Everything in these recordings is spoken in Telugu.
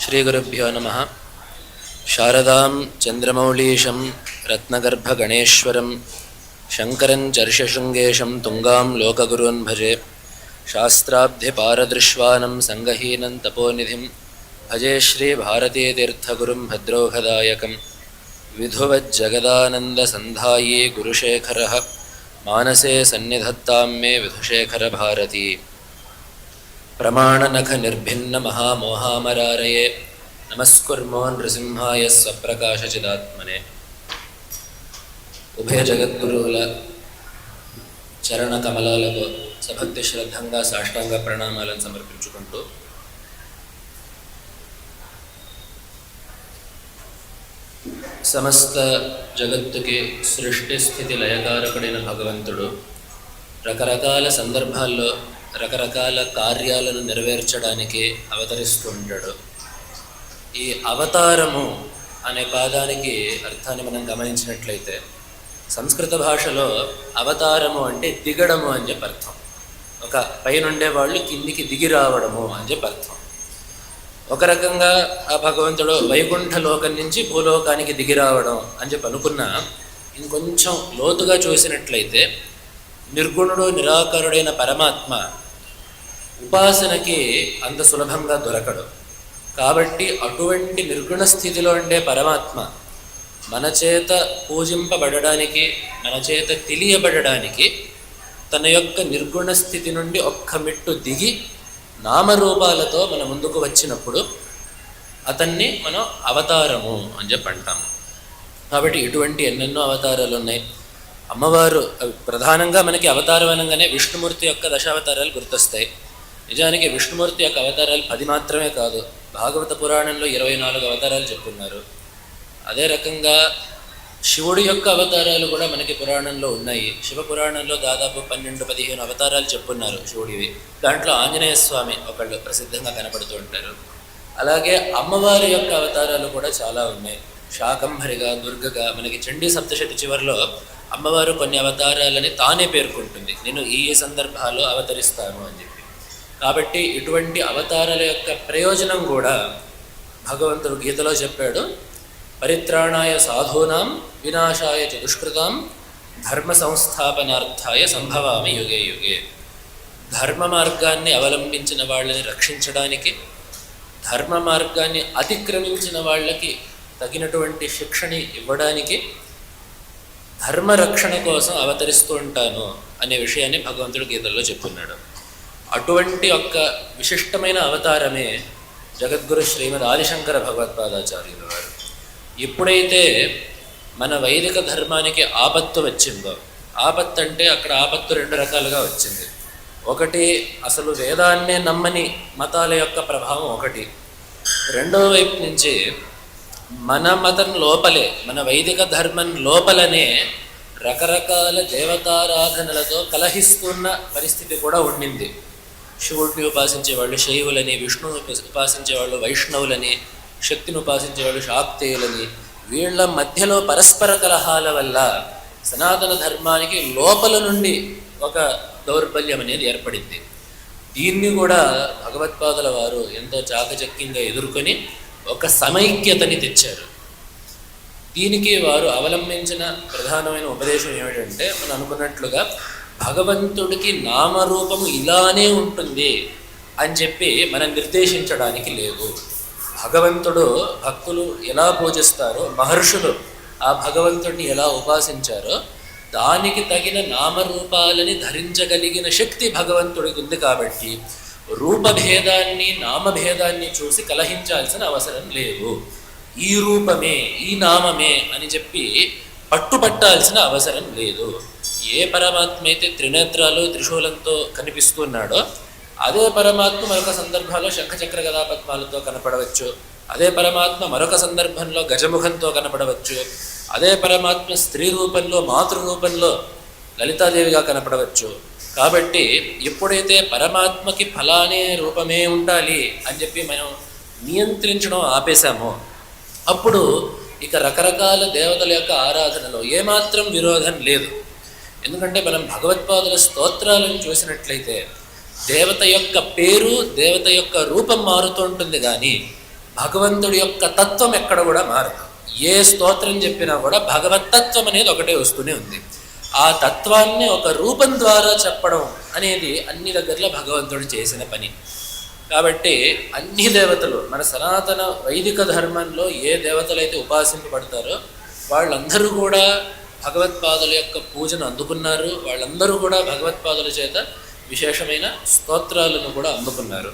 శ్రీగురుభ్యో నమః. శారదాం చంద్రమౌళీశం రత్నగర్భగణేశ్వరం శంకరం చర్షశృంగేశం తుంగాం లోకగురూన్ భజే. శాస్త్రాబ్ధిపారదృశ్వానం సంగహీనం తపోనిధిం భజే శ్రీభారతీతీర్థగురుం భద్రౌఘదాయకం. విధువజ్జగదానందసంధాయీ గురుశేఖరः మానసే సన్నిధత్తాం మే విధుశేఖరభారతీ. ప్రమాణనఖ నిర్భిన్న మహామోహామరారయే నమస్కుర్మో నృసింహాయ స్వప్రకాశచిదాత్మనే. ఉభయ జగద్గురువుల చరణ కమలాలకు సభక్తి శ్రద్ధంగా సాష్టాంగ ప్రణామాలను సమర్పించుకుంటూ సమస్త జగత్తుకి సృష్టి స్థితి లయకారకుడైన భగవంతుడు రకరకాల సందర్భాల్లో రకరకాల కార్యాలను నెరవేర్చడానికి అవతరిస్తూ ఉంటాడు. ఈ అవతారము అనే పాదానికి అర్థాన్ని మనం గమనించినట్లయితే సంస్కృత భాషలో అవతారము అంటే దిగడము అని చెప్పి అర్థం. ఒక పైనుండే వాళ్ళు కిందికి దిగి రావడము అని చెప్పి అర్థం. ఒక రకంగా ఆ భగవంతుడు వైకుంఠ లోకం నుంచి భూలోకానికి దిగి రావడం అని చెప్పి అనుకున్నా, ఇంకొంచెం లోతుగా చూసినట్లయితే నిర్గుణుడు నిరాకారుడైన పరమాత్మ ఉపాసనకి అంత సులభంగా దొరకడు. కాబట్టి అటువంటి నిర్గుణ స్థితిలో ఉండే పరమాత్మ మన చేత పూజింపబడడానికి, మన చేత తెలియబడడానికి తన యొక్క నిర్గుణ స్థితి నుండి ఒక్క మెట్టు దిగి నామరూపాలతో మన ముందుకు వచ్చినప్పుడు అతన్ని మనం అవతారము అని చెప్పి అంటాము. కాబట్టి ఇటువంటి ఎన్నెన్నో అవతారాలు ఉన్నాయి. అమ్మవారు ప్రధానంగా మనకి అవతారం అనగానే విష్ణుమూర్తి యొక్క దశావతారాలు గుర్తొస్తాయి. నిజానికి విష్ణుమూర్తి యొక్క అవతారాలు 10 మాత్రమే కాదు, భాగవత పురాణంలో 24 అవతారాలు చెప్పున్నారు. అదే రకంగా శివుడి యొక్క అవతారాలు కూడా మనకి పురాణంలో ఉన్నాయి. శివపురాణంలో దాదాపు 12-15 అవతారాలు చెప్పున్నారు శివుడివి. దాంట్లో ఆంజనేయ స్వామి ఒకళ్ళు ప్రసిద్ధంగా కనపడుతూ ఉంటారు. అలాగే అమ్మవారి యొక్క అవతారాలు కూడా చాలా ఉన్నాయి. శాకంభరిగా, దుర్గగా, మనకి చండీ సప్తశతి చివరిలో అమ్మవారు కొన్ని అవతారాలని తానే పేర్కొంటుంది, నేను ఈ సందర్భాల్లో అవతరిస్తాను అని చెప్పి. కాబట్టి ఇటువంటి అవతారాల యొక్క ప్రయోజనం కూడా భగవంతుడు గీతలో చెప్పాడు. పరిత్రాణాయ సాధూనాం వినాశాయ చ దుష్కృతాం ధర్మ సంస్థాపనార్థాయ సంభవామి యుగే యుగే. ధర్మ మార్గాన్ని అవలంబించిన వాళ్ళని రక్షించడానికి, ధర్మ మార్గాన్ని అతిక్రమించిన వాళ్ళకి తగినటువంటి శిక్షని ఇవ్వడానికి, ధర్మ రక్షణ కోసం అవతరిస్తూ ఉంటాను అనే విషయాన్ని భగవంతుడు గీతల్లో చెప్పున్నాడు. అటువంటి ఒక విశిష్టమైన అవతారమే జగద్గురు శ్రీమద్ ఆదిశంకర భగవత్పాదాచార్యుల వారు. ఎప్పుడైతే మన వైదిక ధర్మానికి ఆపత్తు వచ్చిందో, ఆపత్తు అంటే అక్కడ ఆపత్తు 2 రకాలుగా వచ్చింది. ఒకటి అసలు వేదాన్నే నమ్మని మతాల యొక్క ప్రభావం ఒకటి. రెండవ వైపు నుంచి మన మతం లోపలే, మన వైదిక ధర్మం లోపలనే రకరకాల దేవతారాధనలతో కలహిస్తున్న పరిస్థితి కూడా ఉండింది. శివుడిని ఉపాసించే వాళ్ళు శైవులని, విష్ణువుని ఉపాసించే వాళ్ళు వైష్ణవులని, శక్తిని ఉపాసించే వాళ్ళు శాక్తేయులని, వీళ్ళ మధ్యలో పరస్పర కలహాల వల్ల సనాతన ధర్మానికి లోపల నుండి ఒక దౌర్బల్యం అనేది ఏర్పడింది. దీన్ని కూడా భగవత్పాదుల వారు ఎంతో చాకచక్యంగా ఎదుర్కొని ఒక సమైక్యతని తెచ్చారు. దీనికి వారు అవలంబించిన ప్రధానమైన ఉపదేశం ఏమిటంటే, మనం అనుకున్నట్లుగా భగవంతుడికి నామరూపము ఇలానే ఉంటుంది అని చెప్పి మనం నిర్దేశించడానికి లేదు. భగవంతుడు భక్తులు ఎలా పూజిస్తారో, మహర్షులు ఆ భగవంతుడిని ఎలా ఉపాసించారో దానికి తగిన నామరూపాలని ధరించగలిగిన శక్తి భగవంతుడికి ఉంది. కాబట్టి రూపభేదాన్ని, నామభేదాన్ని చూసి కలహించాల్సిన అవసరం లేదు. ఈ రూపమే, ఈ నామమే అని చెప్పి పట్టుపట్టాల్సిన అవసరం లేదు. ఏ పరమాత్మ అయితే త్రినేత్రాలు త్రిశూలంతో కనిపిస్తున్నాడో అదే పరమాత్మ మరొక సందర్భంలో శంఖచక్ర గదాపద్మాలతో కనపడవచ్చు. అదే పరమాత్మ మరొక సందర్భంలో గజముఖంతో కనపడవచ్చు. అదే పరమాత్మ స్త్రీ రూపంలో, మాతృరూపంలో లలితాదేవిగా కనపడవచ్చు. కాబట్టి ఎప్పుడైతే పరమాత్మకి ఫలానే రూపమే ఉండాలి అని చెప్పి మనం నియంత్రించడం ఆపేశామో అప్పుడు ఇక రకరకాల దేవతల యొక్క ఆరాధనలో ఏమాత్రం విరోధం లేదు. ఎందుకంటే మనం భగవత్పాదుల స్తోత్రాలను చూసినట్లయితే దేవత యొక్క పేరు, దేవత యొక్క రూపం మారుతూ ఉంటుంది, కానీ భగవంతుడి యొక్క తత్వం ఎక్కడ కూడా మారదు. ఏ స్తోత్రం చెప్పినా కూడా భగవత్తత్వం అనేది ఒకటే వస్తూనే ఉంది. ఆ తత్వాన్ని ఒక రూపం ద్వారా చెప్పడం అనేది అన్ని దగ్గరలో భగవంతుడు చేసిన పని. కాబట్టి అన్ని దేవతలు, మన సనాతన వైదిక ధర్మంలో ఏ దేవతలు అయితే ఉపాసింపబడతారో వాళ్ళందరూ కూడా భగవత్పాదుల యొక్క పూజను అందుకున్నారు. వాళ్ళందరూ కూడా భగవత్పాదుల చేత విశేషమైన స్తోత్రాలను కూడా అందుకున్నారు.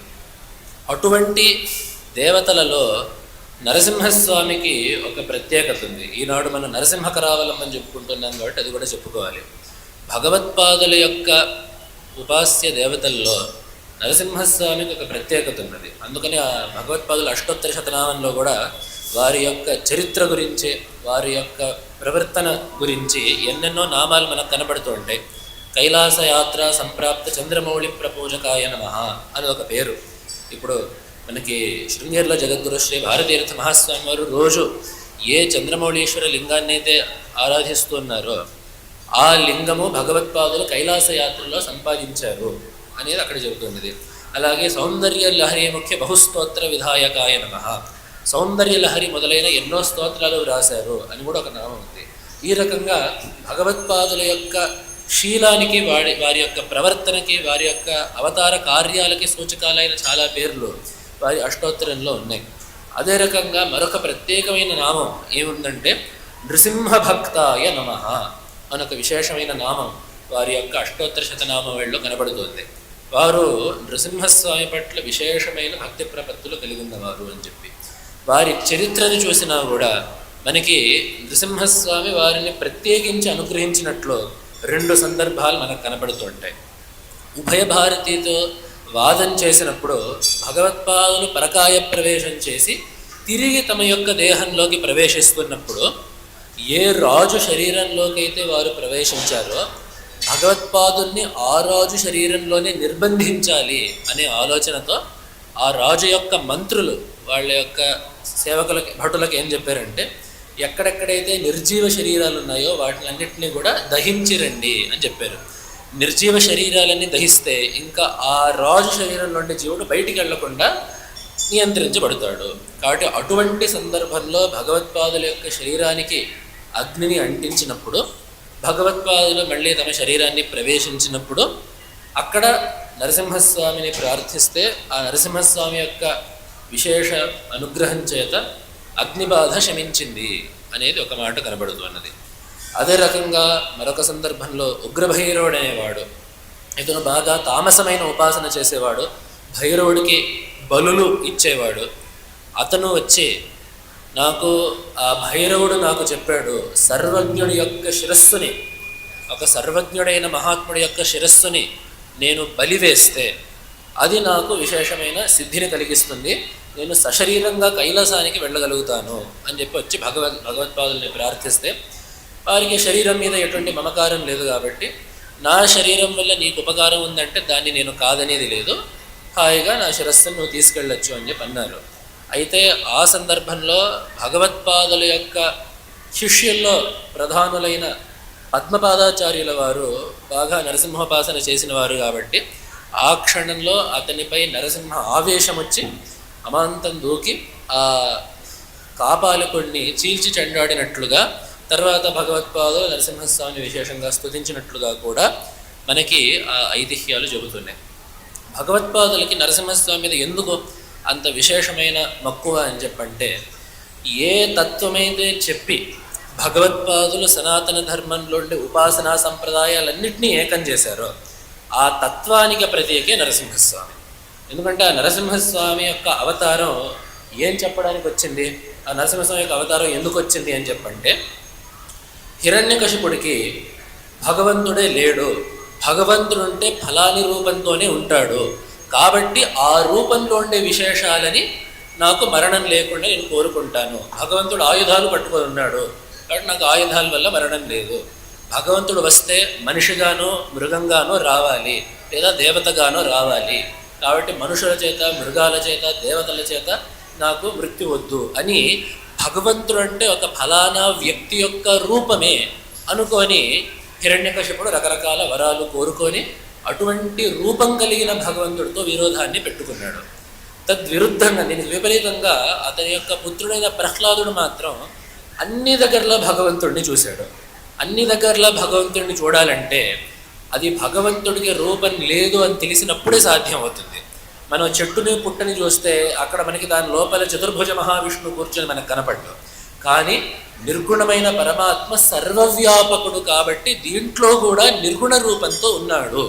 అటువంటి దేవతలలో నరసింహస్వామికి ఒక ప్రత్యేకత ఉంది. ఈనాడు మనం నరసింహకరావలంబం చెప్పుకుంటున్నాం కాబట్టి అది కూడా చెప్పుకోవాలి. భగవత్పాదుల యొక్క ఉపాస్య దేవతల్లో నరసింహస్వామికి ఒక ప్రత్యేకత ఉన్నది. అందుకని ఆ భగవత్పాదుల అష్టోత్తర శతనామంలో కూడా వారి యొక్క చరిత్ర గురించి, వారి యొక్క ప్రవర్తన గురించి ఎన్నెన్నో నామాలు మనకు కనబడుతూ ఉంటాయి. కైలాస యాత్ర సంప్రాప్త చంద్రమౌళి ప్రపూజకాయ నమః అని ఒక పేరు. ఇప్పుడు మనకి శృంగేరిలో జగద్గురు శ్రీ భారతీర్థ మహాస్వామి వారు రోజు ఏ చంద్రమౌళీశ్వర లింగాన్ని అయితే ఆరాధిస్తున్నారో ఆ లింగము భగవత్పాదులు కైలాస యాత్రలో సంపాదించారు అనేది అక్కడ చెబుతున్నది. అలాగే సౌందర్య లహరి ముఖ్య బహుస్తోత్ర విధాయకాయ నమః, సౌందర్య లహరి మొదలైన ఎన్నో స్తోత్రాలు రాశారు అని కూడా ఒక నామం ఉంది. ఈ రకంగా భగవత్పాదుల యొక్క శీలానికి, వారి యొక్క ప్రవర్తనకి, వారి యొక్క అవతార కార్యాలకి సూచకాలైన చాలా పేర్లు వారి అష్టోత్తరంలో ఉన్నాయి. అదే రకంగా మరొక ప్రత్యేకమైన నామం ఏముందంటే నృసింహభక్తాయ నమః అనొక విశేషమైన నామం వారి యొక్క అష్టోత్తర శతనామంలో కనబడుతుంది. వారు నృసింహస్వామి పట్ల విశేషమైన భక్తి ప్రపత్తులు కలిగి ఉన్నవారు అని చెప్పి వారి చరిత్రను చూసినా కూడా మనకి నృసింహస్వామి వారిని ప్రత్యేకించి అనుగ్రహించినట్లు 2 సందర్భాలు మనకు కనబడుతుంటాయి. ఉభయ భారతితో వాదం చేసినప్పుడు భగవత్పాదులు పరకాయ ప్రవేశం చేసి తిరిగి తమ యొక్క దేహంలోకి ప్రవేశిస్తున్నప్పుడు ఏ రాజు శరీరంలోకి అయితే వారు ప్రవేశించారో భగవత్పాదుల్ని ఆ రాజు శరీరంలోనే నిర్బంధించాలి అనే ఆలోచనతో ఆ రాజు యొక్క మంత్రులు వాళ్ళ యొక్క సేవకులకి, భటులకు ఏం చెప్పారంటే ఎక్కడెక్కడైతే నిర్జీవ శరీరాలు ఉన్నాయో వాటిలన్నింటినీ కూడా దహించిరండి అని చెప్పారు. నిర్జీవ శరీరాలన్నీ దహిస్తే ఇంకా ఆ రాజు శరీరంలో ఉండే జీవుడు బయటికి వెళ్లకుండా నియంత్రించబడతాడు. కాబట్టి అటువంటి సందర్భంలో భగవత్పాదుల యొక్క శరీరానికి అగ్నిని అంటించినప్పుడు, భగవత్పాదులు మళ్ళీ తమ శరీరాన్ని ప్రవేశించినప్పుడు అక్కడ నరసింహస్వామిని ప్రార్థిస్తే ఆ నరసింహస్వామి యొక్క విశేష అనుగ్రహం చేత అగ్నిబాధ శమించింది అనేది ఒక మాట కనబడుతున్నది. అదే రకంగా మరొక సందర్భంలో ఉగ్రభైరవుడు అనేవాడు, ఇతను బాగా తామసమైన ఉపాసన చేసేవాడు, భైరవుడికి బలులు ఇచ్చేవాడు. అతను వచ్చి నాకు ఆ భైరవుడు నాకు చెప్పాడు, సర్వజ్ఞుడి యొక్క శిరస్సుని, ఒక సర్వజ్ఞుడైన మహాత్ముడి యొక్క శిరస్సుని నేను బలివేస్తే అది నాకు విశేషమైన సిద్ధిని కలిగిస్తుంది, నేను సశరీరంగా కైలాసానికి వెళ్ళగలుగుతాను అని చెప్పి వచ్చి భగవత్పాదుల్ని ప్రార్థిస్తే వారికి శరీరం మీద ఎటువంటి మమకారం లేదు కాబట్టి నా శరీరం వల్ల నీకు ఉపకారం ఉందంటే దాన్ని నేను కాదనేది లేదు, హాయిగా నా శిరస్సును నువ్వు తీసుకెళ్ళొచ్చు అని చెప్పి అన్నారు. అయితే ఆ సందర్భంలో భగవత్పాదుల యొక్క శిష్యుల్లో ప్రధానులైన పద్మపాదాచార్యుల వారు బాగా నరసింహోపాసన చేసిన వారు కాబట్టి ఆ క్షణంలో అతనిపై నరసింహ ఆవేశం వచ్చి అమాంతం దూకి ఆ కాపాలకుడిని చీల్చి చెండాడినట్లుగా, తర్వాత భగవత్పాదులు నరసింహస్వామిని విశేషంగా స్తుతించినట్లుగా కూడా మనకి ఆ ఐతిహ్యాలు చెబుతున్నాయి. భగవత్పాదులకి నరసింహస్వామి మీద ఎందుకు అంత విశేషమైన మక్కువ అని చెప్పంటే, ఏ తత్వమైతే చెప్పి భగవత్పాదులు సనాతన ధర్మంలో ఉండే ఉపాసనా సంప్రదాయాలన్నింటినీ ఏకం చేశారో ఆ తత్వానికి ప్రతీకే నరసింహస్వామి. ఎందుకంటే ఆ నరసింహస్వామి యొక్క అవతారం ఏం చెప్పడానికి వచ్చింది, ఆ నరసింహస్వామి యొక్క అవతారం ఎందుకు వచ్చింది అని చెప్పంటే, హిరణ్యకశిపుడికి భగవంతుడే లేడు, భగవంతుడుంటే ఫలాని రూపంతోనే ఉంటాడు, కాబట్టి ఆ రూపంలో ఉండే విశేషాలని నాకు మరణం లేకుండా నేను కోరుకుంటాను. భగవంతుడు ఆయుధాలు పట్టుకొని ఉన్నాడు కాబట్టి నాకు ఆయుధాల వల్ల మరణం లేదు. భగవంతుడు వస్తే మనిషిగానో మృగంగానో రావాలి, లేదా దేవతగానో రావాలి, కాబట్టి మనుషుల చేత, మృగాల చేత, దేవతల చేత నాకు మృత్యు వద్దు అని భగవంతుడు అంటే ఒక ఫలానా వ్యక్తి యొక్క రూపమే అనుకొని హిరణ్యకశిపుడు రకరకాల వరాలు కోరుకొని అటువంటి రూపం కలిగిన భగవంతుడితో విరోధాన్ని పెట్టుకున్నాడు. తద్విరుద్ధంగా దీనికి విపరీతంగా అతని యొక్క పుత్రుడైన ప్రహ్లాదుడు మాత్రం అన్ని దగ్గరలో భగవంతుడిని చూశాడు. అన్ని దగ్గరలో భగవంతుడిని చూడాలంటే అది భగవంతుడికి రూపం లేదు అని తెలిసినప్పుడే సాధ్యం అవుతుంది. మనం చెట్టుని పుట్టని చూస్తే అక్కడ మనకి దాని లోపల చతుర్భుజ మహావిష్ణువు కూర్చొని మనకు కనపడ్డు. కానీ నిర్గుణమైన పరమాత్మ సర్వవ్యాపకుడు కాబట్టి దీంట్లో కూడా నిర్గుణ రూపంతో ఉన్నాడు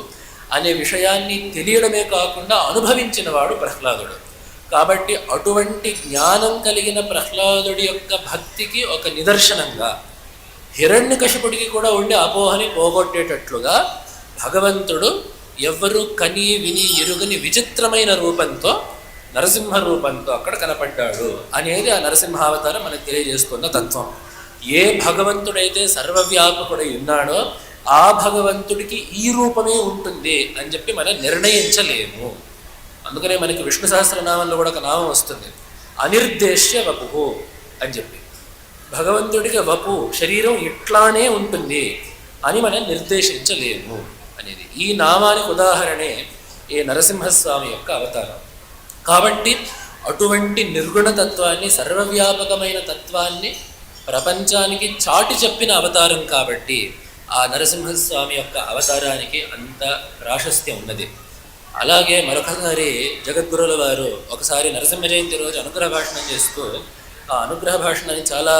అనే విషయాన్ని తెలియడమే కాకుండా అనుభవించిన వాడు ప్రహ్లాదుడు. కాబట్టి అటువంటి జ్ఞానం కలిగిన ప్రహ్లాదుడి యొక్క భక్తికి ఒక నిదర్శనంగా హిరణ్యకశిపుడికి కూడా ఉండే అపోహని పోగొట్టేటట్లుగా భగవంతుడు ఎవ్వరూ కని విని ఎరుగని విచిత్రమైన రూపంతో నరసింహ రూపంతో అక్కడ కనపడ్డాడు అనేది ఆ నరసింహావతారం మనకు తెలియజేస్తున్న తత్వం. ఏ భగవంతుడైతే సర్వవ్యాపకుడై ఉన్నాడో ఆ భగవంతుడికి ఈ రూపమే ఉంటుంది అని చెప్పి మనం నిర్ణయించలేము. అందుకనే మనకి విష్ణు సహస్రనామంలో కూడా ఒక నామం వస్తుంది, అనిర్దేశ్య వపు అని చెప్పి. భగవంతుడికి వపు శరీరం ఇట్లానే ఉంటుంది అని మనం నిర్దేశించలేము అనేది ఈ నామానికి ఉదాహరణే ఈ నరసింహస్వామి యొక్క అవతారం. కాబట్టి అటువంటి నిర్గుణ తత్వాన్ని, సర్వవ్యాపకమైన తత్వాన్ని ప్రపంచానికి చాటి చెప్పిన అవతారం కాబట్టి ఆ నరసింహస్వామి యొక్క అవతారానికి అంత ప్రాశస్త్యం ఉన్నది. అలాగే మరొకసారి జగద్గురుల వారు ఒకసారి నరసింహ జయంతి రోజు అనుగ్రహ భాషణం చేస్తూ ఆ అనుగ్రహ భాషణాన్ని చాలా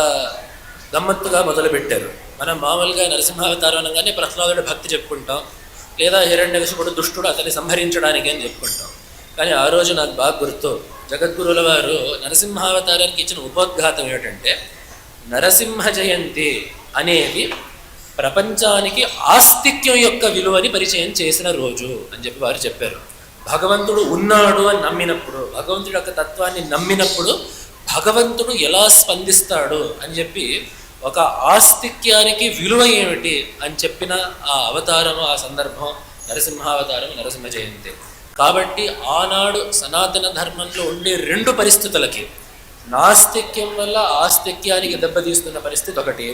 గమ్మత్తుగా మొదలుపెట్టారు. మనం మామూలుగా నరసింహావతారం అనగానే ప్రహ్లాదుడి భక్తి చెప్పుకుంటాం, లేదా హిరణ్యకశిపుడు దుష్టుడు అతన్ని సంహరించడానికి అని చెప్పుకుంటాం. కానీ ఆ రోజు నాకు బాగా గుర్తు, జగద్గురుల వారు నరసింహావతారానికి ఇచ్చిన ఉపోద్ఘాతం ఏమిటంటే నరసింహ జయంతి అనేది ప్రపంచానికి ఆస్తిక్యం యొక్క విలువని పరిచయం చేసిన రోజు అని చెప్పి వారు చెప్పారు. భగవంతుడు ఉన్నాడు అని నమ్మినప్పుడు, భగవంతుడి యొక్క తత్వాన్ని నమ్మినప్పుడు భగవంతుడు ఎలా స్పందిస్తాడు అని చెప్పి ఒక ఆస్తిక్యానికి విలువ ఏమిటి అని చెప్పిన ఆ అవతారము, ఆ సందర్భం నరసింహావతారం, నరసింహ జయంతి. కాబట్టి ఆనాడు సనాతన ధర్మంలో ఉండే రెండు పరిస్థితులకి, నాస్తిక్యం వల్ల ఆస్తిక్యానికి దెబ్బతీస్తున్న పరిస్థితి ఒకటి,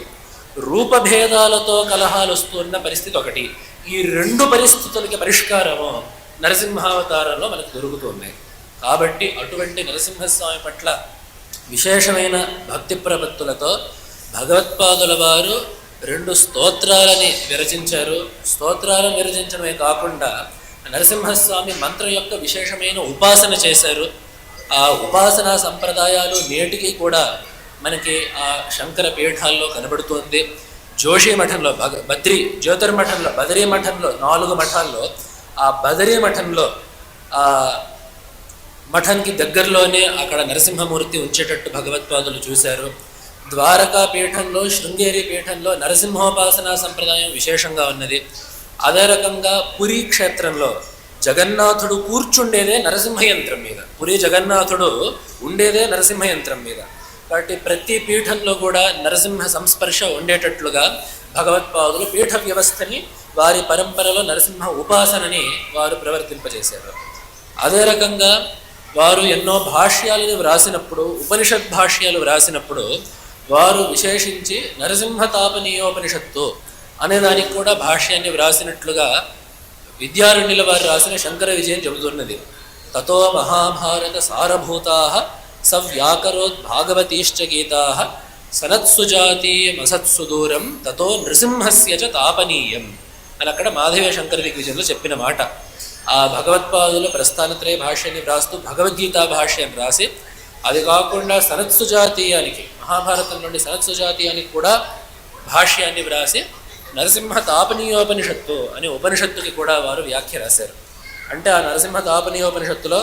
రూపభేదాలతో కలహాలు వస్తున్న పరిస్థితి ఒకటి, ఈ రెండు పరిస్థితులకి పరిష్కారము నరసింహావతారంలో మనకు దొరుకుతున్నాయి. కాబట్టి అటువంటి నరసింహస్వామి పట్ల విశేషమైన భక్తి ప్రపత్తులతో భగవత్పాదుల వారు రెండు స్తోత్రాలని విరచించారు. స్తోత్రాలను విరచించడమే కాకుండా నరసింహస్వామి మంత్రం యొక్క విశేషమైన ఉపాసన చేశారు. ఆ ఉపాసనా సంప్రదాయాలు నేటికి కూడా మనకి ఆ శంకర పీఠాల్లో కనబడుతుంది. జోషి మఠంలో, బద్రీ జ్యోతిర్మఠంలో, బదరీ మఠంలో 4 మఠాల్లో ఆ బదరీ మఠంలో ఆ మఠానికి దగ్గరలోనే అక్కడ నరసింహమూర్తి ఉంచేటట్టు భగవత్పాదులు చూశారు. ద్వారకా పీఠంలో, శృంగేరి పీఠంలో నరసింహోపాసనా సంప్రదాయం విశేషంగా ఉన్నది. అదే రకంగా పురీ క్షేత్రంలో జగన్నాథుడు కూర్చుండేదే నరసింహయంత్రం మీద, పురీ జగన్నాథుడు ఉండేదే నరసింహయంత్రం మీద. కాబట్టి ప్రతి పీఠంలో కూడా నరసింహ సంస్పర్శ ఉండేటట్లుగా భగవత్పాదులు పీఠ వ్యవస్థని, వారి పరంపరలో నరసింహ ఉపాసనని వారు ప్రవర్తింపజేశారు. అదే రకంగా వారు ఎన్నో భాష్యాలను వ్రాసినప్పుడు, ఉపనిషత్ భాష్యాలు వ్రాసినప్పుడు వారు విశేషించి నరసింహ తాపనీయోపనిషత్తు అనే దానికి కూడా భాష్యాన్ని వ్రాసినట్లుగా విద్యారణ్యుల వారు రాసిన శంకర విజయం చెబుతున్నది. తతో మహాభారత సారభూతాః సవ్యాకరోద్భాగవతీశ్చ గీతాః సనత్సుజాతీయమసత్సుదూరం తతో నృసింహస్య చ తాపనీయం అని అక్కడ మాధవ శంకర దిగ్విజయంలో చెప్పిన మాట. ఆ భగవత్పాదులు ప్రస్థానత్రయ భాష్యాన్ని వ్రాస్తూ భగవద్గీతా భాష్యాన్ని రాసి, అది కాకుండా సనత్సుజాతీయానికి, మహాభారతం నుండి సనత్సుజాతీయానికి కూడా భాష్యాన్ని వ్రాసి నరసింహ తాపనీయోపనిషత్తు అనే ఉపనిషత్తుకి కూడా వారు వ్యాఖ్య రాశారు. అంటే ఆ నరసింహ తాపనీయోపనిషత్తులో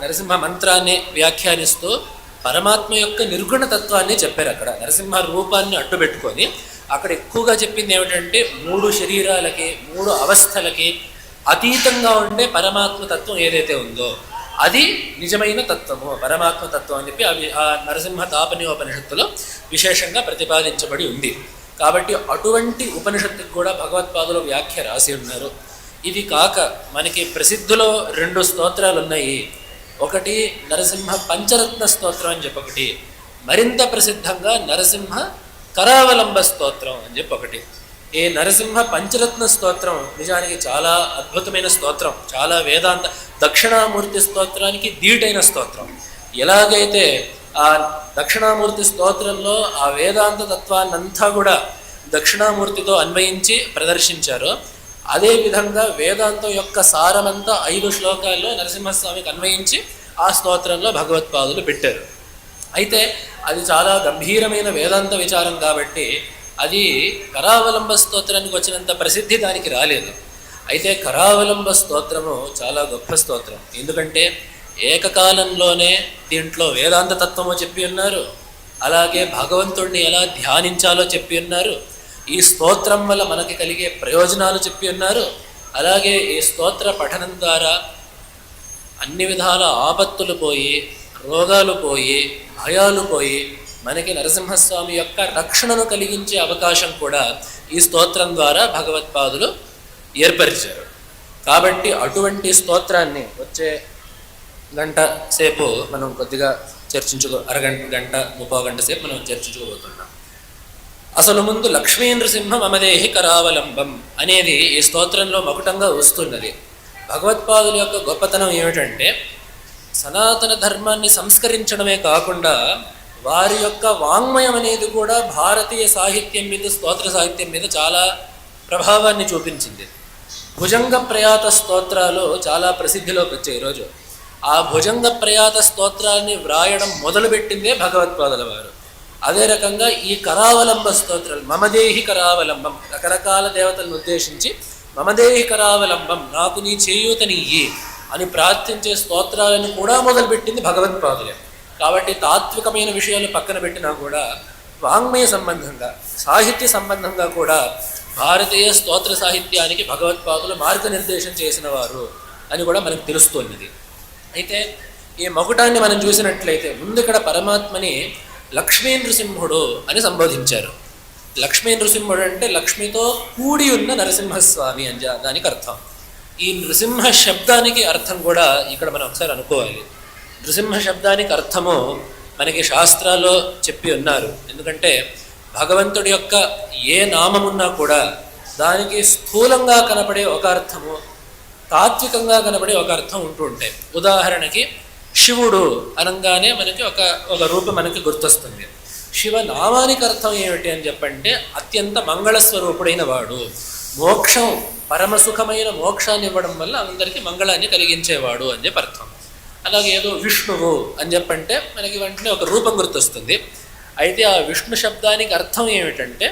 నరసింహ మంత్రాన్ని వ్యాఖ్యానిస్తూ పరమాత్మ యొక్క నిర్గుణ తత్వాన్ని చెప్పారు. అక్కడ నరసింహ రూపాన్ని అడ్డుపెట్టుకొని అక్కడ ఎక్కువగా చెప్పింది ఏమిటంటే 3 శరీరాలకి, 3 అవస్థలకి అతీతంగా ఉండే పరమాత్మ తత్వం ఏదైతే ఉందో అది నిజమైన తత్వము, పరమాత్మ తత్వం అని చెప్పి అవి ఆ నరసింహ తాపనీయోపనిషత్తులో విశేషంగా ప్రతిపాదించబడి ఉంది. కాబట్టి అటువంటి ఉపనిషత్తుకు కూడా భగవత్పాదులు వ్యాఖ్య రాసి ఉన్నారు. ఇది కాక మనకి ప్రసిద్ధిలో 2 స్తోత్రాలు ఉన్నాయి. ఒకటి నరసింహ పంచరత్న స్తోత్రం అని చెప్పి ఒకటి, మరింత ప్రసిద్ధంగా నరసింహ కరావలంబ స్తోత్రం అని చెప్పి ఒకటి. ఈ ఈ నరసింహ పంచరత్న స్తోత్రం నిజానికి చాలా అద్భుతమైన స్తోత్రం, చాలా వేదాంత దక్షిణామూర్తి స్తోత్రానికి ధీటైన స్తోత్రం. ఎలాగైతే ఆ దక్షిణామూర్తి స్తోత్రంలో ఆ వేదాంత తత్వాన్నంతా కూడా దక్షిణామూర్తితో అన్వయించి ప్రదర్శించారో, అదేవిధంగా వేదాంతం యొక్క సారమంతా 5 శ్లోకాల్లో నరసింహస్వామికి అన్వయించి ఆ స్తోత్రంలో భగవత్పాదులు పెట్టారు. అయితే అది చాలా గంభీరమైన వేదాంత విచారం కాబట్టి అది కరావలంబ స్తోత్రానికి వచ్చినంత ప్రసిద్ధి దానికి రాలేదు. అయితే కరావలంబ స్తోత్రము చాలా గొప్ప స్తోత్రం. ఎందుకంటే ఏకకాలంలోనే దీంట్లో వేదాంత తత్వము చెప్పి ఉన్నారు, అలాగే భగవంతుడిని ఎలా ధ్యానించాలో చెప్పి ఉన్నారు, ఈ స్తోత్రం వల్ల మనకి కలిగే ప్రయోజనాలు చెప్పి ఉన్నారు, అలాగే ఈ స్తోత్ర పఠనం ద్వారా అన్ని విధాల ఆపత్తులు పోయి, రోగాలు పోయి, భయాలు పోయి మనకి నరసింహస్వామి యొక్క రక్షణను కలిగించే అవకాశం కూడా ఈ స్తోత్రం ద్వారా భగవత్పాదులు ఏర్పరిచారు. కాబట్టి అటువంటి స్తోత్రాన్ని వచ్చే గంట సేపు మనం కొద్దిగా అరగంట 30 గంట సేపు మనం చర్చించుకోబోతున్నాం. అసలు ముందు లక్ష్మీ నృసింహ మమదేహి కరావలంబం అనేది ఈ స్తోత్రంలో మకుటంగా వస్తున్నది. భగవత్పాదుల యొక్క గొప్పతనం ఏమిటంటే సనాతన ధర్మాన్ని సంస్కరించడమే కాకుండా వారి యొక్క వాంగ్మయం అనేది కూడా భారతీయ సాహిత్యం మీద, స్తోత్ర సాహిత్యం మీద చాలా ప్రభావాన్ని చూపించింది. భుజంగ ప్రయాత స్తోత్రాలు చాలా ప్రసిద్ధిలోకి వచ్చాయి ఈరోజు. ఆ భుజంగ ప్రయాత స్తోత్రాన్ని వ్రాయడం మొదలుపెట్టిందే భగవత్పాదుల వారు. అదే రకంగా ఈ కరావలంబ స్తోత్రాలు, మమదేహి కరావలంబం, రకరకాల దేవతలను ఉద్దేశించి మమదేహి కరావలంబం, నాకు నీ చేయూతనియ్యి అని ప్రార్థించే స్తోత్రాలను కూడా మొదలుపెట్టింది భగవత్పాదులే. కాబట్టి తాత్వికమైన విషయాలు పక్కన పెట్టినా కూడా వాంగ్మయ సంబంధంగా, సాహిత్య సంబంధంగా కూడా భారతీయ స్తోత్ర సాహిత్యానికి భగవత్పాదులు మార్గనిర్దేశం చేసిన వారు అని కూడా మనకు తెలుస్తున్నది. అయితే ఈ మకుటాన్ని మనం చూసినట్లయితే ముందు ఇక్కడ పరమాత్మని లక్ష్మీ నృసింహుడు అని సంబోధించారు. లక్ష్మీ నృసింహుడు అంటే లక్ష్మితో కూడి ఉన్న నరసింహస్వామి అని దానికి అర్థం. ఈ నృసింహ శబ్దానికి అర్థం కూడా ఇక్కడ మనం ఒకసారి అనుకోవాలి. నృసింహ శబ్దానికి అర్థము మనకి శాస్త్రాల్లో చెప్పి ఉన్నారు. ఎందుకంటే భగవంతుడి యొక్క ఏ నామమున్నా కూడా దానికి స్థూలంగా కనపడే ఒక అర్థము, తాత్వికంగా కనపడే ఒక అర్థం ఉంటూ ఉంటాయి. ఉదాహరణకి శివుడు అనగానే మనకి ఒక రూపం మనకి గుర్తొస్తుంది. శివనామానికి అర్థం ఏమిటి అని చెప్పంటే అత్యంత మంగళస్వరూపుడైన వాడు, మోక్షం, పరమసుఖమైన మోక్షాన్ని ఇవ్వడం వల్ల అందరికీ మంగళాన్ని కలిగించేవాడు అని చెప్పి అర్థం. అలాగే ఏదో విష్ణువు అని చెప్పంటే మనకి వెంటనే ఒక రూపం గుర్తొస్తుంది. అయితే ఆ విష్ణు శబ్దానికి అర్థం ఏమిటంటే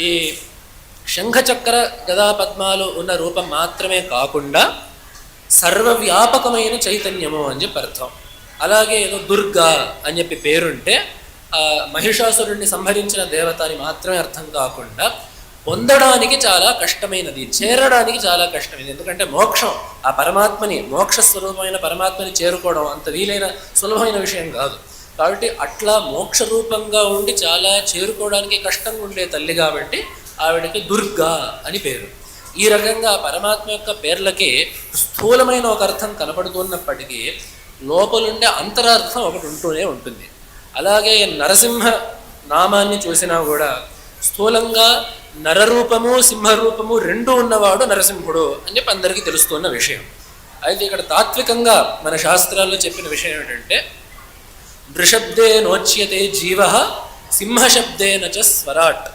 ఈ శంఖచక్ర గదా పద్మాలు ఉన్న రూపం మాత్రమే కాకుండా సర్వవ్యాపకమైన చైతన్యము అని చెప్పి అర్థం. అలాగే ఏదో దుర్గా అని చెప్పి పేరుంటే మహిషాసురుడిని సంహరించిన దేవత అని మాత్రమే అర్థం కాకుండా పొందడానికి చాలా కష్టమైనది, చేరడానికి చాలా కష్టమైనది. ఎందుకంటే మోక్షం, ఆ పరమాత్మని, మోక్ష స్వరూపమైన పరమాత్మని చేరుకోవడం అంత వీలైన సులభమైన విషయం కాదు. కాబట్టి అట్లా మోక్ష రూపంగా ఉండి చాలా చేరుకోవడానికి కష్టంగా ఉండే తల్లి కాబట్టి ఆవిడకి దుర్గా అని పేరు. ఈ రకంగా పరమాత్మ యొక్క పేర్లకి స్థూలమైన ఒక అర్థం కనపడుతున్నప్పటికీ లోపలుండే అంతరార్థం ఒకటి ఉంటూనే ఉంటుంది. అలాగే నరసింహ నామాన్ని చూసినా కూడా స్థూలంగా నరరూపము, సింహరూపము రెండూ ఉన్నవాడు నరసింహుడు అని చెప్పి అందరికీ తెలుస్తున్న విషయం. అయితే ఇక్కడ తాత్వికంగా మన శాస్త్రాల్లో చెప్పిన విషయం ఏమిటంటే నృశబ్దే నోచ్యతే జీవ సింహశబ్దేన చ స్వరాట్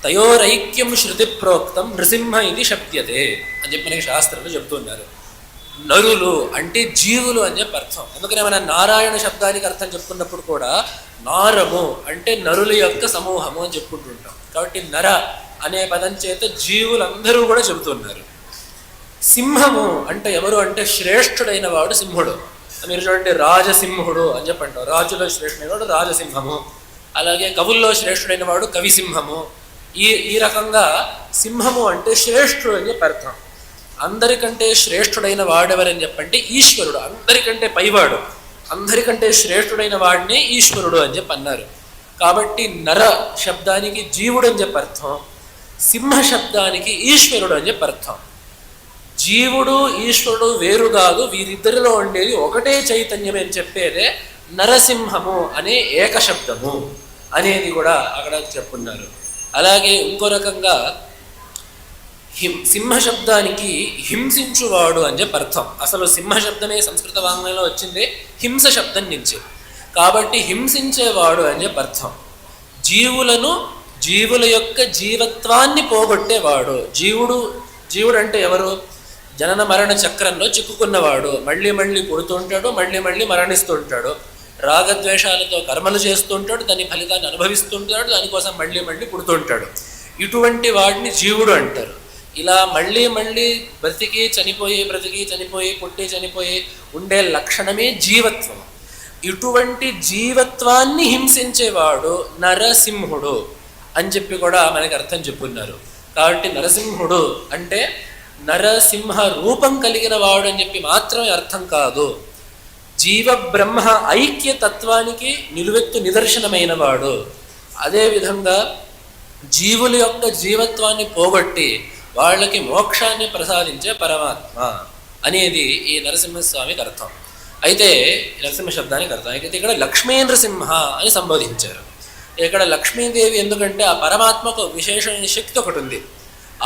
తయోరైక్యం శృతి ప్రోక్తం నృసింహ ఇది శబ్ద్యతే అని చెప్పి మనకి శాస్త్రంలో చెప్తున్నారు. నరులు అంటే జీవులు అని చెప్పి అర్థం. అందుకనే మన నారాయణ శబ్దానికి అర్థం చెప్పుకున్నప్పుడు కూడా నారము అంటే నరుల యొక్క సమూహము అని చెప్పుకుంటుంటాం. కాబట్టి నర అనే పదం చేత జీవులందరూ కూడా చెబుతున్నారు. సింహము అంటే ఎవరు అంటే శ్రేష్ఠుడైన వాడు సింహుడు. మీరు చూడండి, రాజసింహుడు అని చెప్పి అంటారు. రాజులో శ్రేష్ఠుడైన వాడు రాజసింహము. అలాగే కవుల్లో శ్రేష్ఠుడైన వాడు కవిసింహము. ఈ రకంగా సింహము అంటే శ్రేష్ఠుడు అని చెప్పి అర్థం. అందరికంటే శ్రేష్ఠుడైన వాడెవరని చెప్పంటే ఈశ్వరుడు, అందరికంటే పైవాడు, అందరికంటే శ్రేష్ఠుడైన వాడినే ఈశ్వరుడు అని చెప్పి అన్నారు. కాబట్టి నర శబ్దానికి జీవుడు అని చెప్పి అర్థం, సింహ శబ్దానికి ఈశ్వరుడు అని చెప్పి అర్థం. జీవుడు ఈశ్వరుడు వేరు కాదు, వీరిద్దరిలో ఉండేది ఒకటే చైతన్యం అని చెప్పేదే నరసింహము అనే ఏకశబ్దము అనేది కూడా అక్కడ చెప్పున్నారు. అలాగే ఇంకో రకంగా సింహ శబ్దానికి హింసించువాడు అని చెప్పి అర్థం. అసలు సింహ శబ్దమే సంస్కృత వాంగ్మయంలో వచ్చిందే హింస శబ్దం నుంచి. కాబట్టి హింసించేవాడు అని చెప్పి అర్థం. జీవుల యొక్క జీవత్వాన్ని పోగొట్టేవాడు. జీవుడు అంటే ఎవరు? జనన మరణ చక్రంలో చిక్కుకున్నవాడు. మళ్ళీ మళ్ళీ పుడుతూ ఉంటాడు, మళ్ళీ మళ్ళీ మరణిస్తూ ఉంటాడు, రాగద్వేషాలతో కర్మలు చేస్తూ ఉంటాడు, దాని ఫలితాన్ని అనుభవిస్తూ ఉంటాడు, దానికోసం మళ్ళీ మళ్ళీ పుడుతూ ఉంటాడు. ఇటువంటి వాడిని జీవుడు అంటారు. ఇలా మళ్ళీ మళ్ళీ బ్రతికి చనిపోయి పుట్టి చనిపోయి ఉండే లక్షణమే జీవత్వం. ఇటువంటి జీవత్వాన్ని హింసించేవాడు నరసింహుడు అని చెప్పి కూడా మనకి అర్థం చెప్పున్నారు. కాబట్టి నరసింహుడు అంటే నరసింహ రూపం కలిగిన వాడు అని చెప్పి మాత్రమే అర్థం కాదు, జీవ బ్రహ్మ ఐక్యతత్వానికి నిలువెత్తు నిదర్శనమైన వాడు. అదేవిధంగా జీవుల యొక్క జీవత్వాన్ని పోగొట్టి వాళ్ళకి మోక్షాన్ని ప్రసాదించే పరమాత్మ అనేది ఈ నరసింహస్వామికి అర్థం. అయితే నరసింహ శబ్దానికి అర్థం అయితే ఇక్కడ లక్ష్మీ నృసింహ అని సంబోధించారు. ఇక్కడ లక్ష్మీదేవి ఎందుకంటే ఆ పరమాత్మకు విశేషమైన శక్తి ఒకటి ఉంది.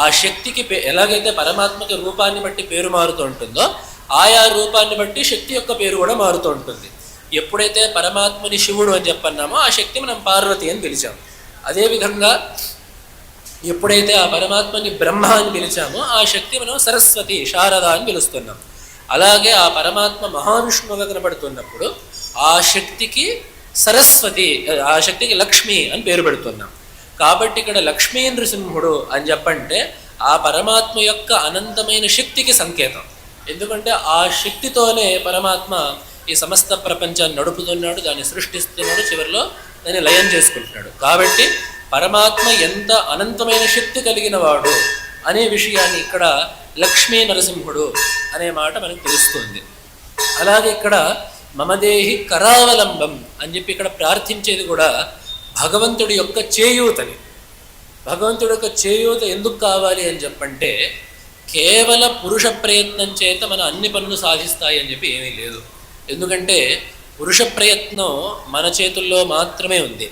ఆ శక్తికి ఎలాగైతే పరమాత్మకి రూపాన్ని బట్టి పేరు మారుతూ ఉంటుందో ఆయా రూపాన్ని బట్టి శక్తి యొక్క పేరు కూడా మారుతూ ఉంటుంది. ఎప్పుడైతే పరమాత్మని శివుడు అని చెప్పన్నామో ఆ శక్తి మనం పార్వతి అని పిలిచాం. అదేవిధంగా ఎప్పుడైతే ఆ పరమాత్మని బ్రహ్మ అని పిలిచామో ఆ శక్తి మనం సరస్వతి శారద అని పిలుస్తున్నాం. అలాగే ఆ పరమాత్మ మహావిష్ణువుగా కనబడుతున్నప్పుడు ఆ శక్తికి సరస్వతి, ఆ శక్తికి లక్ష్మి అని పేరు పెడుతున్నాం. కాబట్టి ఇక్కడ లక్ష్మీ నృసింహుడు అని చెప్పంటే ఆ పరమాత్మ యొక్క అనంతమైన శక్తికి సంకేతం. ఎందుకంటే ఆ శక్తితోనే పరమాత్మ ఈ సమస్త ప్రపంచాన్ని నడుపుతున్నాడు, దాన్ని సృష్టిస్తున్నాడు, చివరిలో దాన్ని లయం చేసుకుంటున్నాడు. కాబట్టి పరమాత్మ ఎంత అనంతమైన శక్తి కలిగిన వాడు అనే విషయాన్ని ఇక్కడ లక్ష్మీ నరసింహుడు అనే మాట మనకు తెలుస్తుంది. అలాగే ఇక్కడ మమదేహి కరావలంబం అని చెప్పి ఇక్కడ ప్రార్థించేది కూడా భగవంతుడి యొక్క చేయూతని. భగవంతుడి యొక్క చేయూత ఎందుకు కావాలి అని చెప్పంటే కేవల పురుష ప్రయత్నం చేత మన అన్ని పనులు సాధిస్తాయి అని చెప్పి ఏమీ లేదు. ఎందుకంటే పురుష ప్రయత్నం మన చేతుల్లో మాత్రమే ఉంది.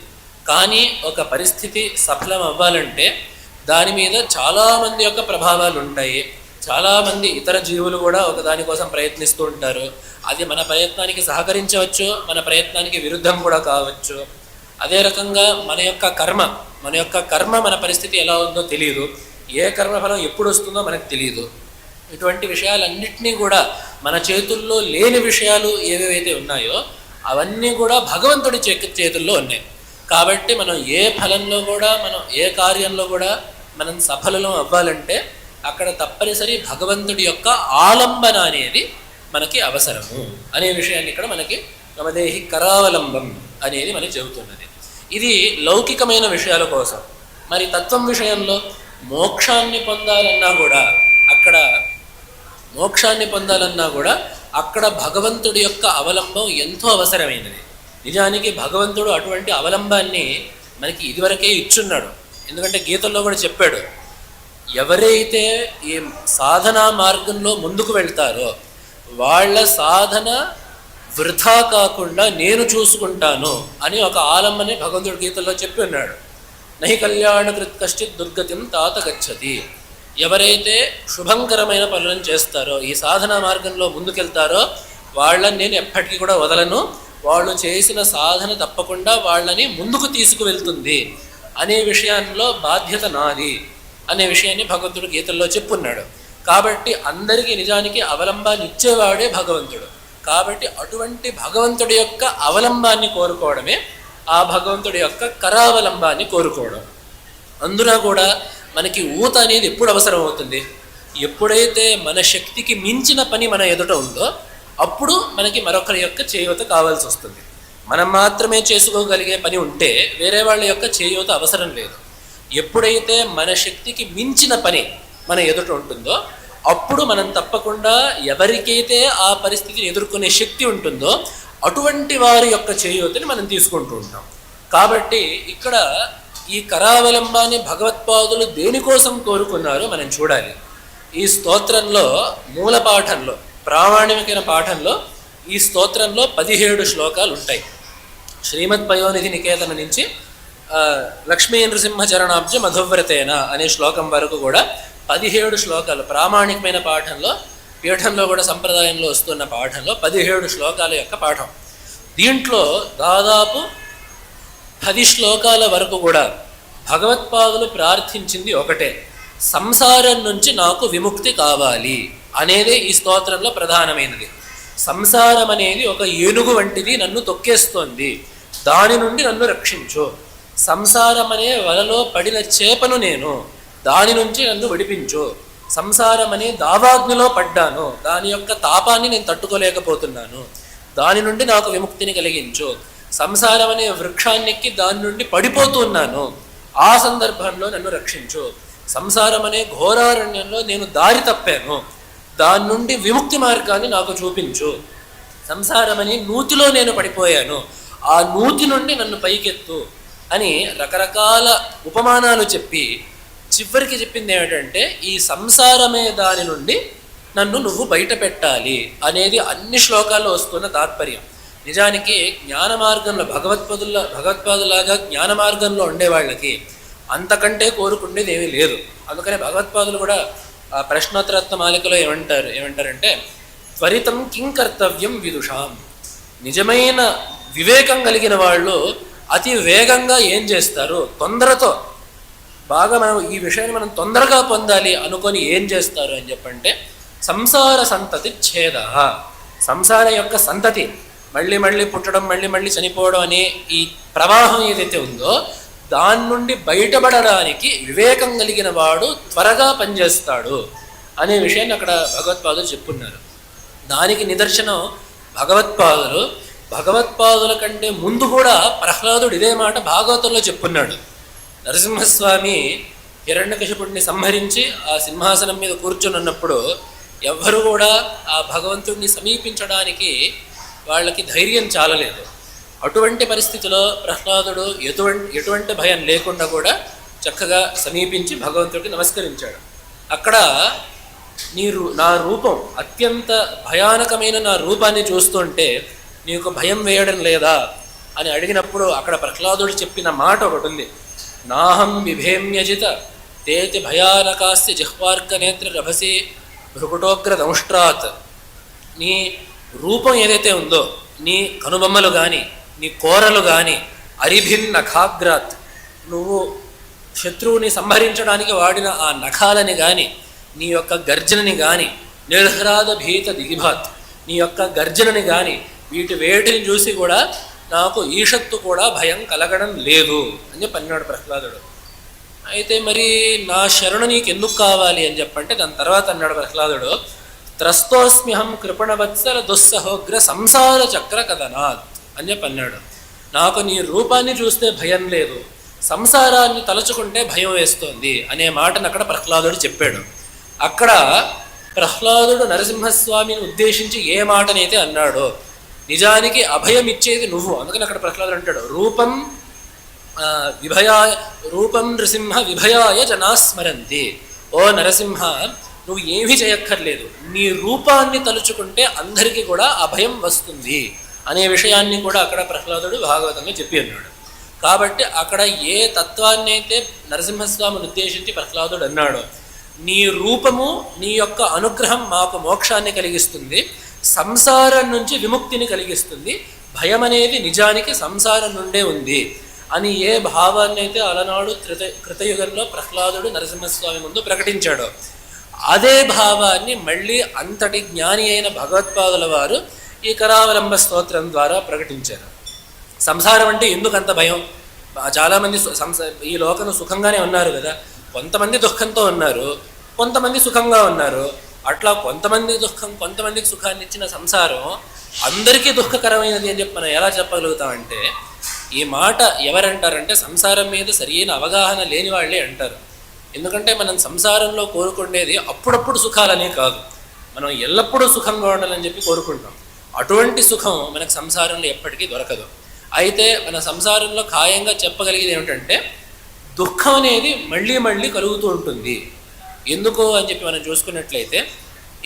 కానీ ఒక పరిస్థితి సఫలం అవ్వాలంటే దాని మీద చాలామంది యొక్క ప్రభావాలు ఉంటాయి. చాలామంది ఇతర జీవులు కూడా ఒక దానికోసం ప్రయత్నిస్తూ ఉంటారు. అది మన ప్రయత్నానికి సహకరించవచ్చు, మన ప్రయత్నానికి విరుద్ధం కూడా కావచ్చు. అదే రకంగా మన యొక్క కర్మ మన పరిస్థితి ఎలా ఉందో తెలియదు. ఏ కర్మఫలం ఎప్పుడు వస్తుందో మనకు తెలియదు. ఇటువంటి విషయాలన్నింటినీ కూడా మన చేతుల్లో లేని విషయాలు ఏవేవైతే ఉన్నాయో అవన్నీ కూడా భగవంతుడి చేతుల్లో ఉన్నాయి. కాబట్టి మనం ఏ ఫలంలో కూడా ఏ కార్యంలో కూడా మనం సఫలం అవ్వాలంటే అక్కడ తప్పనిసరి భగవంతుడి యొక్క ఆలంబన అనేది మనకి అవసరము అనే విషయాన్ని ఇక్కడ మనకి మమదేహి కరావలంబం అనేది మనకి చెబుతున్నది. ఇది లౌకికమైన విషయాల కోసం. మరి తత్వం విషయంలో మోక్షాన్ని పొందాలన్నా కూడా అక్కడ భగవంతుడి యొక్క అవలంబం ఎంతో అవసరమైనది. నిజానికి భగవంతుడు అటువంటి అవలంబాన్ని మనకి ఇదివరకే ఇచ్చున్నాడు. ఎందుకంటే గీతల్లో కూడా చెప్పాడు, ఎవరైతే ఈ సాధనా మార్గంలో ముందుకు వెళ్తారో వాళ్ళ సాధన వృధా కాకుండా నేను చూసుకుంటాను అని ఒక ఆలంబని భగవంతుడి గీతల్లో చెప్పి ఉన్నాడు. నహి కళ్యాణకృత్ కశ్చిత్ దుర్గతిం తాత గచ్చతి. ఎవరైతే శుభంకరమైన పనులను చేస్తారో ఈ సాధనా మార్గంలో ముందుకెళ్తారో వాళ్ళని నేను ఎప్పటికీ కూడా వదలను, వాళ్ళు చేసిన సాధన తప్పకుండా వాళ్ళని ముందుకు తీసుకువెళ్తుంది అనే విషయంలో బాధ్యత నాది అనే విషయాన్ని భగవంతుడు గీతల్లో చెప్పున్నాడు. కాబట్టి అందరికీ నిజానికి అవలంబాన్ని ఇచ్చేవాడే భగవంతుడు. కాబట్టి అటువంటి భగవంతుడి యొక్క అవలంబాన్ని కోరుకోవడమే ఆ భగవంతుడి యొక్క కరావలంబాన్ని కోరుకోవడం. అందున కూడా మనకి ఊత అనేది ఎప్పుడు అవసరం అవుతుంది? ఎప్పుడైతే మన శక్తికి మించిన పని మన ఎదుట ఉందో అప్పుడు మనకి మరొకరి యొక్క చేయూత కావాల్సి వస్తుంది. మనం మాత్రమే చేసుకోగలిగే పని ఉంటే వేరే వాళ్ళ యొక్క చేయూత అవసరం లేదు. ఎప్పుడైతే మన శక్తికి మించిన పని మన ఎదుట ఉంటుందో అప్పుడు మనం తప్పకుండా ఎవరికైతే ఆ పరిస్థితిని ఎదుర్కొనే శక్తి ఉంటుందో అటువంటి వారి యొక్క చేయూతని మనం తీసుకుంటూ ఉంటాం. కాబట్టి ఇక్కడ ఈ కరావలంబాన్ని భగవత్పాదులు దేనికోసం కోరుకున్నారో మనం చూడాలి. ఈ స్తోత్రంలో మూల పాఠంలో ప్రామాణికమైన పాఠంలో ఈ స్తోత్రంలో 17 శ్లోకాలు ఉంటాయి. శ్రీమద్ పయోనిధి నికేతన నుంచి లక్ష్మీ నృసింహ చరణాబ్జ మధువ్రతేన అనే శ్లోకం వరకు కూడా 17 శ్లోకాలు ప్రామాణికమైన పాఠంలో, పీఠంలో కూడా సంప్రదాయంలో వస్తున్న పాఠంలో 17 శ్లోకాల యొక్క పాఠం. దీంట్లో దాదాపు 10 శ్లోకాల వరకు కూడా భగవత్పాదులు ప్రార్థించింది ఒకటే, సంసారం నుంచి నాకు విముక్తి కావాలి అనేదే ఈ స్తోత్రంలో ప్రధానమైనది. సంసారం అనేది ఒక ఏనుగు వంటిది, నన్ను తొక్కేస్తోంది, దాని నుండి నన్ను రక్షించు. సంసారం అనే వలలో పడిన చేపను నేను, దాని నుంచి నన్ను విడిపించు. సంసారం అనే దావాగ్నిలో పడ్డాను, దాని యొక్క తాపాన్ని నేను తట్టుకోలేకపోతున్నాను, దాని నుండి నాకు విముక్తిని కలిగించు. సంసారం అనే వృక్షాన్నెక్కి దాని నుండి పడిపోతున్నాను, ఆ సందర్భంలో నన్ను రక్షించు. సంసారం అనే ఘోరారణ్యంలో నేను దారి తప్పాను, దాని నుండి విముక్తి మార్గాన్ని నాకు చూపించు. సంసారం అనే నూతిలో నేను పడిపోయాను, ఆ నూతి నుండి నన్ను పైకెత్తు అని రకరకాల ఉపమానాలు చెప్పి చివరికి చెప్పింది ఏమిటంటే, ఈ సంసారమే దాని నుండి నన్ను నువ్వు బయట పెట్టాలి అనేది అన్ని శ్లోకాల్లో వస్తున్న తాత్పర్యం. నిజానికి జ్ఞాన మార్గంలో భగవత్పాదులాగా జ్ఞాన మార్గంలో ఉండేవాళ్ళకి అంతకంటే కోరుకునేది ఏమీ లేదు. అందుకనే భగవత్పాదులు కూడా ఆ ప్రశ్నోత్తరత్న మాలికలో ఏమంటారంటే త్వరితం కిం కర్తవ్యం విదుషాం. నిజమైన వివేకం కలిగిన వాళ్ళు అతి వేగంగా ఏం చేస్తారు, తొందరతో బాగా మనం ఈ విషయాన్ని మనం తొందరగా పొందాలి అనుకొని ఏం చేస్తారు అని చెప్పంటే, సంసార సంతతి ఛేద. సంసార యొక్క సంతతి మళ్ళీ మళ్ళీ పుట్టడం, మళ్ళీ మళ్ళీ చనిపోవడం అనే ఈ ప్రవాహం ఏదైతే ఉందో దాని నుండి బయటపడడానికి వివేకం కలిగిన వాడు త్వరగా పనిచేస్తాడు అనే విషయాన్ని అక్కడ భగవత్పాదులు చెప్పున్నారు. దానికి నిదర్శనం భగవత్పాదుల కంటే ముందు కూడా ప్రహ్లాదుడు ఇదే మాట భాగవతంలో చెప్పున్నాడు. నరసింహస్వామి హిరణ్యకశిపుడిని సంహరించి ఆ సింహాసనం మీద కూర్చొనున్నప్పుడు ఎవ్వరూ కూడా ఆ భగవంతుడిని సమీపించడానికి వాళ్ళకి ధైర్యం చాలలేదు. అటువంటి పరిస్థితిలో ప్రహ్లాదుడు ఎటువంటి భయం లేకుండా కూడా చక్కగా సమీపించి భగవంతుడికి నమస్కరించాడు. అక్కడ నా రూపం అత్యంత భయానకమైన నా రూపాన్ని చూస్తుంటే నీకు భయం వేయడం లేదా అని అడిగినప్పుడు అక్కడ ప్రహ్లాదుడు చెప్పిన మాట ఒకటి ఉంది, నాహం విభేమ్యజిత తేతి భయానకాస్తి జిహ్వార్క నేత్ర రభసి భృకుటోగ్ర దంష్ట్రాత్. నీ రూపం ఏదైతే ఉందో, నీ కనుబొమ్మలు కానీ నీ కోరలు కానీ అరిభిన్ నఖాగ్రాత్, నువ్వు శత్రువుని సంహరించడానికి వాడిన ఆ నఖాలని కానీ, నీ యొక్క గర్జనని కానీ, నిర్హ్రాద భీత దిగిభాత్, నీ యొక్క గర్జనని కానీ, వేటిని చూసి కూడా నాకు ఈషత్తు కూడా భయం కలగడం లేదు అని చెప్పి అన్నాడు ప్రహ్లాదుడు. అయితే మరి నా శరణు నీకు ఎందుకు కావాలి అని చెప్పంటే దాని తర్వాత అన్నాడు ప్రహ్లాదుడు, త్రస్తోస్మ్యహం కృపణవత్సల దుస్సహోగ్ర సంసార చక్ర కథనాత్ అని చెప్పి అన్నాడు. నాకు నీ రూపాన్ని చూస్తే భయం లేదు, సంసారాన్ని తలుచుకుంటే భయం వేస్తోంది అనే మాటను అక్కడ ప్రహ్లాదుడు చెప్పాడు. అక్కడ ప్రహ్లాదుడు నరసింహస్వామిని ఉద్దేశించి ఏ మాటనైతే అన్నాడో, నిజానికి అభయం ఇచ్చేది నువ్వు. అందుకని అక్కడ ప్రహ్లాదుడు అంటాడు, రూపం నృసింహ విభయాయ జనాస్మరంతి. ఓ నరసింహ, నువ్వు ఏమీ చేయక్కర్లేదు, నీ రూపాన్ని తలుచుకుంటే అందరికీ కూడా అభయం వస్తుంది అనే విషయాన్ని కూడా అక్కడ ప్రహ్లాదుడు భాగవతంగా చెప్పి అన్నాడు. కాబట్టి అక్కడ ఏ తత్వాన్ని అయితే నరసింహస్వామిని ఉద్దేశించి ప్రహ్లాదుడు అన్నాడో, నీ రూపము నీ యొక్క అనుగ్రహం మాకు మోక్షాన్ని కలిగిస్తుంది, సంసారం నుంచి విముక్తిని కలిగిస్తుంది, భయం అనేది నిజానికి సంసారం నుండే ఉంది అని ఏ భావాన్ని అయితే అలనాడు కృతయుగంలో ప్రహ్లాదుడు నరసింహస్వామి ముందు ప్రకటించాడో, అదే భావాన్ని మళ్ళీ అంతటి జ్ఞాని అయిన భగవత్పాదుల వారు ఈ కరావలంబ స్తోత్రం ద్వారా ప్రకటించారు. సంసారం అంటే ఎందుకు అంత భయం? చాలామంది ఈ లోకం సుఖంగానే ఉన్నారు కదా, కొంతమంది దుఃఖంతో ఉన్నారు, కొంతమంది సుఖంగా ఉన్నారు. అట్లా కొంతమంది దుఃఖం కొంతమందికి సుఖాన్ని ఇచ్చిన సంసారం అందరికీ దుఃఖకరమైనది అని చెప్పి మనం ఎలా చెప్పగలుగుతామంటే, ఈ మాట ఎవరంటారంటే సంసారం మీద సరైన అవగాహన లేని వాళ్ళే అంటారు. ఎందుకంటే మనం సంసారంలో కోరుకునేది అప్పుడప్పుడు సుఖాలనే కాదు, మనం ఎల్లప్పుడూ సుఖంగా ఉండాలని చెప్పి కోరుకుంటాం. అటువంటి సుఖం మనకు సంసారంలో ఎప్పటికీ దొరకదు. అయితే మన సంసారంలో ఖాయంగా చెప్పగలిగేది ఏమిటంటే, దుఃఖం అనేది మళ్ళీ మళ్ళీ కలుగుతూ ఉంటుంది. ఎందుకు అని చెప్పి మనం చూసుకున్నట్లయితే,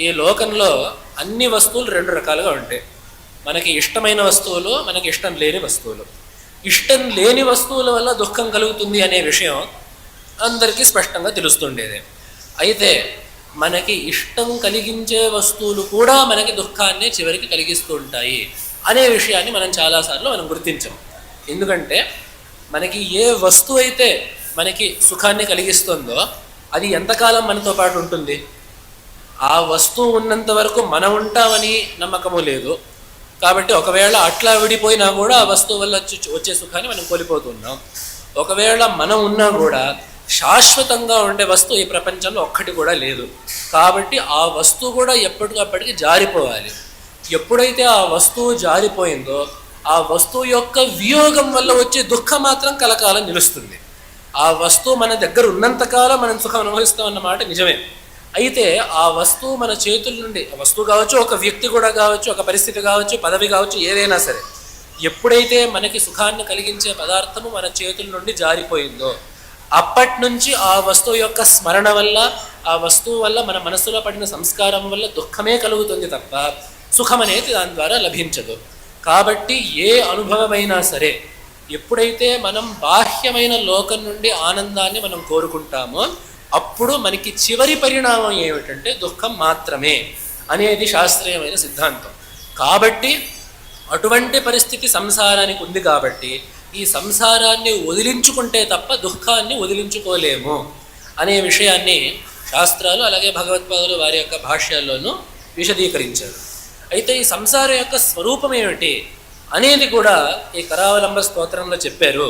ఈ లోకంలో అన్ని వస్తువులు రెండు రకాలుగా ఉంటాయి. మనకి ఇష్టమైన వస్తువులు, మనకి ఇష్టం లేని వస్తువులు. ఇష్టం లేని వస్తువుల వల్ల దుఃఖం కలుగుతుంది అనే విషయం అందరికీ స్పష్టంగా తెలుస్తుండేది. అయితే మనకి ఇష్టం కలిగించే వస్తువులు కూడా మనకి దుఃఖాన్ని చివరికి కలిగిస్తూ ఉంటాయి అనే విషయాన్ని మనం చాలాసార్లు మనం గుర్తించాం. ఎందుకంటే మనకి ఏ వస్తువు అయితే మనకి సుఖాన్ని కలిగిస్తుందో అది ఎంతకాలం మనతో పాటు ఉంటుంది? ఆ వస్తువు ఉన్నంత వరకు మనం ఉంటామని నమ్మకము లేదు. కాబట్టి ఒకవేళ అట్లా విడిపోయినా కూడా ఆ వస్తువు వల్ల వచ్చే సుఖాన్ని మనం కోల్పోతున్నాం. ఒకవేళ మనం ఉన్నా కూడా శాశ్వతంగా ఉండే వస్తువు ఈ ప్రపంచంలో ఒక్కటి కూడా లేదు. కాబట్టి ఆ వస్తువు కూడా ఎప్పటికప్పటికి జారిపోవాలి. ఎప్పుడైతే ఆ వస్తువు జారిపోయిందో ఆ వస్తువు యొక్క వియోగం వల్ల వచ్చే దుఃఖం మాత్రం కలకాలం నిలుస్తుంది. ఆ వస్తువు మన దగ్గర ఉన్నంతకాలం మనం సుఖం అనుభవిస్తాం అన్నమాట నిజమే. అయితే ఆ వస్తువు మన చేతుల నుండి, వస్తువు కావచ్చు, ఒక వ్యక్తి కూడా కావచ్చు, ఒక పరిస్థితి కావచ్చు, పదవి కావచ్చు, ఏదైనా సరే, ఎప్పుడైతే మనకి సుఖాన్ని కలిగించే పదార్థము మన చేతుల నుండి జారిపోయిందో అప్పటి నుంచి ఆ వస్తువు యొక్క స్మరణ వల్ల, ఆ వస్తువు వల్ల మన మనస్సులో పడిన సంస్కారం వల్ల దుఃఖమే కలుగుతుంది తప్ప సుఖం అనేది దాని ద్వారా లభించదు. కాబట్టి ఏ అనుభవమైనా సరే ఎప్పుడైతే మనం బాహ్యమైన లోకం నుండి ఆనందాన్ని మనం కోరుకుంటామో అప్పుడు మనకి చివరి పరిణామం ఏమిటంటే దుఃఖం మాత్రమే అనేది శాస్త్రీయమైన సిద్ధాంతం. కాబట్టి అటువంటి పరిస్థితి సంసారానికి ఉంది. కాబట్టి ఈ సంసారాన్ని వదిలించుకుంటే తప్ప దుఃఖాన్ని వదిలించుకోలేము అనే విషయాన్ని శాస్త్రాలు అలాగే భగవత్పాదులు వారి యొక్క భాష్యాల్లోనూ విశదీకరించారు. అయితే ఈ సంసారం యొక్క స్వరూపం ఏమిటి అనేది కూడా ఈ కరావలంబ స్తోత్రంలో చెప్పారు.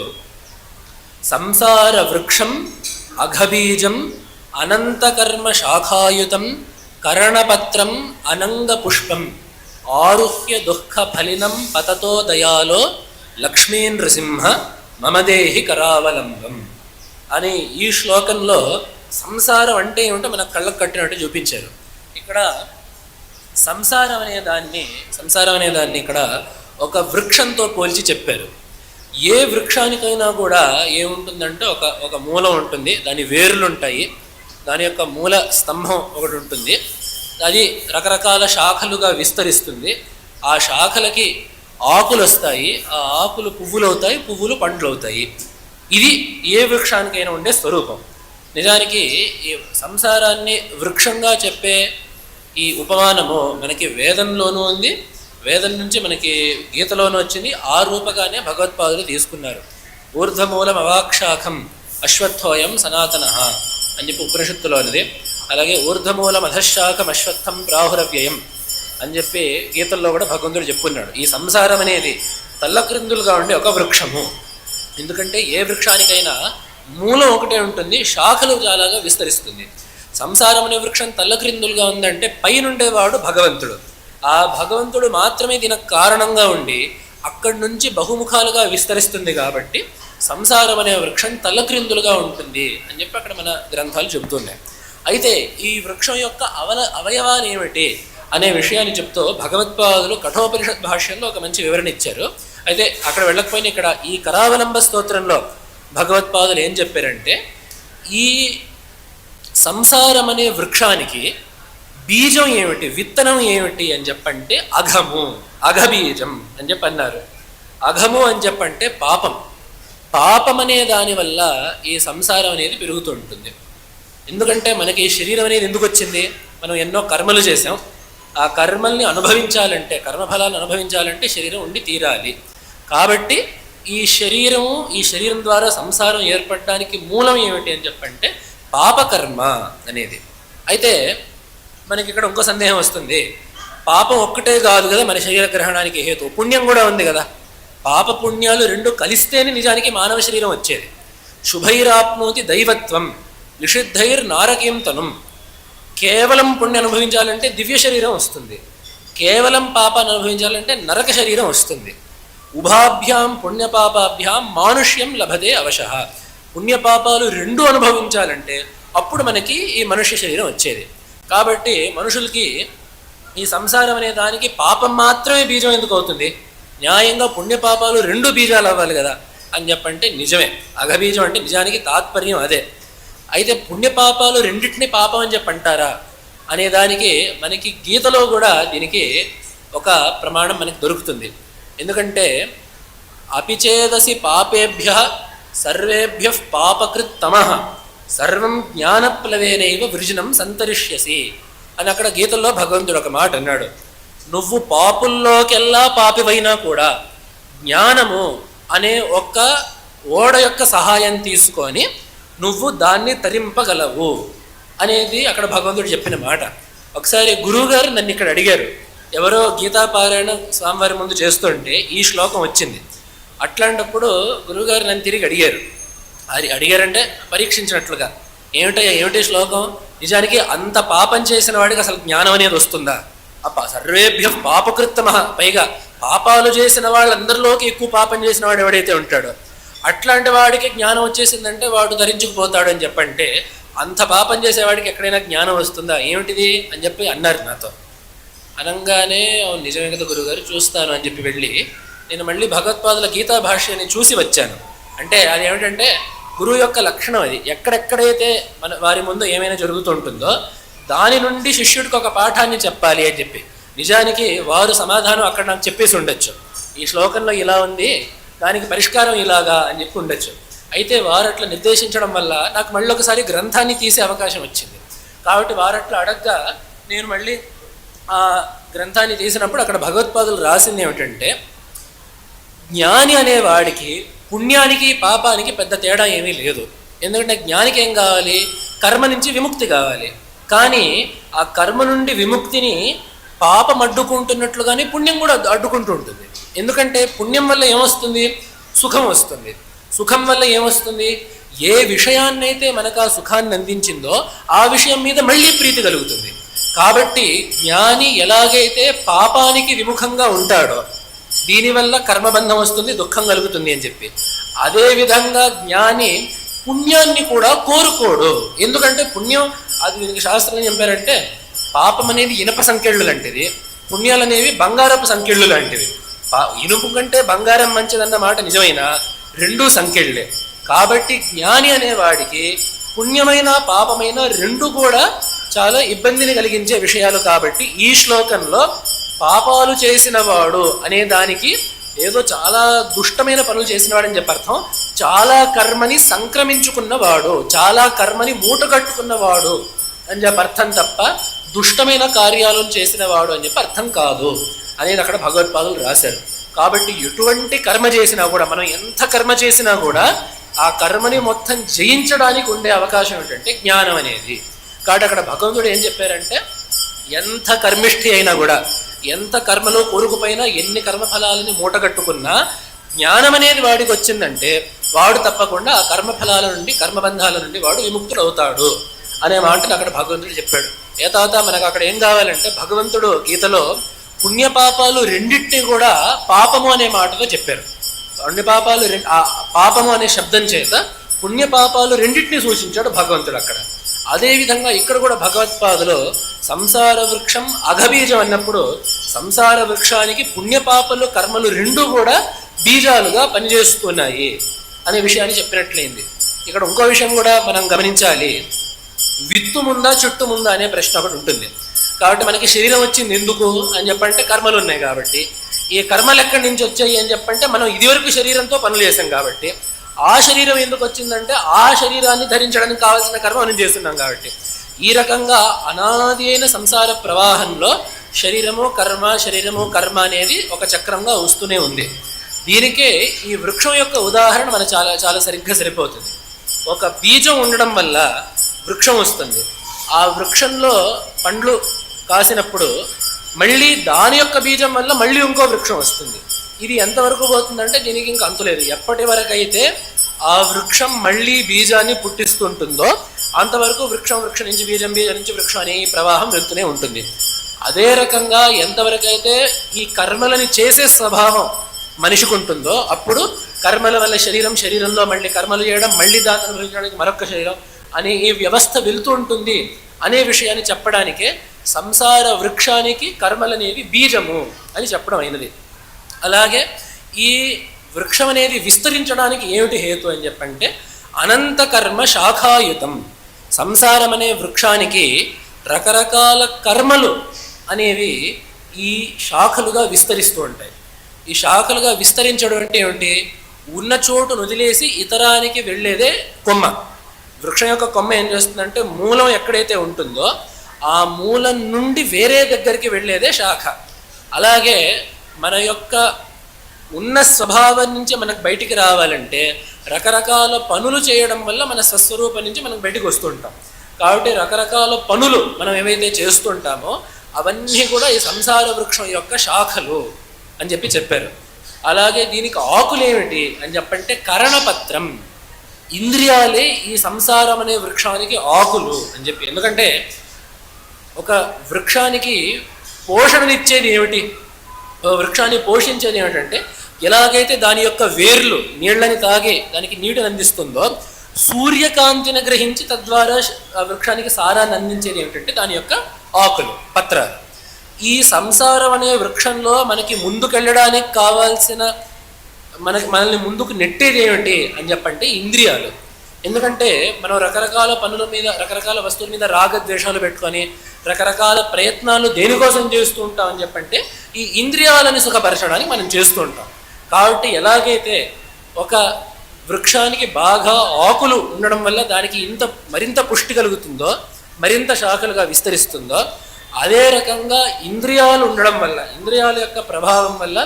సంసార వృక్షం అఘబీజం అనంతకర్మ శాఖాయుతం కరణపత్రం అనంగ పుష్పం ఆరుహ్య దుఃఖ ఫలినం పతతో దయాలో లక్ష్మీ నృసింహ మమదేహి కరావలంబం అని ఈ శ్లోకంలో సంసారం అంటే ఏమిటో మనకు కళ్ళకు కట్టినట్టు చూపించారు. ఇక్కడ సంసారం అనే దాన్ని ఇక్కడ ఒక వృక్షంతో పోల్చి చెప్పారు. ఏ వృక్షానికైనా కూడా ఏముంటుందంటే ఒక మూలం ఉంటుంది, దాని వేర్లు ఉంటాయి, దాని యొక్క మూల స్తంభం ఒకటి ఉంటుంది, అది రకరకాల శాఖలుగా విస్తరిస్తుంది. ఆ శాఖలకి ఆకులు వస్తాయి, ఆ ఆకులు పువ్వులు అవుతాయి, పువ్వులు పండ్లు అవుతాయి. ఇది ఏ వృక్షానికైనా ఉండే స్వరూపం. నిజానికి ఈ సంసారాన్ని వృక్షంగా చెప్పే ఈ ఉపమానము మనకి వేదంలోనూ ఉంది, వేదం నుంచి మనకి గీతలోనూ వచ్చింది. ఆ రూపగానే భగవత్పాదులు తీసుకున్నారు. ఊర్ధ్వమూలం అవాక్షాఖం అశ్వత్థోయం సనాతన అని చెప్పి ఉపనిషత్తులోనిది. అలాగే ఊర్ధ్వమూలం అధశాఖం అశ్వత్థం ప్రాహురవ్యయం అని చెప్పి గీతల్లో కూడా భగవంతుడు చెప్పుకున్నాడు. ఈ సంసారం అనేది తల్లక్రిందులుగా ఉండే ఒక వృక్షము. ఎందుకంటే ఏ వృక్షానికైనా మూలం ఒకటే ఉంటుంది, శాఖలు చాలాగా విస్తరిస్తుంది. సంసారం అనే వృక్షం తల్లక్రిందులుగా ఉందంటే పైనుండేవాడు భగవంతుడు. ఆ భగవంతుడు మాత్రమే దీనికి కారణంగా ఉండి అక్కడి నుంచి బహుముఖాలుగా విస్తరిస్తుంది. కాబట్టి సంసారం అనే వృక్షం తల్లక్రిందులుగా ఉంటుంది అని చెప్పి అక్కడ మన గ్రంథాలు చెబుతున్నాయి. అయితే ఈ వృక్షం యొక్క అవయవాలు ఏమిటి అనే విషయాన్ని చెప్తూ భగవత్పాదులు కఠోపనిషత్ భాష్యంలో ఒక మంచి వివరణ ఇచ్చారు. అయితే అక్కడ వెళ్ళకపోయినా ఇక్కడ ఈ కరావలంబ స్తోత్రంలో భగవత్పాదులు ఏం చెప్పారంటే, ఈ సంసారం అనే వృక్షానికి బీజం ఏమిటి, విత్తనం ఏమిటి అని చెప్పంటే అఘము, అఘబీజం అని చెప్పి అన్నారు. అఘము అని చెప్పంటే పాపం. పాపం అనే దానివల్ల ఈ సంసారం అనేది పెరుగుతూ ఉంటుంది. ఎందుకంటే మనకి ఈ శరీరం అనేది ఎందుకు వచ్చింది? మనం ఎన్నో కర్మలు చేసాం. ఆ కర్మల్ని అనుభవించాలంటే, కర్మఫలాన్ని అనుభవించాలంటే శరీరం ఉండి తీరాలి. కాబట్టి ఈ శరీరం ద్వారా సంసారం ఏర్పడడానికి మూలం ఏమిటి అని చెప్పంటే పాపకర్మ అనేది. అయితే మనకి ఇక్కడ ఇంకో సందేహం వస్తుంది. పాపం ఒక్కటే కాదు కదా మన శరీర గ్రహణానికి హేతు, పుణ్యం కూడా ఉంది కదా. పాప పుణ్యాలు రెండు కలిస్తేనే నిజానికి మానవ శరీరం వచ్చేది. శుభైరాప్నోతి దైవత్వం నిషిద్ధైర్ నారకీం తనుం. కేవలం పుణ్యం అనుభవించాలంటే దివ్య శరీరం వస్తుంది, కేవలం పాపాన్ని అనుభవించాలంటే నరక శరీరం వస్తుంది. ఉభాభ్యాం పుణ్యపాపాభ్యాం మానుష్యం లభతే అవశః. పుణ్యపాపాలు రెండు అనుభవించాలంటే అప్పుడు మనకి ఈ మనుష్య శరీరం వచ్చేది. కాబట్టి మనుషులకి ఈ సంసారం అనే దానికి పాపం మాత్రమే బీజం ఎందుకు అవుతుంది? న్యాయంగా పుణ్యపాపాలు రెండు బీజాలు అవ్వాలి కదా అని చెప్పంటే నిజమే. అఘబీజం అంటే నిజానికి తాత్పర్యం అదే. అయితే పుణ్యపాపాలు రెండింటినీ పాపం అని చెప్పంటారా అనే దానికి మనకి గీతలో కూడా దీనికి ఒక ప్రమాణం మనకి దొరుకుతుంది. ఎందుకంటే అపిచేదసి పాపేభ్య సర్వేభ్య పాపకృత్తమః సర్వం జ్ఞానప్లవేనైవ వృజనం సంతరిష్యసి అని అక్కడ గీతల్లో భగవంతుడు ఒక మాట అన్నాడు. నువ్వు పాపుల్లోకెల్లా పాపివైనా కూడా జ్ఞానము అనే ఒక్క ఓడ యొక్క సహాయం తీసుకొని నువ్వు దాన్ని తరింపగలవు అనేది అక్కడ భగవంతుడు చెప్పిన మాట. ఒకసారి గురువుగారు నన్ను ఇక్కడ అడిగారు, ఎవరో గీతాపారాయణ స్వామివారి ముందు చేస్తుంటే ఈ శ్లోకం వచ్చింది. అట్లాంటప్పుడు గురువుగారు నన్ను తిరిగి అడిగారు. అది అడిగారంటే పరీక్షించినట్లుగా, ఏమిటి శ్లోకం, నిజానికి అంత పాపం చేసిన వాడికి అసలు జ్ఞానం అనేది వస్తుందా? సర్వేభ్య పాపకృత్తమ, పైగా పాపాలు చేసిన వాళ్ళందరిలోకి ఎక్కువ పాపం చేసిన వాడు ఎవడైతే ఉంటాడో అట్లాంటి వాడికి జ్ఞానం వచ్చేసిందంటే వాడు ధరించుకుపోతాడు అని చెప్పంటే, అంత పాపం చేసేవాడికి ఎక్కడైనా జ్ఞానం వస్తుందా, ఏమిటిది అని చెప్పి అన్నారు నాతో. అనగానే అవును నిజమే కదా గురువుగారు, చూస్తాను అని చెప్పి వెళ్ళి నేను మళ్ళీ భగవత్పాదుల గీతా భాష్యాన్ని చూసి వచ్చాను. అంటే అది ఏమిటంటే గురువు యొక్క లక్షణం అది. ఎక్కడెక్కడైతే మన వారి ముందు ఏమైనా జరుగుతుంటుందో దాని నుండి శిష్యుడికి ఒక పాఠాన్ని చెప్పాలి అని చెప్పి, నిజానికి వారు సమాధానం అక్కడ నాకు చెప్పేసి ఉండొచ్చు, ఈ శ్లోకంలో ఇలా ఉంది దానికి పరిష్కారం ఇలాగా అని చెప్పి ఉండొచ్చు. అయితే వారు అట్లా నిర్దేశించడం వల్ల నాకు మళ్ళీ ఒకసారి గ్రంథాన్ని తీసే అవకాశం వచ్చింది. కాబట్టి వారు అట్లా అడగ్గా నేను మళ్ళీ ఆ గ్రంథాన్ని తీసినప్పుడు అక్కడ భగవత్పాదులు రాసింది ఏమిటంటే, జ్ఞాని అనేవాడికి పుణ్యానికి పాపానికి పెద్ద తేడా ఏమీ లేదు. ఎందుకంటే జ్ఞానికి ఏం కావాలి, కర్మ నుంచి విముక్తి కావాలి. కానీ ఆ కర్మ నుండి విముక్తిని పాపం అడ్డుకుంటున్నట్లుగానే పుణ్యం కూడా అడ్డుకుంటూ ఉంటుంది. ఎందుకంటే పుణ్యం వల్ల ఏమొస్తుంది, సుఖం వస్తుంది. సుఖం వల్ల ఏమొస్తుంది, ఏ విషయాన్నైతే మనకు ఆ సుఖాన్ని అందించిందో ఆ విషయం మీద మళ్ళీ ప్రీతి కలుగుతుంది. కాబట్టి జ్ఞాని ఎలాగైతే పాపానికి విముఖంగా ఉంటాడో దీనివల్ల కర్మబంధం వస్తుంది, దుఃఖం కలుగుతుంది అని చెప్పి, అదేవిధంగా జ్ఞాని పుణ్యాన్ని కూడా కోరుకోడు. ఎందుకంటే పుణ్యం, అది దీనికి శాస్త్రం చెప్పారంటే, పాపం అనేది ఇనప సంకెళ్ళు లాంటిది, పుణ్యాలు అనేవి బంగారపు సంకెళ్ళు లాంటివి. ఇనుపు కంటే బంగారం మంచిదన్న మాట నిజమైనా రెండూ సంకెళ్ళే. కాబట్టి జ్ఞాని అనేవాడికి పుణ్యమైన పాపమైన రెండు కూడా చాలా ఇబ్బందిని కలిగించే విషయాలు. కాబట్టి ఈ శ్లోకంలో పాపాలు చేసిన వాడు అనే దానికి ఏదో చాలా దుష్టమైన పనులు చేసినవాడని చెప్పి అర్థం, చాలా కర్మని సంక్రమించుకున్నవాడు, చాలా కర్మని మూటగట్టుకున్నవాడు అని చెప్పి అర్థం తప్ప దుష్టమైన కార్యాలను చేసినవాడు అని చెప్పి అర్థం కాదు అనేది అక్కడ భగవత్పాదులు రాశారు. కాబట్టి ఎటువంటి కర్మ చేసినా కూడా, మనం ఎంత కర్మ చేసినా కూడా ఆ కర్మని మొత్తం జయించడానికి ఉండే అవకాశం ఏంటంటే జ్ఞానం అనేది. కాబట్టి అక్కడ భగవంతుడు ఏం చెప్పారంటే, ఎంత కర్మిష్ఠి అయినా కూడా, ఎంత కర్మలో కూరుకుపోయినా, ఎన్ని కర్మఫలాలని మూటగట్టుకున్నా జ్ఞానం అనేది వాడికి వచ్చిందంటే వాడు తప్పకుండా ఆ కర్మఫలాల నుండి, కర్మబంధాల నుండి వాడు విముక్తుడు అవుతాడు అనే మాటను అక్కడ భగవంతుడు చెప్పాడు. ఏ తర్వాత మనకు అక్కడ ఏం కావాలంటే, భగవంతుడు గీతలో పుణ్యపాపాలు రెండింటినీ కూడా పాపము అనే మాటతో చెప్పారు. పుణ్యపాపాలు పాపము అనే శబ్దం చేత పుణ్యపాపాలు రెండింటినీ సూచించాడు భగవంతుడు అక్కడ. అదేవిధంగా ఇక్కడ కూడా భగవత్పాదులో సంసార వృక్షం అఘబీజం అన్నప్పుడు సంసార వృక్షానికి పుణ్యపాపలు కర్మలు రెండూ కూడా బీజాలుగా పనిచేస్తున్నాయి అనే విషయాన్ని చెప్పినట్లయింది. ఇక్కడ ఇంకో విషయం కూడా మనం గమనించాలి, విత్తు ముందా చుట్టు ముందా అనే ప్రశ్న ఒకటి ఉంటుంది. కాబట్టి మనకి శరీరం వచ్చింది ఎందుకు అని చెప్పంటే కర్మలు ఉన్నాయి కాబట్టి, ఈ కర్మలు ఎక్కడి నుంచి వచ్చాయి అని చెప్పంటే మనం ఇదివరకు శరీరంతో పనులు చేసాం కాబట్టి, ఆ శరీరం ఎందుకు వచ్చిందంటే ఆ శరీరాన్ని ధరించడానికి కావాల్సిన కర్మ మనం చేస్తున్నాం కాబట్టి, ఈ రకంగా అనాది అయిన సంసార ప్రవాహంలో శరీరము కర్మ అనేది ఒక చక్రంగా వస్తూనే ఉంది. దీనికే ఈ వృక్షం యొక్క ఉదాహరణ మన చాలా చాలా సరిగ్గా సరిపోతుంది. ఒక బీజం ఉండడం వల్ల వృక్షం వస్తుంది. ఆ వృక్షంలో పండ్లు కాసినప్పుడు మళ్ళీ దాని యొక్క బీజం వల్ల మళ్ళీ ఇంకో వృక్షం వస్తుంది. ఇది ఎంతవరకు పోతుందంటే దీనికి ఇంకా అంతులేదు. ఎప్పటి వరకు అయితే ఆ వృక్షం మళ్ళీ బీజాన్ని పుట్టిస్తుంటుందో అంతవరకు వృక్షం నుంచి బీజం నుంచి వృక్షం అనే ప్రవాహం వెళ్తూనే ఉంటుంది. అదే రకంగా ఎంతవరకు అయితే ఈ కర్మలని చేసే స్వభావం మనిషికి ఉంటుందో అప్పుడు కర్మల వల్ల శరీరంలో మళ్ళీ కర్మలు చేయడం, మళ్ళీ దాన్ని అనుభవించడానికి మరొక శరీరం అనే ఈ వ్యవస్థ వెళుతూ ఉంటుంది అనే విషయాన్ని చెప్పడానికే సంసార వృక్షానికి కర్మలనేవి బీజము అని చెప్పడం అయినది. అలాగే ఈ వృక్షం అనేది విస్తరించడానికి ఏమిటి హేతు అని చెప్పంటే అనంత కర్మ శాఖాయుతం. సంసారం అనే వృక్షానికి రకరకాల కర్మలు అనేవి ఈ శాఖలుగా విస్తరిస్తూ ఉంటాయి. ఈ శాఖలుగా విస్తరించడం అంటే ఏమిటి, ఉన్న చోటు వదిలేసి ఇతరానికి వెళ్ళేదే కొమ్మ. వృక్షం యొక్క కొమ్మ ఏం చేస్తుందంటే మూలం ఎక్కడైతే ఉంటుందో ఆ మూలం నుండి వేరే దగ్గరికి వెళ్ళేదే శాఖ. అలాగే మన యొక్క ఉన్న స్వభావం నుంచి మనకు బయటికి రావాలంటే రకరకాల పనులు చేయడం వల్ల మన స్వస్వరూపం నుంచి మనం బయటికి వస్తుంటాం. కాబట్టి రకరకాల పనులు మనం ఏవైతే చేస్తుంటామో అవన్నీ కూడా ఈ సంసార వృక్షం యొక్క శాఖలు అని చెప్పారు. అలాగే దీనికి ఆకులు ఏమిటి అని చెప్పంటే కరణపత్రం, ఇంద్రియాలే ఈ సంసారం అనే వృక్షానికి ఆకులు అని చెప్పి. ఎందుకంటే ఒక వృక్షానికి పోషణనిచ్చేది ఏమిటి, వృక్షాన్ని పోషించేది ఏమిటంటే ఎలాగైతే దాని యొక్క వేర్లు నీళ్ళని తాగి దానికి నీటిని అందిస్తుందో సూర్యకాంతిని గ్రహించి తద్వారా ఆ వృక్షానికి సారాన్ని అందించేది ఏమిటంటే దాని యొక్క ఆకులు, పత్రాలు. ఈ సంసారం అనే వృక్షంలో మనకి ముందుకెళ్ళడానికి కావాల్సిన మనల్ని ముందుకు నెట్టేది ఏమిటి అని చెప్పంటే ఇంద్రియాలు. ఎందుకంటే మనం రకరకాల పనుల మీద రకరకాల వస్తువుల మీద రాగద్వేషాలు పెట్టుకొని రకరకాల ప్రయత్నాలు దేనికోసం చేస్తూ ఉంటాం అని చెప్పంటే ఈ ఇంద్రియాలను సుఖపరచడానికి మనం చేస్తూ ఉంటాం. కాబట్టి ఎలాగైతే ఒక వృక్షానికి బాగా ఆకులు ఉండడం వల్ల దానికి మరింత పుష్టి కలుగుతుందో, మరింత శాఖలుగా విస్తరిస్తుందో, అదే రకంగా ఇంద్రియాలు ఉండడం వల్ల, ఇంద్రియాల యొక్క ప్రభావం వల్ల,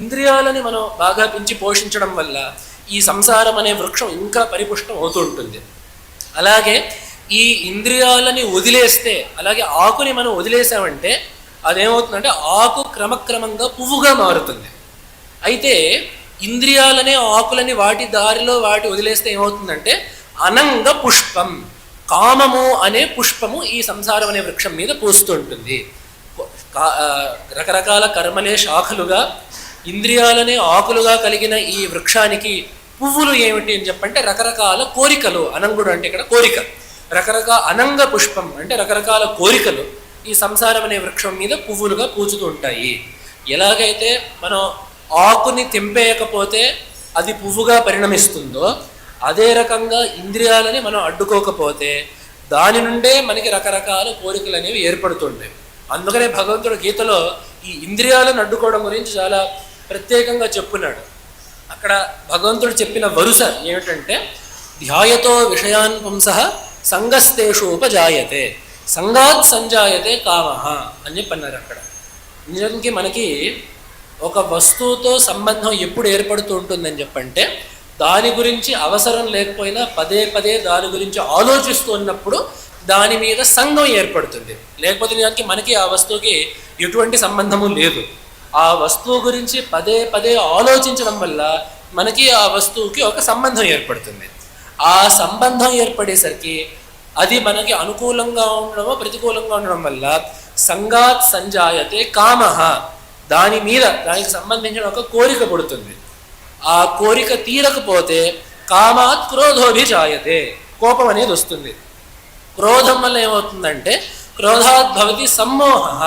ఇంద్రియాలని మనం బాగా పెంచి పోషించడం వల్ల ఈ సంసారం అనే వృక్షం ఇంకా పరిపుష్టం అవుతూ ఉంటుంది. అలాగే ఈ ఇంద్రియాలని వదిలేస్తే, అలాగే ఆకుని మనం వదిలేసామంటే అదేమవుతుందంటే ఆకు క్రమక్రమంగా పువ్వుగా మారుతుంది. అయితే ఇంద్రియాలనే ఆకులని వాటి దారిలో వాటి వదిలేస్తే ఏమవుతుందంటే అనంగ పుష్పం, కామము అనే పుష్పము ఈ సంసారం అనే వృక్షం మీద పూస్తూ ఉంటుంది. రకరకాల కర్మలే శాఖలుగా ఇంద్రియాలనే ఆకులుగా కలిగిన ఈ వృక్షానికి పువ్వులు ఏమిటి అని చెప్పంటే రకరకాల కోరికలు. అనంగుడు అంటే ఇక్కడ కోరిక. రకరకాల అనంగ పుష్పం అంటే రకరకాల కోరికలు ఈ సంసారం అనే వృక్షం మీద పువ్వులుగా పూచుతూ ఉంటాయి. ఎలాగైతే మనం ఆకుని తెంపేయకపోతే అది పువ్వుగా పరిణమిస్తుందో అదే రకంగా ఇంద్రియాలని మనం అడ్డుకోకపోతే దాని నుండే మనకి రకరకాల కోరికలు అనేవి ఏర్పడుతుంటాయి. అందుకనే భగవంతుడు గీతలో ఈ ఇంద్రియాలను అడ్డుకోవడం గురించి చాలా ప్రత్యేకంగా చెప్పున్నాడు. అక్కడ భగవంతుడు చెప్పిన వరుస ఏమిటంటే ధ్యాయతో విషయాన్ పుంసః సంగస్తేషు ఉపజాయతే సంగాత్ సంజాయతే కామః అని చెప్పన్నారు. అక్కడ నిజానికి మనకి ఒక వస్తువుతో సంబంధం ఎప్పుడు ఏర్పడుతూ ఉంటుందని చెప్పంటే దాని గురించి అవసరం లేకపోయినా పదే పదే దాని గురించి ఆలోచిస్తూ ఉన్నప్పుడు దాని మీద సంఘం ఏర్పడుతుంది. లేకపోతే నిజానికి మనకి ఆ వస్తువుకి ఎటువంటి సంబంధము లేదు. ఆ వస్తువు గురించి పదే పదే ఆలోచించడం వల్ల మనకి ఆ వస్తువుకి ఒక సంబంధం ఏర్పడుతుంది. ఆ సంబంధం ఏర్పడేసరికి అది మనకి అనుకూలంగా ఉండడమో ప్రతికూలంగా ఉండడం వల్ల సంగాత్ సంజాయతే కామః, దాని మీద దానికి సంబంధించిన ఒక కోరిక పుడుతుంది. ఆ కోరిక తీరకపోతే కామాత్ క్రోధోభిజాయతే, కోపం అనేది వస్తుంది. క్రోధం వల్ల ఏమవుతుందంటే క్రోధాత్ భవతి సమ్మోహ,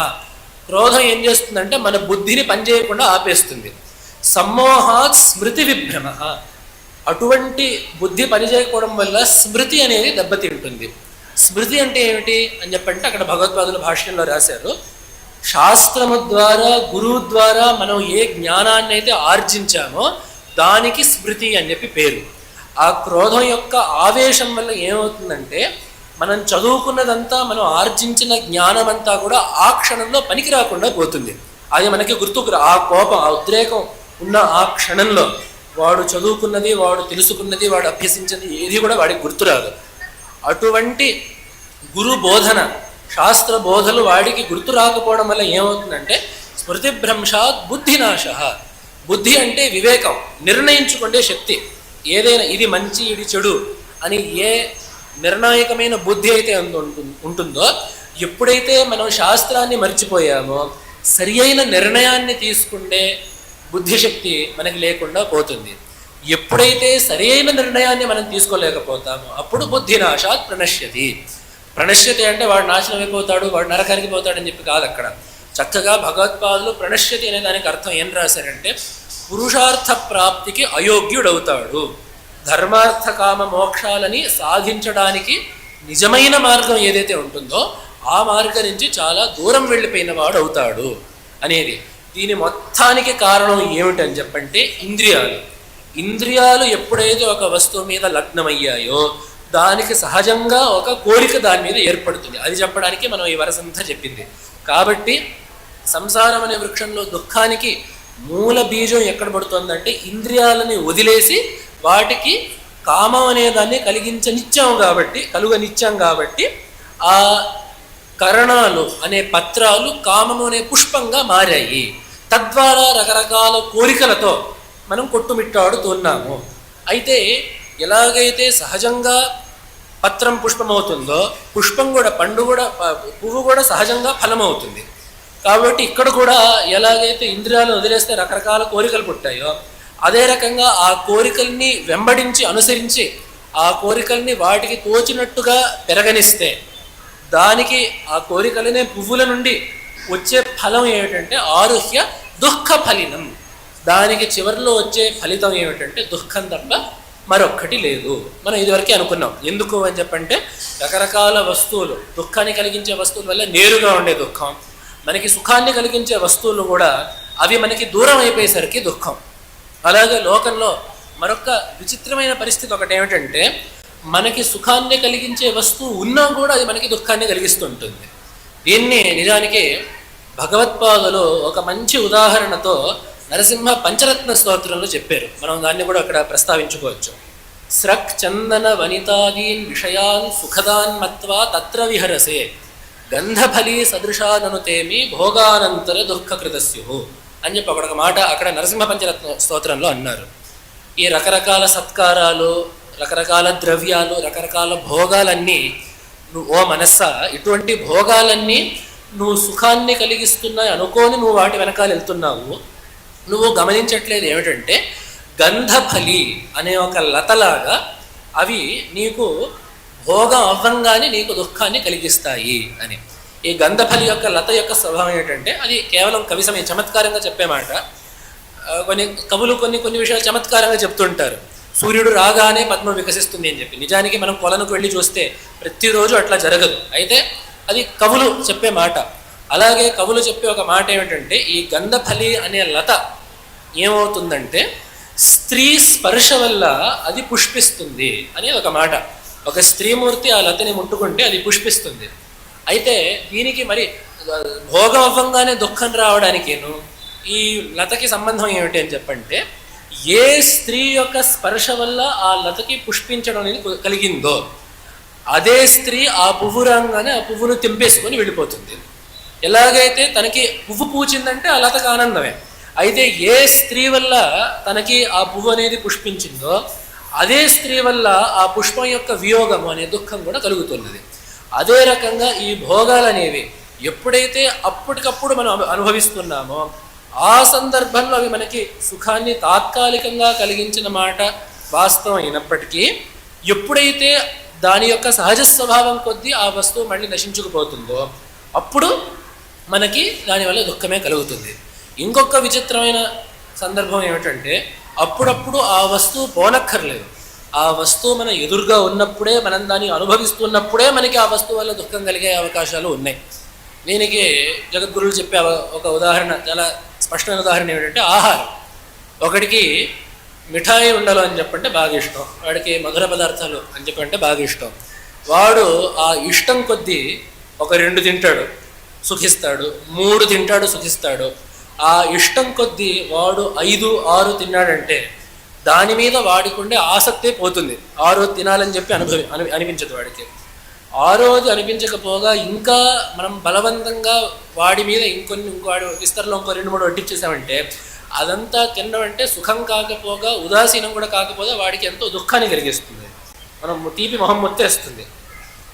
క్రోధం ఏం చేస్తుందంటే మన బుద్ధిని పనిచేయకుండా ఆపేస్తుంది. సమ్మోహాత్ స్మృతి విభ్రమ, అటువంటి బుద్ధి పనిచేయకపోవడం వల్ల స్మృతి అనేది దెబ్బతింటుంది. స్మృతి అంటే ఏమిటి అని చెప్పంటే అక్కడ భగవద్పాదుల భాష్యంలో రాశారు, శాస్త్రము ద్వారా గురువు ద్వారా మనం ఏ జ్ఞానాన్ని అయితే ఆర్జించామో దానికి స్మృతి అని చెప్పి పేరు. ఆ క్రోధం యొక్క ఆవేశం వల్ల ఏమవుతుందంటే మనం చదువుకున్నదంతా మనం ఆర్జించిన జ్ఞానం అంతా కూడా ఆ క్షణంలో పనికి రాకుండా పోతుంది. అది మనకి గుర్తుకు ఆ కోపం ఆ ఉద్రేకం ఉన్న ఆ క్షణంలో వాడు చదువుకున్నది, వాడు తెలుసుకున్నది, వాడు అభ్యసించినది ఏది కూడా వాడికి గుర్తురాదు. అటువంటి గురు బోధన శాస్త్ర బోధలు వాడికి గుర్తు రాకపోవడం వల్ల ఏమవుతుందంటే స్మృతిభ్రంశాత్ బుద్ధినాశ. బుద్ధి అంటే వివేకం, నిర్ణయించుకునే శక్తి. ఏదైనా ఇది మంచి ఇది చెడు అని ఏ నిర్ణాయకమైన బుద్ధి అయితే ఉంటుందో ఎప్పుడైతే మనం శాస్త్రాన్ని మర్చిపోయామో సరి అయిన నిర్ణయాన్ని తీసుకుంటే బుద్ధిశక్తి మనకి లేకుండా పోతుంది. ఎప్పుడైతే సరి అయిన నిర్ణయాన్ని మనం తీసుకోలేకపోతామో అప్పుడు బుద్ధినాశాత్ ప్రణశ్యతి. ప్రణశ్యతి అంటే వాడు నాశనం అయిపోతాడు, వాడు నరకానికి పోతాడని చెప్పి కాదు. అక్కడ చక్కగా భగవత్పాదులు ప్రణశ్యతి అనే దానికి అర్థం ఏం రాశారంటే పురుషార్థ ప్రాప్తికి అయోగ్యుడవుతాడు. ధర్మార్థ కామ మోక్షాలని సాధించడానికి నిజమైన మార్గం ఏదైతే ఉంటుందో ఆ మార్గం నుంచి చాలా దూరం వెళ్ళిపోయిన వాడు అవుతాడు అనేది. దీని మొత్తానికి కారణం ఏమిటని చెప్పంటే ఇంద్రియాలు. ఇంద్రియాలు ఎప్పుడైతే ఒక వస్తువు మీద లగ్నమయ్యాయో దానికి సహజంగా ఒక కోరిక దాని మీద ఏర్పడుతుంది. అది చెప్పడానికి మనం ఈ వరసంతా చెప్పింది. కాబట్టి సంసారం అనే వృక్షంలో దుఃఖానికి మూల బీజం ఎక్కడ పడుతుందంటే ఇంద్రియాలని వదిలేసి వాటికి కామం అనే దాన్ని కలుగనిచ్చాం కాబట్టి ఆ కరణాలు అనే పత్రాలు కామము అనే పుష్పంగా మారాయి. తద్వారా రకరకాల కోరికలతో మనం కొట్టుమిట్టాడుతున్నాము. అయితే ఎలాగైతే సహజంగా పత్రం పుష్పమవుతుందో పుష్పం కూడా పువ్వు కూడా సహజంగా ఫలం అవుతుంది. కాబట్టి ఇక్కడ కూడా ఎలాగైతే ఇంద్రియాలు వదిలేస్తే రకరకాల కోరికలు పుట్టాయో అదే రకంగా ఆ కోరికల్ని వెంబడించి అనుసరించి ఆ కోరికల్ని వాటికి తోచినట్టుగా పెరగనిస్తే దానికి ఆ కోరికలనే పువ్వుల నుండి వచ్చే ఫలం ఏమిటంటే ఆరుహ్య దుఃఖ ఫలినం. దానికి చివరిలో వచ్చే ఫలితం ఏమిటంటే దుఃఖం తప్ప మరొక్కటి లేదు. మనం ఇదివరకే అనుకున్నాం. ఎందుకు అని చెప్పంటే రకరకాల వస్తువులు దుఃఖాన్ని కలిగించే వస్తువుల వల్ల నేరుగా ఉండే దుఃఖం, మనకి సుఖాన్ని కలిగించే వస్తువులు కూడా అవి మనకి దూరం అయిపోయేసరికి దుఃఖం. అలాగే లోకంలో మరొక విచిత్రమైన పరిస్థితి ఒకటి ఏమిటంటే మనకి సుఖాన్ని కలిగించే వస్తువు ఉన్నా కూడా అది మనకి దుఃఖాన్ని కలిగిస్తుంటుంది. దీన్ని నిజానికి భగవత్పాదులు ఒక మంచి ఉదాహరణతో నరసింహ పంచరత్న స్తోత్రంలో చెప్పారు. మనం దాన్ని కూడా అక్కడ ప్రస్తావించుకోవచ్చు. స్రక్ చందన వనితాదీన్ విషయాన్ సుఖదాన్ మత్వా తత్ర విహరసే గంధఫలీ సదృశాననుతేమి భోగానంతర దుఃఖకృతస్యు అని చెప్పి ఒక మాట అక్కడ నరసింహ పంచరత్న స్తోత్రంలో అన్నారు. ఈ రకరకాల సత్కారాలు, రకరకాల ద్రవ్యాలు, రకరకాల భోగాలన్నీ ఓ మనస్సా, ఇటువంటి భోగాలన్నీ నువ్వు సుఖాన్ని కలిగిస్తున్నాయి అనుకోని నువ్వు వాటి వెనకాల వెళ్తున్నావు. నువ్వు గమనించట్లేదు ఏమిటంటే గంధఫలి అనే ఒక లతలాగా అవి నీకు భోగం అవ్వంగానే నీకు దుఃఖాన్ని కలిగిస్తాయి అని. ఈ గంధఫలి యొక్క లత యొక్క స్వభావం ఏంటంటే అది కేవలం కవి సమయం చమత్కారంగా చెప్పే మాట. కవులు కొన్ని విషయాలు చమత్కారంగా చెప్తుంటారు. సూర్యుడు రాగానే పద్మం వికసిస్తుంది అని చెప్పి. నిజానికి మనం కొలనుకు వెళ్ళి చూస్తే ప్రతిరోజు అట్లా జరగదు. అయితే అది కవులు చెప్పే మాట. అలాగే కవులు చెప్పే ఒక మాట ఏమిటంటే ఈ గంధఫలి అనే లత ఏమవుతుందంటే స్త్రీ స్పర్శ వల్ల అది పుష్పిస్తుంది అని ఒక మాట. ఒక స్త్రీమూర్తి ఆ లతని ముట్టుకుంటే అది పుష్పిస్తుంది. అయితే దీనికి మరి భోగం అవ్వంగానే దుఃఖం రావడానికేను ఈ లతకి సంబంధం ఏమిటి అని చెప్పంటే ఏ స్త్రీ యొక్క స్పర్శ వల్ల ఆ లతకి పుష్పించడం అనేది కలిగిందో అదే స్త్రీ ఆ పువ్వు రాగానే ఆ పువ్వును తెంపేసుకొని వెళ్ళిపోతుంది. ఎలాగైతే తనకి పువ్వు పూచిందంటే ఆ లతకు ఆనందమే. అయితే ఏ స్త్రీ వల్ల తనకి ఆ పువ్వు అనేది పుష్పించిందో అదే స్త్రీ వల్ల ఆ పుష్పం యొక్క వియోగము అనే దుఃఖం కూడా కలుగుతున్నది. అదే రకంగా ఈ భోగాలు అనేవి ఎప్పుడైతే అప్పటికప్పుడు మనం అనుభవిస్తున్నామో ఆ సందర్భంలో అవి మనకి సుఖాన్ని తాత్కాలికంగా కలిగించిన మాట వాస్తవం అయినప్పటికీ ఎప్పుడైతే దాని యొక్క సహజ స్వభావం కొద్దీ ఆ వస్తువు మళ్ళీ నశించుకుపోతుందో అప్పుడు మనకి దానివల్ల దుఃఖమే కలుగుతుంది. ఇంకొక విచిత్రమైన సందర్భం ఏమిటంటే అప్పుడప్పుడు ఆ వస్తువు పోనక్కర్లేదు. ఆ వస్తువు మన ఎదురుగా ఉన్నప్పుడే మనం దాన్ని అనుభవిస్తున్నప్పుడే మనకి ఆ వస్తువు వల్ల దుఃఖం కలిగే అవకాశాలు ఉన్నాయి. దీనికి జగద్గురువులు చెప్పే ఒక ఉదాహరణ, చాలా స్పష్టమైన ఉదాహరణ ఏమిటంటే ఆహారం. ఒకడికి మిఠాయి ఉండలు అని చెప్పంటే బాగా ఇష్టం, వాడికి మధుర పదార్థాలు అని చెప్పంటే బాగా ఇష్టం. వాడు ఆ ఇష్టం కొద్దీ ఒక 2 తింటాడు సుఖిస్తాడు, 3 తింటాడు సుఖిస్తాడు. ఆ ఇష్టం కొద్దీ వాడు 5, 6 తిన్నాడంటే దాని మీద వాడికి ఉండే ఆసక్తే పోతుంది. 6 తినాలని చెప్పి అనిపించదు వాడికి. 6ది అనిపించకపోగా ఇంకా మనం బలవంతంగా వాడి మీద ఇంకోటి విస్తరలో ఇంకో 2, 3 వడ్డిచ్చేసామంటే అదంతా తినడం అంటే సుఖం కాకపోగా ఉదాసీనం కూడా కాకపోగా వాడికి ఎంతో దుఃఖాన్ని కలిగిస్తుంది. మనం తీపి మొహం మొత్తేస్తుంది.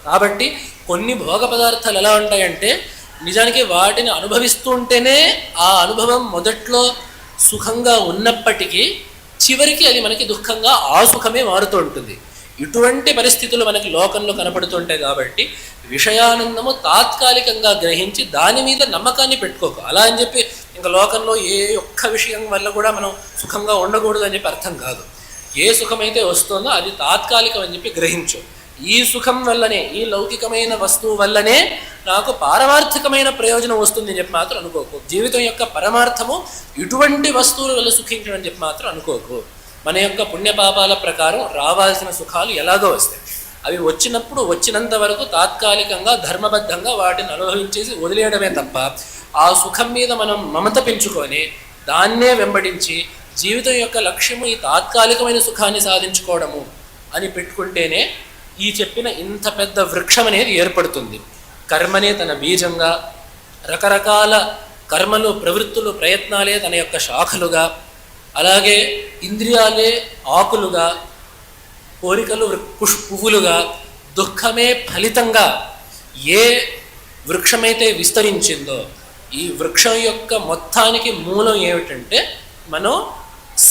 కాబట్టి కొన్ని భోగ పదార్థాలు ఎలా ఉంటాయంటే నిజానికి వాటిని అనుభవిస్తూ ఉంటేనే ఆ అనుభవం మొదట్లో సుఖంగా ఉన్నప్పటికీ చివరికి అది మనకి దుఃఖంగా ఆ సుఖమే మారుతూ ఉంటుంది. ఇటువంటి పరిస్థితులు మనకి లోకంలో కనపడుతుంటాయి. కాబట్టి విషయానందము తాత్కాలికంగా గ్రహించి దాని మీద నమ్మకాన్ని పెట్టుకోకు. అలా అని చెప్పి ఇంకా లోకంలో ఏ ఒక్క విషయం వల్ల కూడా మనం సుఖంగా ఉండకూడదు అని చెప్పి అర్థం కాదు. ఏ సుఖమైతే వస్తుందో అది తాత్కాలికం అని చెప్పి గ్రహించు. ఈ సుఖం వల్లనే, ఈ లౌకికమైన వస్తువు వల్లనే నాకు పారమార్థికమైన ప్రయోజనం వస్తుంది అని చెప్పి మాత్రం అనుకోకు. జీవితం యొక్క పరమార్థము ఇటువంటి వస్తువుల వల్ల సుఖించడం అని చెప్పి మాత్రం అనుకోకు. మన యొక్క పుణ్యపాపాల ప్రకారం రావాల్సిన సుఖాలు ఎలాగో వస్తాయి. అవి వచ్చినప్పుడు వచ్చినంత వరకు తాత్కాలికంగా ధర్మబద్ధంగా వాటిని అనుభవించేసి వదిలేయడమే తప్ప ఆ సుఖం మీద మనం మమత పెంచుకొని దాన్నే వెంబడించి జీవితం యొక్క లక్ష్యము ఈ తాత్కాలికమైన సుఖాన్ని సాధించుకోవడము అని పెట్టుకుంటేనే ఈ చెప్పిన ఇంత పెద్ద వృక్షం అనేది ఏర్పడుతుంది. కర్మనే తన బీజంగా, రకరకాల కర్మలు, ప్రవృత్తులు, ప్రయత్నాలే తన యొక్క శాఖలుగా, అలాగే ఇంద్రియాలే ఆకులుగా, కోరికలు పువ్వులుగా, దుఃఖమే ఫలితంగా ఏ వృక్షమైతే విస్తరించిందో ఈ వృక్షం యొక్క మొత్తానికి మూలం ఏమిటంటే మనం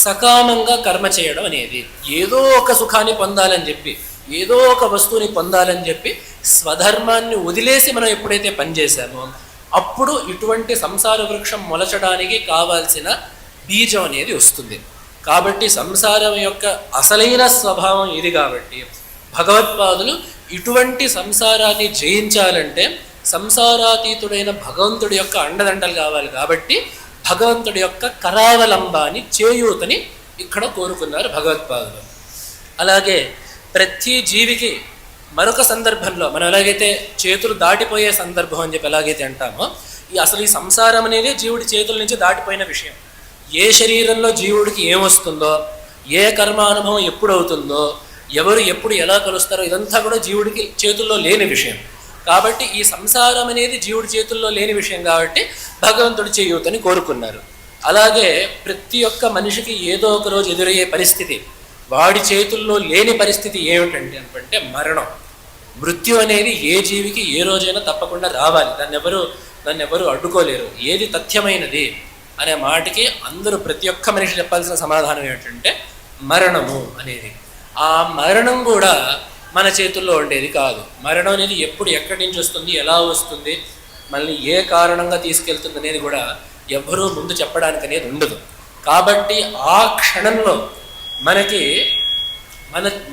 సకామంగా కర్మ చేయడం అనేది. ఏదో ఒక సుఖాన్ని పొందాలని చెప్పి, ఏదో ఒక వస్తువుని పొందాలని చెప్పి స్వధర్మాన్ని వదిలేసి మనం ఎప్పుడైతే పనిచేసామో అప్పుడు ఇటువంటి సంసార వృక్షం మొలచడానికి కావాల్సిన బీజం అనేది వస్తుంది. కాబట్టి సంసారం యొక్క అసలైన స్వభావం ఇది. కాబట్టి భగవత్పాదులు ఇటువంటి సంసారాన్ని జయించాలంటే సంసారాతీతుడైన భగవంతుడి యొక్క అండదండలు కావాలి. కాబట్టి భగవంతుడి యొక్క కరావలంబాన్ని, చేయూతని ఇక్కడ కోరుకున్నారు భగవత్పాదులు. అలాగే ప్రతి జీవికి మరొక సందర్భంలో మనం ఎలాగైతే చేతులు దాటిపోయే సందర్భం అని చెప్పి ఎలాగైతే అంటామో, అసలు ఈ సంసారం అనేది జీవుడి చేతుల నుంచి దాటిపోయిన విషయం. ఏ శరీరంలో జీవుడికి ఏమొస్తుందో, ఏ కర్మానుభవం ఎప్పుడు అవుతుందో, ఎవరు ఎప్పుడు ఎలా కలుస్తారో ఇదంతా కూడా జీవుడికి చేతుల్లో లేని విషయం. కాబట్టి ఈ సంసారం అనేది జీవుడి చేతుల్లో లేని విషయం కాబట్టి భగవంతుడి చేయూతని కోరుకున్నారు. అలాగే ప్రతి ఒక్క మనిషికి ఏదో ఒక రోజు ఎదురయ్యే పరిస్థితి, వాడి చేతుల్లో లేని పరిస్థితి ఏమిటంటే అంటే మరణం. మృత్యు అనేది ఏ జీవికి ఏ రోజైనా తప్పకుండా రావాలి. దాన్ని ఎవరు అడ్డుకోలేరు. ఏది తథ్యమైనది అనే మాటకి అందరూ ప్రతి ఒక్క మనిషి చెప్పాల్సిన సమాధానం ఏమిటంటే మరణము అనేది. ఆ మరణం కూడా మన చేతుల్లో ఉండేది కాదు. మరణం అనేది ఎప్పుడు ఎక్కడి నుంచి వస్తుంది, ఎలా వస్తుంది, మళ్ళీ ఏ కారణంగా తీసుకెళ్తుంది అనేది కూడా ఎవ్వరూ ముందు చెప్పడానికి అనేది ఉండదు. కాబట్టి ఆ క్షణంలో మనకి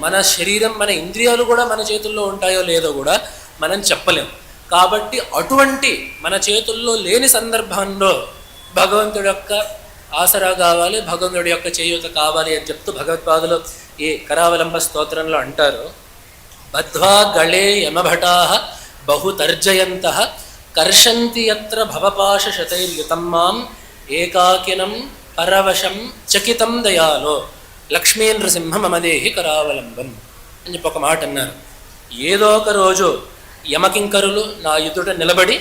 మన శరీరం, మన ఇంద్రియాలు కూడా మన చేతుల్లో ఉంటాయో లేదో కూడా మనం చెప్పలేం. కాబట్టి అటువంటి మన చేతుల్లో లేని సందర్భంలో భగవంతుడి యొక్క ఆసరా కావాలి, భగవంతుడి యొక్క చేయూత కావాలి అని చెప్తూ భగవత్పాదులు ఈ కరావలంబ స్తోత్రంలో అంటారు, బద్ధ్వా గళే యమభటాః బహుతర్జయంతః కర్షంతి యత్ర భవపాశశతైర్యుతం మాం ఏకాకినం పరవశం చకితం దయాలో లక్ష్మీ నృసింహ మమదేహి కరావలంబం అని చెప్పి ఒక మాట అన్నారు. ఏదో ఒక రోజు యమకింకరులు నా ఎదుట నిలబడి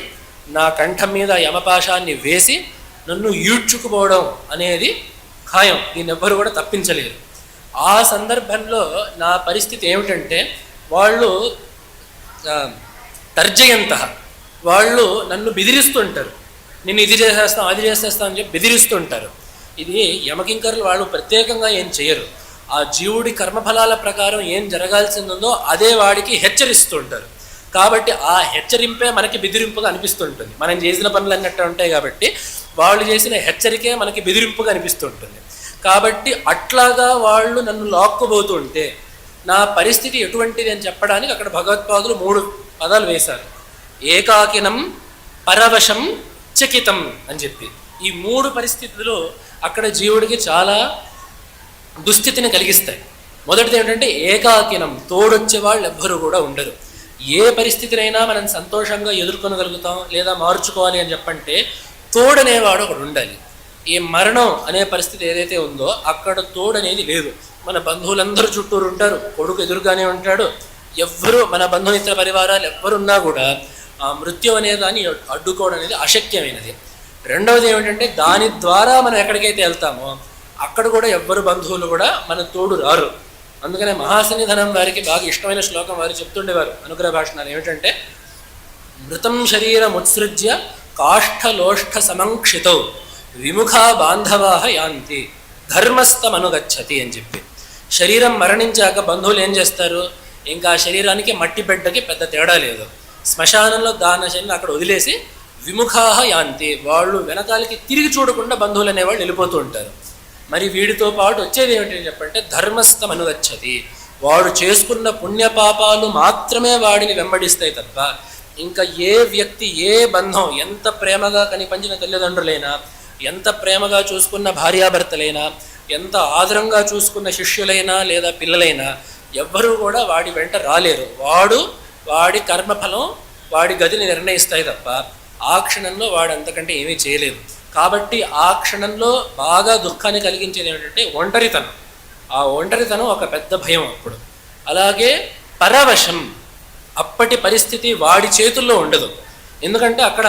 నా కంఠం మీద యమపాశాన్ని వేసి నన్ను ఈడ్చుకుపోవడం అనేది ఖాయం. దీన్ని ఎవ్వరు కూడా తప్పించలేరు. ఆ సందర్భంలో నా పరిస్థితి ఏమిటంటే, వాళ్ళు తర్జయంత, వాళ్ళు నన్ను బెదిరిస్తుంటారు. నేను ఇది చేసేస్తాం, అది చేసేస్తాం అని చెప్పి బెదిరిస్తుంటారు. ఇది యమకింకరులు వాళ్ళు ప్రత్యేకంగా ఏం చేయరు. ఆ జీవుడి కర్మఫలాల ప్రకారం ఏం జరగాల్సిందో అదే వాడికి హెచ్చరిస్తుంటారు. కాబట్టి ఆ హెచ్చరింపే మనకి బెదిరింపుగా అనిపిస్తుంటుంది. మనం చేసిన పనులు అన్నట్టు ఉంటాయి కాబట్టి వాళ్ళు చేసిన హెచ్చరికే మనకి బెదిరింపుగా అనిపిస్తుంటుంది. కాబట్టి అట్లాగా వాళ్ళు నన్ను లాక్కుపోతుంటే నా పరిస్థితి ఎటువంటిది అని చెప్పడానికి అక్కడ భగవత్పాదులు 3 పదాలు వేశారు. ఏకాకినం పరవశం చకితం అని చెప్పి ఈ 3 పరిస్థితులు అక్కడ జీవుడికి చాలా దుస్థితిని కలిగిస్తాయి. మొదటిది ఏంటంటే ఏకాకినం, తోడొచ్చే వాళ్ళు ఎవ్వరూ కూడా ఉండరు. ఏ పరిస్థితినైనా మనం సంతోషంగా ఎదుర్కొనగలుగుతాం లేదా మార్చుకోవాలి అని చెప్పంటే తోడనేవాడు ఒకడు ఉండాలి. ఈ మరణం అనే పరిస్థితి ఏదైతే ఉందో అక్కడ తోడనేది లేదు. మన బంధువులందరూ చుట్టూరు ఉంటారు, కొడుకు ఎదురుగానే ఉంటాడు, ఎవ్వరూ మన బంధుమిత్ర పరివారాలు ఎవ్వరున్నా కూడా ఆ మృత్యు అనే దాన్ని అడ్డుకోవడం అనేది అశక్యమైనది. రెండవది ఏమిటంటే దాని ద్వారా మనం ఎక్కడికైతే వెళ్తామో అక్కడ కూడా ఎవ్వరు బంధువులు కూడా మన తోడు రారు. అందుకనే మహాసన్నిధనం వారికి బాగా ఇష్టమైన శ్లోకం వారు చెప్తుండేవారు అనుగ్రహ భాషణాలు ఏమిటంటే, మృతం శరీరముత్సృజ్య కాష్ఠలోష్ఠ సమంక్షితౌ విముఖా బాంధవాహ యాంతి ధర్మస్థమనుగచ్చతి అని చెప్పి. శరీరం మరణించాక బంధువులు ఏం చేస్తారు, ఇంకా ఆ శరీరానికి మట్టి బిడ్డకి పెద్ద తేడా లేదు. శ్మశానంలో దాన శరీరం అక్కడ వదిలేసి విముఖాహ యాంతి, వాళ్ళు వెనకాలకి తిరిగి చూడకుండా బంధువులు అనేవాళ్ళు వెళ్ళిపోతూ ఉంటారు. మరి వీడితో పాటు వచ్చేది ఏమిటి చెప్పంటే ధర్మస్థమనుగచ్చతి, వాడు చేసుకున్న పుణ్యపాపాలు మాత్రమే వాడిని వెంబడిస్తాయి తప్ప ఇంకా ఏ వ్యక్తి, ఏ బంధం, ఎంత ప్రేమగా కనిపించిన తల్లిదండ్రులైనా, ఎంత ప్రేమగా చూసుకున్న భార్యాభర్తలైనా, ఎంత ఆదరంగా చూసుకున్న శిష్యులైనా లేదా పిల్లలైనా ఎవ్వరూ కూడా వాడి వెంట రాలేరు. వాడి కర్మఫలం వాడి గతిని నిర్ణయిస్తాయి తప్ప ఆ క్షణంలో వాడు అంతకంటే ఏమీ చేయలేదు. కాబట్టి ఆ క్షణంలో బాగా దుఃఖాన్ని కలిగించేది ఏమిటంటే ఒంటరితనం. ఆ ఒంటరితనం ఒక పెద్ద భయం అప్పుడు. అలాగే పరవశం, అప్పటి పరిస్థితి వాడి చేతుల్లో ఉండదు. ఎందుకంటే అక్కడ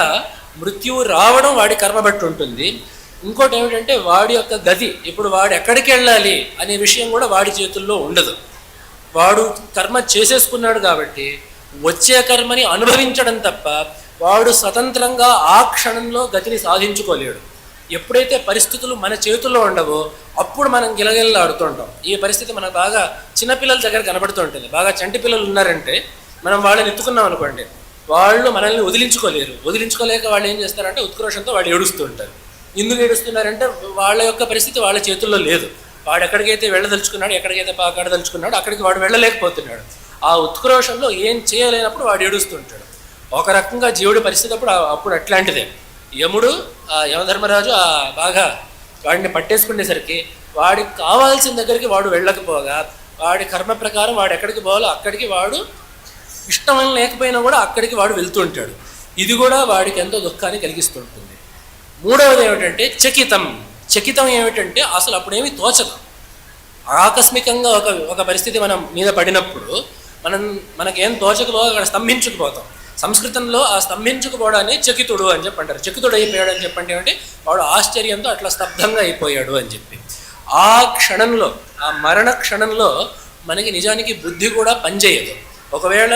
మృత్యువు రావడం వాడి కర్మ బట్టి ఉంటుంది. ఇంకోటి ఏమిటంటే వాడి యొక్క గతి, ఇప్పుడు వాడు ఎక్కడికి వెళ్ళాలి అనే విషయం కూడా వాడి చేతుల్లో ఉండదు. వాడు కర్మ చేసేసుకున్నాడు కాబట్టి వచ్చే కర్మని అనుభవించడం తప్ప వాడు స్వతంత్రంగా ఆ క్షణంలో గతిని సాధించుకోలేడు. ఎప్పుడైతే పరిస్థితులు మన చేతుల్లో ఉండవో అప్పుడు మనం గిలగిల్లాడుతుంటాం. ఈ పరిస్థితి మనకు బాగా చిన్నపిల్లల దగ్గర కనబడుతూ ఉంటుంది. బాగా చంటి పిల్లలు ఉన్నారంటే మనం వాళ్ళని ఎత్తుకున్నాం అనుకోండి, వాళ్ళు మనల్ని వదిలించుకోలేక వాళ్ళు ఏం చేస్తారంటే ఉత్క్రోషంతో వాళ్ళు ఏడుస్తూ ఉంటారు. ఎందుకు ఏడుస్తున్నారంటే వాళ్ళ యొక్క పరిస్థితి వాళ్ళ చేతుల్లో లేదు. వాడు ఎక్కడికైతే వెళ్ళదలుచుకున్నాడు, ఎక్కడికైతే పాకాడదలుచుకున్నాడు అక్కడికి వాడు వెళ్ళలేకపోతున్నాడు. ఆ ఉత్క్రోషంలో ఏం చేయలేనప్పుడు వాడు ఏడుస్తుంటాడు. ఒక రకంగా జీవుడి పరిస్థితి అప్పుడు అట్లాంటిదే. యమధర్మరాజు బాగా వాడిని పట్టేసుకునేసరికి వాడికి కావాల్సిన దగ్గరికి వాడు వెళ్ళకపోగా వాడి కర్మ ప్రకారం వాడు ఎక్కడికి పోవాలో అక్కడికి వాడు ఇష్టం లేకపోయినా కూడా అక్కడికి వాడు వెళ్తూ ఉంటాడు. ఇది కూడా వాడికి ఎంతో దుఃఖాన్ని కలిగిస్తుంటుంది. మూడవది ఏమిటంటే చకితం ఏమిటంటే అసలు అప్పుడేమీ తోచదు. ఆకస్మికంగా ఒక పరిస్థితి మనం మీద పడినప్పుడు మనకేం తోచకపోగా అక్కడ స్తంభించుకుపోతాం. సంస్కృతంలో ఆ స్తంభించుకుపోవడాన్ని చకితుడు అని చెప్పంటారు. చకితుడు అయిపోయాడు అని చెప్పండి ఏమిటి, వాడు ఆశ్చర్యంతో అట్లా స్తబ్దంగా అయిపోయాడు అని చెప్పి. ఆ క్షణంలో, ఆ మరణ క్షణంలో మనకి నిజానికి బుద్ధి కూడా పనిచేయదు. ఒకవేళ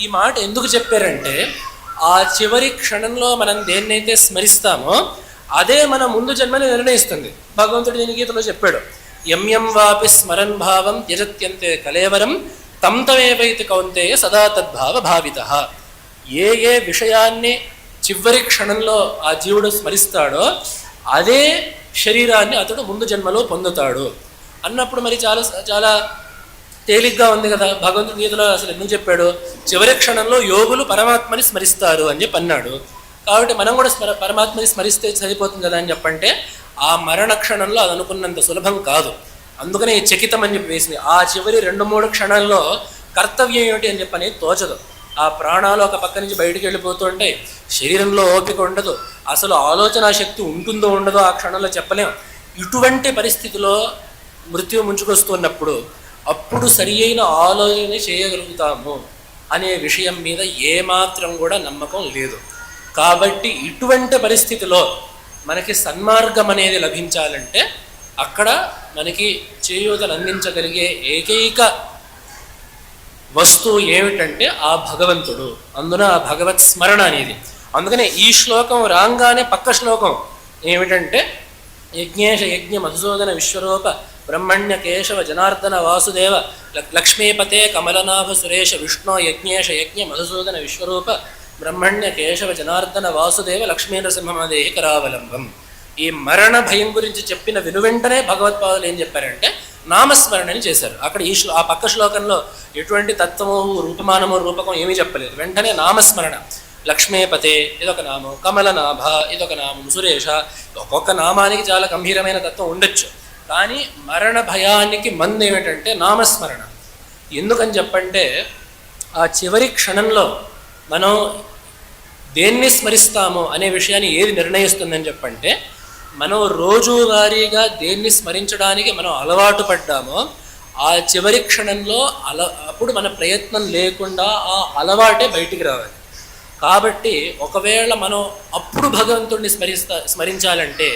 ఈ మాట ఎందుకు చెప్పారంటే ఆ చివరి క్షణంలో మనం దేన్నైతే స్మరిస్తామో అదే మన ముందు జన్మని నిర్ణయిస్తుంది. భగవంతుడు దీని గీతలో చెప్పాడు, యం వాపి స్మరన్ భావం త్యజత్యంతే కలేవరం తం తమేవైతి కౌంతేయ సదా తద్భావ భావితః. ఏ విషయాన్ని చివరి క్షణంలో ఆ జీవుడు స్మరిస్తాడో అదే శరీరాన్ని అతడు ముందు జన్మలో పొందుతాడు అన్నప్పుడు మరి చాలా చాలా తేలిగ్గా ఉంది కదా. భగవంతుడి గీతలో అసలు ఎందుకు చెప్పాడు, చివరి క్షణంలో యోగులు పరమాత్మని స్మరిస్తారు అని చెప్పి అన్నాడు. కాబట్టి మనం కూడా పరమాత్మని స్మరిస్తే సరిపోతుంది కదా అని చెప్పంటే ఆ మరణ క్షణంలో అది అనుకున్నంత సులభం కాదు. అందుకనే ఈ చకితం అని చెప్పి వేసింది. ఆ చివరి 2-3 క్షణాల్లో కర్తవ్యం ఏమిటి అని చెప్పని తోచదు. ఆ ప్రాణాలు ఒక పక్క నుంచి బయటికి వెళ్ళిపోతూ ఉంటాయి, శరీరంలో ఓపిక ఉండదు, అసలు ఆలోచన శక్తి ఉంటుందో ఉండదో ఆ క్షణంలో చెప్పలేం. ఇటువంటి పరిస్థితిలో మృత్యు ముంచుకొస్తున్నప్పుడు అప్పుడు సరి అయిన ఆలోచన చేయగలుగుతాము అనే విషయం మీద ఏమాత్రం కూడా నమ్మకం లేదు. కాబట్టి ఇటువంటి పరిస్థితిలో మనకి సన్మార్గం అనేది లభించాలంటే అక్కడ మనకి చేయూతను అందించగలిగే ఏకైక వస్తువు ఏమిటంటే ఆ భగవంతుడు. అందున ఆ భగవత్ స్మరణ అనేది. అందుకనే ఈ శ్లోకం రాగానే పక్క శ్లోకం ఏమిటంటే యజ్ఞేశ యజ్ఞ మధుసూదన విశ్వరూప బ్రహ్మణ్య కేశవ జనార్దన వాసుదేవ లక్ష్మీపతే కమలనాభ సురేష విష్ణు యజ్ఞేశ యజ్ఞ మధుసూదన విశ్వరూప బ్రహ్మణ్య కేశవ జనార్దన వాసుదేవ లక్ష్మీనరసింహదేహి కరావలంబం. ఈ మరణ భయం గురించి చెప్పిన వెనువెంటనే భగవత్పాదులు ఏం చెప్పారంటే నామస్మరణని చేశారు. అక్కడ ఆ పక్క శ్లోకంలో ఎటువంటి తత్వము రూపమానము రూపకం ఏమీ చెప్పలేదు. వెంటనే నామస్మరణ. లక్ష్మీపతే ఇదొక నామం, కమలనాభ ఇదొక నామం, సురేష, ఒక్కొక్క నామానికి చాలా గంభీరమైన తత్వం ఉండొచ్చు. కానీ మరణ భయానికి మందు ఏమిటంటే నామస్మరణ. ఎందుకని చెప్పంటే ఆ చివరి క్షణంలో మనం దేన్ని స్మరిస్తామో అనే విషయాన్ని ఏది నిర్ణయిస్తుందని చెప్పంటే మనం రోజువారీగా దేన్ని స్మరించడానికి మనం అలవాటు పడ్డామో ఆ చివరి క్షణంలో అప్పుడు మన ప్రయత్నం లేకుండా ఆ అలవాటే బయటికి రావాలి. కాబట్టి ఒకవేళ మనం అప్పుడు భగవంతుడిని స్మరించాలంటే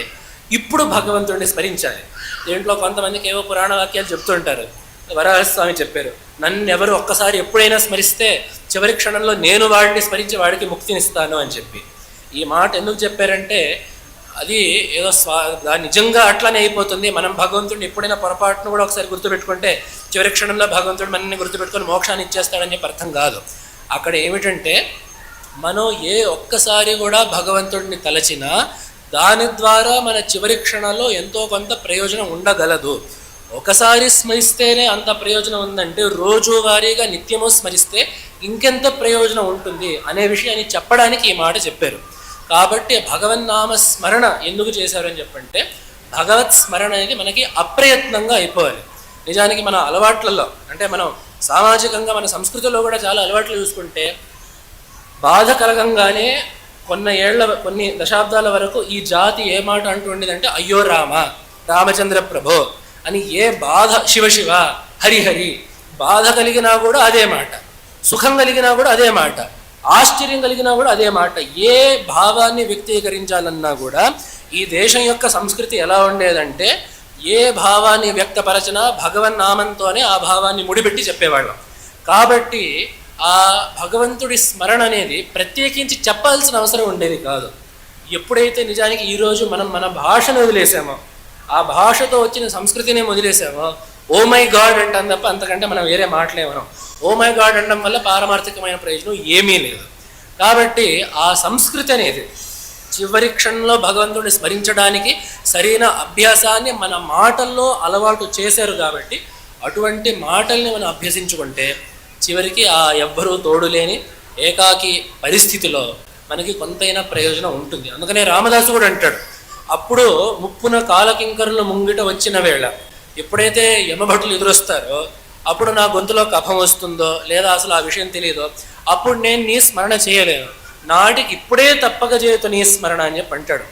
ఇప్పుడు భగవంతుడిని స్మరించాలి. దీంట్లో కొంతమందికి ఏవో పురాణ వాక్యాలు చెప్తుంటారు. వరాహస్వామి చెప్పారు, నన్ను ఎవరు ఒక్కసారి ఎప్పుడైనా స్మరిస్తే చివరి క్షణంలో నేను వాడిని స్మరించి వాడికి ముక్తినిస్తాను అని చెప్పి. ఈ మాట ఎందుకు చెప్పారంటే అది ఏదో నిజంగా అట్లానే అయిపోతుంది. మనం భగవంతుడిని ఎప్పుడైనా పొరపాటును కూడా ఒకసారి గుర్తుపెట్టుకుంటే చివరి క్షణంలో భగవంతుడు మనల్ని గుర్తుపెట్టుకొని మోక్షాన్ని ఇచ్చేస్తాడని చెప్పి అర్థం కాదు. అక్కడ ఏమిటంటే మనం ఒక్కసారి కూడా భగవంతుడిని తలచినా దాని ద్వారా మన చివరి క్షణాల్లో ఎంతో కొంత ప్రయోజనం ఉండగలదు. ఒకసారి స్మరిస్తేనే అంత ప్రయోజనం ఉందంటే రోజువారీగా నిత్యము స్మరిస్తే ఇంకెంత ప్రయోజనం ఉంటుంది అనే విషయాన్ని చెప్పడానికి ఈ మాట చెప్పారు. కాబట్టి భగవన్నామ స్మరణ ఎందుకు చేశారని చెప్పంటే భగవత్ స్మరణ అనేది మనకి అప్రయత్నంగా అయిపోవాలి. నిజానికి మన అలవాట్లలో అంటే మనం సామాజికంగా మన సంస్కృతిలో కూడా చాలా అలవాట్లు చూసుకుంటే బాధ కలగంగానే కొన్ని దశాబ్దాల వరకు ఈ జాతి ఏ మాట అంటుండేదంటే అయ్యో రామ, రామచంద్ర ప్రభో అని. ఏ బాధ శివ హరిహరి, బాధ కలిగినా కూడా అదే మాట, సుఖం కలిగినా కూడా అదే మాట, ఆశ్చర్యం కలిగినా కూడా అదే మాట. ఏ భావాన్ని వ్యక్తీకరించాలన్నా కూడా ఈ దేశం యొక్క సంస్కృతి ఎలా ఉండేదంటే ఏ భావాన్ని వ్యక్తపరచినా భగవన్నామంతోనే ఆ భావాన్ని ముడిపెట్టి చెప్పేవాళ్ళం. కాబట్టి ఆ భగవంతుడి స్మరణ అనేది ప్రత్యేకించి చెప్పాల్సిన అవసరం ఉండేది కాదు. ఎప్పుడైతే నిజానికి ఈరోజు మనం మన భాషను వదిలేసామో, ఆ భాషతో వచ్చిన సంస్కృతిని వదిలేసామో, ఓ మై గాడ్ అంటాం తప్ప అంతకంటే మనం వేరే మాటలేమనం. ఓ మై గాడ్ అనడం వల్ల పారమార్థికమైన ప్రయోజనం ఏమీ లేదు. కాబట్టి ఆ సంస్కృతి అనేది చివరి క్షణంలో భగవంతుడిని స్మరించడానికి సరైన అభ్యాసాన్ని మన మాటల్లో అలవాటు చేశారు. కాబట్టి అటువంటి మాటల్ని మనం అభ్యసించుకుంటే చివరికి ఆ ఎవ్వరూ తోడు లేని ఏకాకి పరిస్థితిలో మనకి కొంతైనా ప్రయోజనం ఉంటుంది. అందుకనే రామదాసు కూడా అంటాడు, అప్పుడు ముప్పున కాలకింకరులు ముంగిట వచ్చిన వేళ, ఎప్పుడైతే యమభటులు ఎదురొస్తారో అప్పుడు నా గొంతులో కఫం వస్తుందో లేదా అసలు ఆ విషయం తెలియదో అప్పుడు నేను నీ స్మరణ చేయలేను, నాటికి ఇప్పుడే తప్పక చేతు నీ స్మరణ అని చెప్పి అంటాడు.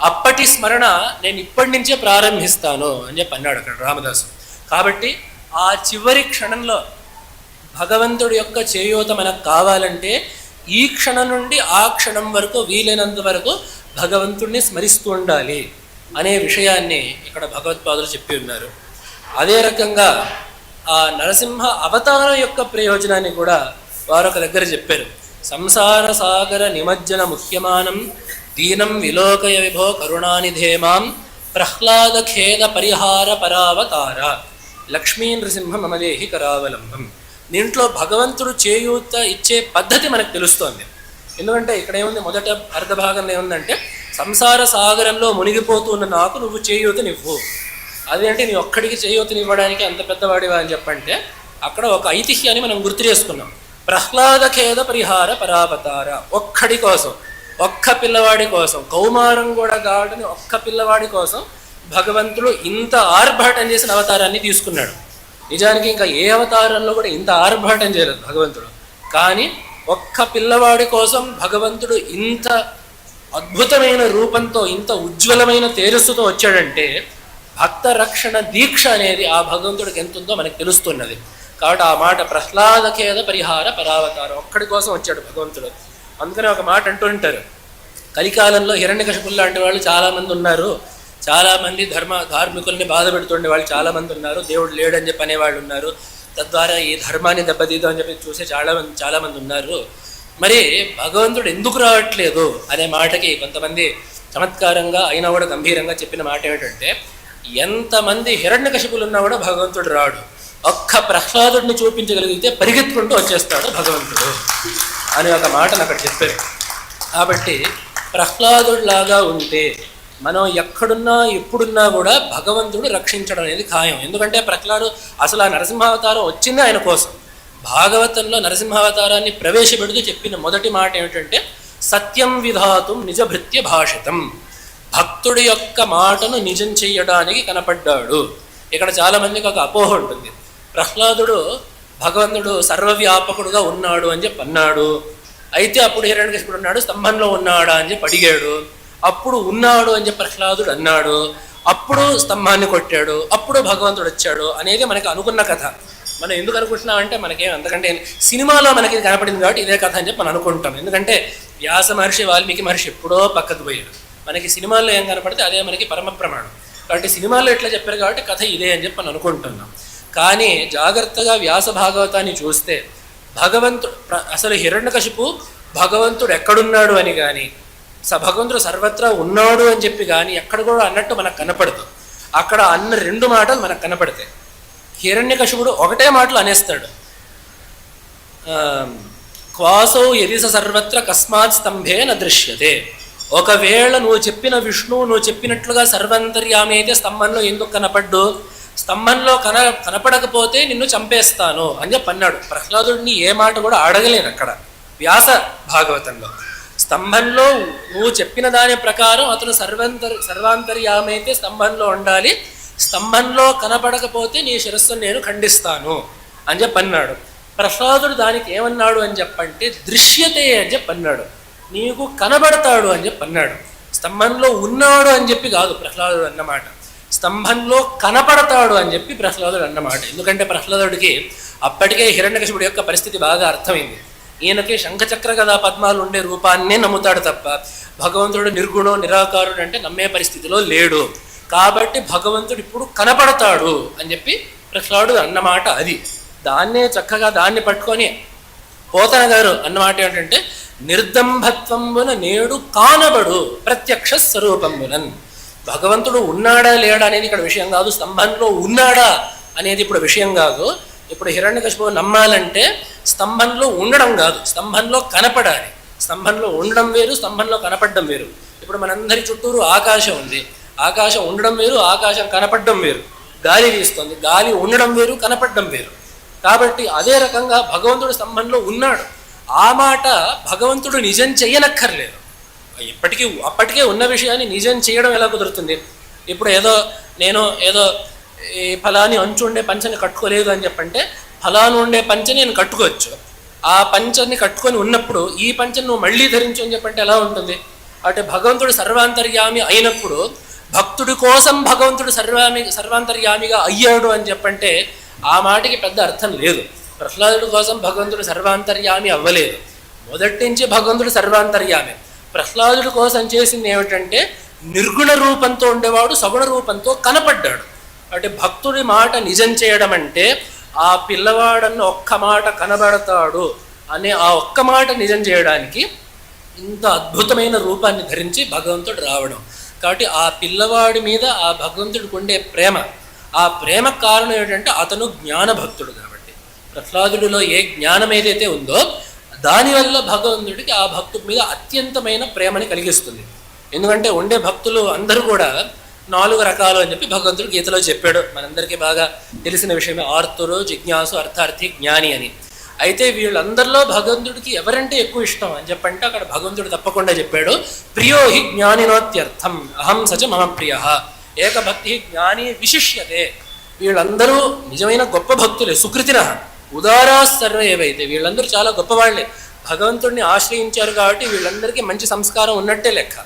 అప్పటి స్మరణ నేను ఇప్పటి నుంచే ప్రారంభిస్తాను అని చెప్పి అన్నాడు అక్కడ రామదాసు. కాబట్టి ఆ చివరి క్షణంలో భగవంతుడి యొక్క చేయూత మనకు కావాలంటే ఈ క్షణం నుండి ఆ క్షణం వరకు వీలైనంత వరకు భగవంతుడిని స్మరిస్తూ ఉండాలి అనే విషయాన్ని ఇక్కడ భగవత్పాదులు చెప్పి ఉన్నారు. అదే రకంగా ఆ నరసింహ అవతారం యొక్క ప్రయోజనాన్ని కూడా వారొక దగ్గర చెప్పారు. సంసార సాగర నిమజ్జన ముఖ్యమానం దీనం విలోకయ విభో కరుణానిధేమాం ప్రహ్లాద ఖేద పరిహార పరావతార లక్ష్మీ నృసింహ మమదేహి కరావలంబం. దీంట్లో భగవంతుడు చేయూత ఇచ్చే పద్ధతి మనకు తెలుస్తోంది. ఎందుకంటే ఇక్కడ ఏముంది, మొదట అర్ధ భాగంలో ఏముందంటే సంసార సాగరంలో మునిగిపోతున్న నాకు నువ్వు చేయూతనివ్వు. అదేంటే నీ ఒక్కడికి చేయూతనివ్వడానికి అంత పెద్దవాడివా అని చెప్పంటే అక్కడ ఒక ఐతిహ్యాన్ని మనం గుర్తు చేసుకున్నాం. ప్రహ్లాద ఖేద పరిహార పరావతార, ఒక్కడి కోసం, ఒక్క పిల్లవాడి కోసం, కౌమారం కూడా కావడని ఒక్క పిల్లవాడి కోసం భగవంతుడు ఇంత ఆర్భాటం చేసిన అవతారాన్ని తీసుకున్నాడు. నిజానికి ఇంకా ఏ అవతారంలో కూడా ఇంత ఆర్భాటం చేయలేదు భగవంతుడు. కానీ ఒక్క పిల్లవాడి కోసం భగవంతుడు ఇంత అద్భుతమైన రూపంతో ఇంత ఉజ్వలమైన తేజస్సుతో వచ్చాడంటే భక్త రక్షణ దీక్ష అనేది ఆ భగవంతుడికి ఎంత ఉందో మనకు తెలుస్తున్నది. కాబట్టి ఆ మాట ప్రహ్లాదఖేద పరిహార పరావతారం, ఒక్కడి కోసం వచ్చాడు భగవంతుడు. అందుకనే ఒక మాట అంటూ ఉంటారు, కలికాలంలో హిరణ్యకశిపులు లాంటి వాళ్ళు చాలామంది ఉన్నారు, చాలామంది ధార్మికుల్ని బాధ పెడుతుండే వాళ్ళు చాలామంది ఉన్నారు, దేవుడు లేడని చెప్పి అనేవాళ్ళు ఉన్నారు, తద్వారా ఈ ధర్మాన్ని దెబ్బతీద్దాం అని చెప్పి చూసే చాలామంది ఉన్నారు. మరి భగవంతుడు ఎందుకు రావట్లేదు అనే మాటకి కొంతమంది చమత్కారంగా అయినా కూడా గంభీరంగా చెప్పిన మాట ఏమిటంటే, ఎంతమంది హిరణ్యకశిపులు ఉన్నా కూడా భగవంతుడు రాడు, ఒక్క ప్రహ్లాదుడిని చూపించగలిగితే పరిగెత్తుకుంటూ వచ్చేస్తాడు భగవంతుడు అని ఒక మాటను అక్కడ చెప్పారు. కాబట్టి ప్రహ్లాదుడిలాగా ఉంటే మనం ఎక్కడున్నా ఎప్పుడున్నా కూడా భగవంతుడు రక్షించడం అనేది ఖాయం. ఎందుకంటే ప్రహ్లాదు అసలు ఆ నరసింహావతారం వచ్చింది ఆయన కోసం. భాగవతంలో నరసింహావతారాన్ని ప్రవేశపెడుతూ చెప్పిన మొదటి మాట ఏమిటంటే సత్యం విధాతుం నిజభృత్య భాషితం, భక్తుడి యొక్క మాటను నిజం చెయ్యడానికి కనపడ్డాడు. ఇక్కడ చాలామందికి ఒక అపోహ ఉంటుంది, ప్రహ్లాదుడు భగవంతుడు సర్వవ్యాపకుడుగా ఉన్నాడు అని చెప్పి అన్నాడు, అయితే అప్పుడు హిరణ్యకశిపుడు ఉన్నాడు స్తంభంలో ఉన్నాడా అని చెప్పి అడిగాడు, అప్పుడు ఉన్నాడు అని చెప్పి ప్రహ్లాదుడు అన్నాడు, అప్పుడు స్తంభాన్ని కొట్టాడు, అప్పుడు భగవంతుడు వచ్చాడు అనేది మనకి అనుకున్న కథ. మనం ఎందుకు అనుకుంటున్నాం అంటే మనకేం అంతకంటే సినిమాలో మనకి కనపడింది కాబట్టి ఇదే కథ అని చెప్పి మనం అనుకుంటాం. ఎందుకంటే వ్యాస మహర్షి వాల్మీకి మహర్షి ఎప్పుడో పక్కకు పోయారు, మనకి సినిమాల్లో ఏం కనపడితే అదే మనకి పరమ ప్రమాణం. కాబట్టి సినిమాల్లో ఎట్లా చెప్పారు కాబట్టి కథ ఇదే అని చెప్పి మనం అనుకుంటున్నాం. కానీ జాగ్రత్తగా వ్యాస భాగవతాన్ని చూస్తే భగవంతుడు అసలు హిరణ్యకశిపు భగవంతుడు ఎక్కడున్నాడు అని కానీ భగవంతుడు సర్వత్రా ఉన్నాడు అని చెప్పి కానీ ఎక్కడ కూడా అన్నట్టు మనకు కనపడదు. అక్కడ అన్న రెండు మాటలు మనకు కనపడతాయి. హిరణ్యకశిపుడు ఒకటే మాటలు అనేస్తాడు, క్వాసౌ యదిస సర్వత్ర కస్మాత్ స్తంభే న దృశ్యతే. ఒకవేళ నువ్వు చెప్పిన విష్ణువు నువ్వు చెప్పినట్లుగా సర్వంతర్యామి అయితే స్తంభంలో ఎందుకు కనపడ్డు, స్తంభంలో కనపడకపోతే నిన్ను చంపేస్తాను అని చెప్పి అన్నాడు. ప్రహ్లాదుడిని ఏ మాట కూడా అడగలేదు అక్కడ వ్యాస భాగవతంలో. స్తంభంలో నువ్వు చెప్పిన దాని ప్రకారం అతను సర్వాంతర్యామి అయితే స్తంభంలో ఉండాలి, స్తంభంలో కనపడకపోతే నీ శిరస్సును నేను ఖండిస్తాను అని చెప్పి అన్నాడు. ప్రహ్లాదుడు దానికి ఏమన్నాడు అని చెప్పంటే దృశ్యతే అని చెప్పి అన్నాడు, నీకు కనబడతాడు అని చెప్పి అన్నాడు. స్తంభంలో ఉన్నాడు అని చెప్పి కాదు ప్రహ్లాదుడు అన్నమాట, స్తంభంలో కనపడతాడు అని చెప్పి ప్రహ్లాదుడు అన్నమాట. ఎందుకంటే ప్రహ్లాదుడికి అప్పటికే హిరణ్యకశిపుడి యొక్క పరిస్థితి బాగా అర్థమైంది. ఈయనకి శంఖచక్ర గదా పద్మాలు ఉండే రూపాన్నే నమ్ముతాడు తప్ప భగవంతుడు నిర్గుణం నిరాకారుడు అంటే నమ్మే పరిస్థితిలో లేడు. కాబట్టి భగవంతుడు ఇప్పుడు కనపడతాడు అని చెప్పి ప్రహ్లాదుడు అన్నమాట. అది దాన్నే చక్కగా దాన్ని పట్టుకొని పోతన గారు అన్నమాట ఏంటంటే నిర్దంభత్వంబున నేడు కానబడు ప్రత్యక్ష స్వరూపంబునన్. భగవంతుడు ఉన్నాడా లేడా అనేది ఇక్కడ విషయం కాదు, స్తంభంలో ఉన్నాడా అనేది ఇప్పుడు విషయం కాదు. ఇప్పుడు హిరణ్యకశిపువు నమ్మాలంటే స్తంభంలో ఉండడం కాదు, స్తంభంలో కనపడాలి. స్తంభంలో ఉండడం వేరు, స్తంభంలో కనపడడం వేరు. ఇప్పుడు మనందరి చుట్టూరు ఆకాశం ఉంది, ఆకాశం ఉండడం వేరు, ఆకాశం కనపడడం వేరు. గాలి వీస్తుంది, గాలి ఉండడం వేరు, కనపడడం వేరు. కాబట్టి అదే రకంగా భగవంతుడు స్తంభంలో ఉన్నాడు. ఆ మాట భగవంతుడు నిజం చెయ్యనక్కర్లేదు. అప్పటికే ఉన్న విషయాన్ని నిజం చేయడం ఎలా కుదురుతుంది? ఇప్పుడు నేను ఈ ఫలాని అంచు ఉండే పంచని కట్టుకోలేదు అని చెప్పంటే ఫలాను ఉండే పంచని నేను కట్టుకోవచ్చు. ఆ పంచని కట్టుకొని ఉన్నప్పుడు ఈ పంచని నువ్వు మళ్ళీ ధరించు అని చెప్పంటే ఎలా ఉంటుంది? అంటే భగవంతుడు సర్వాంతర్యామి అయినప్పుడు భక్తుడి కోసం భగవంతుడు సర్వాంతర్యామిగా అయ్యాడు అని చెప్పంటే ఆ మాటకి పెద్ద అర్థం లేదు. ప్రహ్లాదుడి కోసం భగవంతుడు సర్వాంతర్యామి అవ్వలేదు, మొదటి నుంచి భగవంతుడు సర్వాంతర్యామి. ప్రహ్లాదుడి కోసం చేసింది ఏమిటంటే నిర్గుణ రూపంతో ఉండేవాడు సగుణ రూపంతో కనపడ్డాడు. అంటే భక్తుడి మాట నిజం చేయడం అంటే ఆ పిల్లవాడన్న ఒక్క మాట కనబడతాడు అనే ఆ ఒక్క మాట నిజం చేయడానికి ఇంత అద్భుతమైన రూపాన్ని ధరించి భగవంతుడు రావడం. కాబట్టి ఆ పిల్లవాడి మీద ఆ భగవంతుడికి ఉండే ప్రేమ, ఆ ప్రేమ కారణం ఏంటంటే అతను జ్ఞానభక్తుడు. కాబట్టి ప్రహ్లాదుడిలో ఏ జ్ఞానం ఏదైతే ఉందో దానివల్ల భగవంతుడికి ఆ భక్తుడి మీద అత్యంతమైన ప్రేమని కలిగిస్తుంది. ఎందుకంటే ఉండే భక్తులు అందరూ కూడా 4 రకాలు అని చెప్పి భగవంతుడు గీతలో చెప్పాడు. మనందరికీ బాగా తెలిసిన విషయమే ఆర్తురు, జిజ్ఞాసు, అర్థార్థి, జ్ఞాని అని. అయితే వీళ్ళందరిలో భగవంతుడికి ఎవరంటే ఎక్కువ ఇష్టం అని చెప్పంటే అక్కడ భగవంతుడు తప్పకుండా చెప్పాడు, ప్రియో హి జ్ఞానినోత్యర్థం అహం సచ మమ ప్రియ ఏకభక్తి జ్ఞాని విశిష్యతే. వీళ్ళందరూ నిజమైన గొప్ప భక్తులే, సుకృతిన ఉదారా సర్వ ఏవైతే వీళ్ళందరూ చాలా గొప్పవాళ్లే, భగవంతుడిని ఆశ్రయించారు కాబట్టి వీళ్ళందరికీ మంచి సంస్కారం ఉన్నట్టే లెక్క.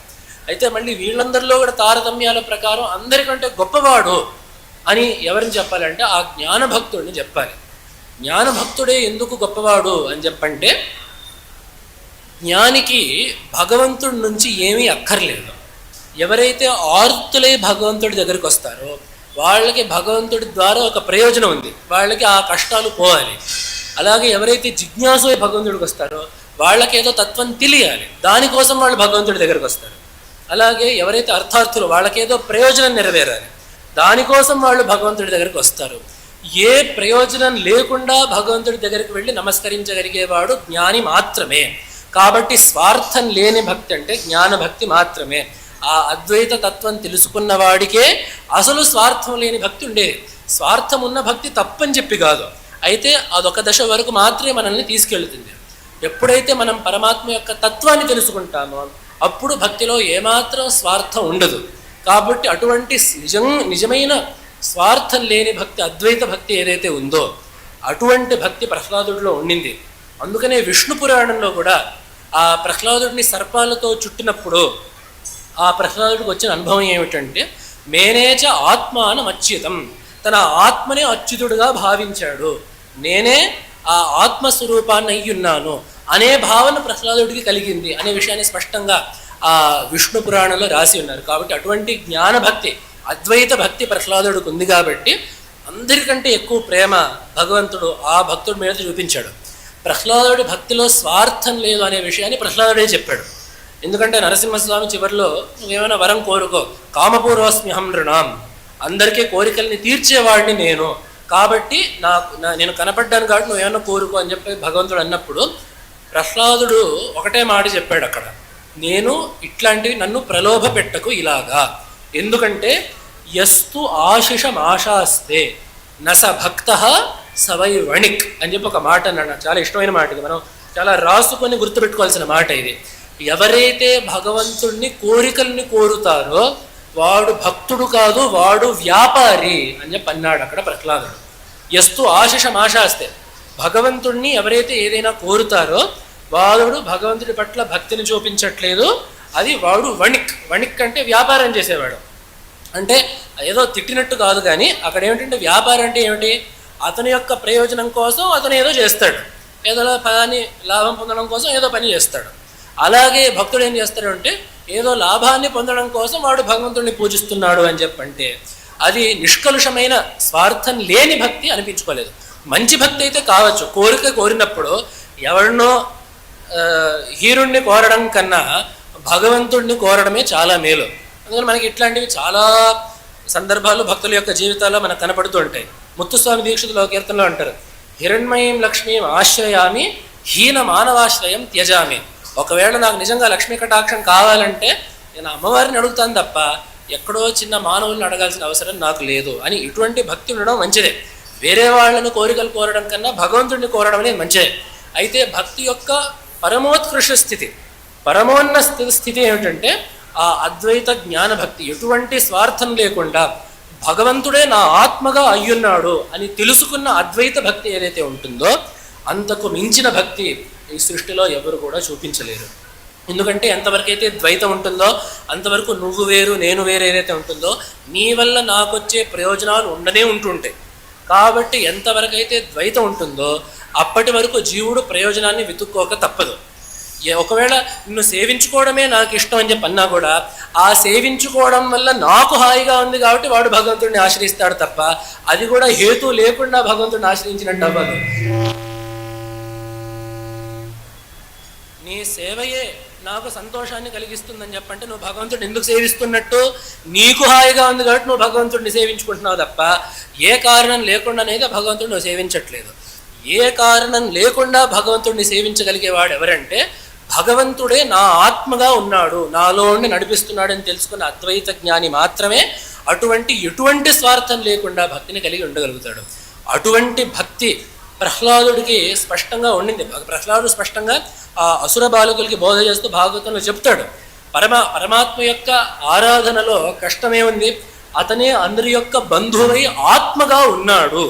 అయితే మళ్ళీ వీళ్ళందరిలో కూడా తారతమ్యాల ప్రకారం అందరికంటే గొప్పవాడు అని ఎవరిని చెప్పాలంటే ఆ జ్ఞానభక్తుడిని చెప్పాలి. జ్ఞానభక్తుడే ఎందుకు గొప్పవాడు అని చెప్పంటే జ్ఞానికి భగవంతుడి నుంచి ఏమీ అక్కర్లేదు. ఎవరైతే ఆర్తులై భగవంతుడి దగ్గరికి వస్తారో వాళ్ళకి భగవంతుడి ద్వారా ఒక ప్రయోజనం ఉంది, వాళ్ళకి ఆ కష్టాలు పోవాలి. అలాగే ఎవరైతే జిజ్ఞాసు భగవంతుడికి వస్తారో వాళ్ళకి ఏదో తత్వం తెలియాలి, దానికోసం వాళ్ళు భగవంతుడి దగ్గరికి వస్తారు. అలాగే ఎవరైతే అర్థార్థులు వాళ్ళకేదో ప్రయోజనం నెరవేరాలి, దానికోసం వాళ్ళు భగవంతుడి దగ్గరికి వస్తారు. ఏ ప్రయోజనం లేకుండా భగవంతుడి దగ్గరికి వెళ్ళి నమస్కరించగలిగేవాడు జ్ఞాని మాత్రమే. కాబట్టి స్వార్థం లేని భక్తి అంటే జ్ఞానభక్తి మాత్రమే. ఆ అద్వైత తత్వం తెలుసుకున్న వాడికే అసలు స్వార్థం లేని భక్తి ఉండేది. స్వార్థం ఉన్న భక్తి తప్పని చెప్పి కాదు, అయితే అదొక దశ వరకు మాత్రమే మనల్ని తీసుకెళ్తుంది. ఎప్పుడైతే మనం పరమాత్మ యొక్క తత్వాన్ని తెలుసుకుంటామో అప్పుడు భక్తిలో ఏమాత్రం స్వార్థం ఉండదు. కాబట్టి అటువంటి నిజమైన స్వార్థం లేని భక్తి, అద్వైత భక్తి ఏదైతే ఉందో అటువంటి భక్తి ప్రహ్లాదుడిలో ఉండింది. అందుకనే విష్ణు పురాణంలో కూడా ఆ ప్రహ్లాదుడిని సర్పాలతో చుట్టినప్పుడు ఆ ప్రహ్లాదుడికి వచ్చిన అనుభవం ఏమిటంటే మేనేచ ఆత్మానం అచ్యుతం, తన ఆత్మనే అచ్యుతుడుగా భావించాడు, నేనే ఆ ఆత్మస్వరూపాన్ని అయ్యున్నాను అనే భావన ప్రహ్లాదుడికి కలిగింది అనే విషయాన్ని స్పష్టంగా ఆ విష్ణు పురాణంలో రాసి ఉన్నారు. కాబట్టి అటువంటి జ్ఞానభక్తి, అద్వైత భక్తి ప్రహ్లాదుడికి ఉంది. కాబట్టి అందరికంటే ఎక్కువ ప్రేమ భగవంతుడు ఆ భక్తుడి మీద చూపించాడు. ప్రహ్లాదుడి భక్తిలో స్వార్థం లేదు అనే విషయాన్ని ప్రహ్లాదుడే చెప్పాడు. ఎందుకంటే నరసింహస్వామి చివరిలో నువ్వేమైనా వరం కోరుకో, కామపూర్వస్మ్యహం నృణాం, అందరికీ కోరికల్ని తీర్చేవాడిని నేను, కాబట్టి నేను కనపడ్డాను కాబట్టి నువ్వేమైనా కోరుకో అని చెప్పి భగవంతుడు అన్నప్పుడు ప్రహ్లాదుడు ఒకటే మాట చెప్పాడు అక్కడ, నేను ఇట్లాంటివి నన్ను ప్రలోభ పెట్టకు ఇలాగా. ఎందుకంటే యస్తు ఆశిషమాశాస్తే నస భక్త సవై వణిక్ అని చెప్పి ఒక మాట అన్నాడు. చాలా ఇష్టమైన మాట ఇది, మనం చాలా రాసుకొని గుర్తుపెట్టుకోవాల్సిన మాట ఇది. ఎవరైతే భగవంతుడిని కోరికల్ని కోరుతారో వాడు భక్తుడు కాదు, వాడు వ్యాపారి అని చెప్పి అన్నాడు అక్కడ ప్రహ్లాదుడు. ఎస్తు ఆశిషమాశాస్తే, భగవంతుణ్ణి ఎవరైతే ఏదైనా కోరుతారో వాడు భగవంతుడి పట్ల భక్తిని చూపించట్లేదు, అది వాడు వణిక్. వణిక్ అంటే వ్యాపారం చేసేవాడు. అంటే ఏదో తిట్టినట్టు కాదు, కానీ అక్కడ ఏమిటంటే వ్యాపారం అంటే ఏమిటి, అతని యొక్క ప్రయోజనం కోసం అతను ఏదో చేస్తాడు, ఏదో పని లాభం పొందడం కోసం ఏదో పని చేస్తాడు. అలాగే భక్తుడు ఏం చేస్తాడు అంటే ఏదో లాభాన్ని పొందడం కోసం వాడు భగవంతుడిని పూజిస్తున్నాడు అని చెప్పంటే అది నిష్కలుషమైన స్వార్థం లేని భక్తి అనిపించుకోలేదు. మంచి భక్తి అయితే కావచ్చు, కోరినప్పుడు ఎవరినో హీరుణ్ణి కోరడం కన్నా భగవంతుడిని కోరడమే చాలా మేలు. అందుకని మనకి ఇట్లాంటివి చాలా సందర్భాలు భక్తుల యొక్క జీవితాల్లో మనకు కనపడుతూ ఉంటాయి. ముత్తుస్వామి దీక్షితులు కీర్తనలో అంటారు, హిరణ్మయీం లక్ష్మీం ఆశ్రయామి హీన మానవాశ్రయం త్యజామి. ఒకవేళ నాకు నిజంగా లక్ష్మీ కటాక్షం కావాలంటే నేను అమ్మవారిని అడుగుతాను తప్ప ఎక్కడో చిన్న మానవుల్ని అడగాల్సిన అవసరం నాకు లేదు అని ఇటువంటి భక్తి ఉండడం మంచిదే. వేరే వాళ్ళని కోరికలు కోరడం కన్నా భగవంతుడిని కోరడం అనేది మంచిదే. అయితే భక్తి యొక్క పరమోత్కృష్ట స్థితి, పరమోన్నత స్థితి ఏమిటంటే ఆ అద్వైత జ్ఞాన భక్తి. ఎటువంటి స్వార్థం లేకుండా భగవంతుడే నా ఆత్మగా అయ్యున్నాడు అని తెలుసుకున్న అద్వైత భక్తి ఏదైతే ఉంటుందో అంతకు మించిన భక్తి ఈ సృష్టిలో ఎవరు కూడా చూపించలేరు. ఎందుకంటే ఎంతవరకైతే ద్వైతం ఉంటుందో అంతవరకు నువ్వు వేరు నేను వేరు ఏదైతే ఉంటుందో నీ వల్ల నాకొచ్చే ప్రయోజనాలు ఉండనే ఉంటుంటాయి. కాబట్టి ఎంతవరకైతే ద్వైతం ఉంటుందో అప్పటి వరకు జీవుడు ప్రయోజనాన్ని వెతుక్కోక తప్పదు. ఒకవేళ నిన్ను సేవించుకోవడమే నాకు ఇష్టం అని చెప్పి అన్నా కూడా ఆ సేవించుకోవడం వల్ల నాకు హాయిగా ఉంది కాబట్టి వాడు భగవంతుడిని ఆశ్రయిస్తాడు తప్ప అది కూడా హేతు లేకుండా భగవంతుడిని ఆశ్రయించినట్టు అవ్వదు. నీ సేవయే నాకు సంతోషాన్ని కలిగిస్తుందని చెప్పంటే నువ్వు భగవంతుడిని ఎందుకు సేవిస్తున్నట్టు, నీకు హాయిగా ఉంది కాబట్టి నువ్వు భగవంతుడిని సేవించుకుంటున్నావు తప్ప ఏ కారణం లేకుండా అనేది భగవంతుడిని నువ్వు సేవించట్లేదు. ఏ కారణం లేకుండా భగవంతుడిని సేవించగలిగేవాడు ఎవరంటే భగవంతుడే నా ఆత్మగా ఉన్నాడు, నాలో ఉండి నడిపిస్తున్నాడు అని తెలుసుకున్న అద్వైత జ్ఞాని మాత్రమే ఎటువంటి స్వార్థం లేకుండా భక్తిని కలిగి ఉండగలుగుతాడు. అటువంటి భక్తి ప్రహ్లాదుడికి స్పష్టంగా ఉండింది. ప్రహ్లాదుడు స్పష్టంగా ఆ అసుర బాలకులకి బోధ చేస్తూ భాగవతంలో చెప్తాడు, పరమాత్మ యొక్క ఆరాధనలో కష్టమే ఉంది, అతనే అందరి యొక్క బంధువై ఆత్మగా ఉన్నాడు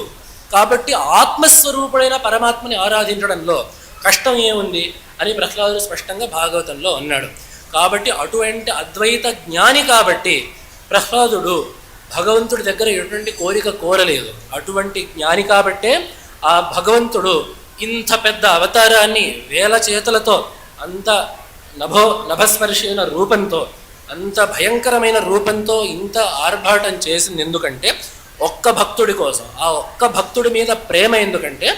కాబట్టి ఆత్మస్వరూపుడైన పరమాత్మని ఆరాధించడంలో కష్టం ఏముంది అని ప్రహ్లాదుడు స్పష్టంగా భాగవతంలో అన్నాడు. కాబట్టి అటువంటి అద్వైత జ్ఞాని కాబట్టి ప్రహ్లాదుడు భగవంతుడి దగ్గర ఎటువంటి కోరిక కోరలేదు. అటువంటి జ్ఞాని కాబట్టే ఆ భగవంతుడు ఇంత పెద్ద అవతారాన్ని వేల చేతులతో అంత నభస్పర్శైన రూపంతో అంత భయంకరమైన రూపంతో ఇంత ఆర్భాటం చేసింది ఎందుకంటే ఒక్క భక్తుడి కోసం, ఆ ఒక్క భక్తుడి మీద ప్రేమ ఎందుకంటే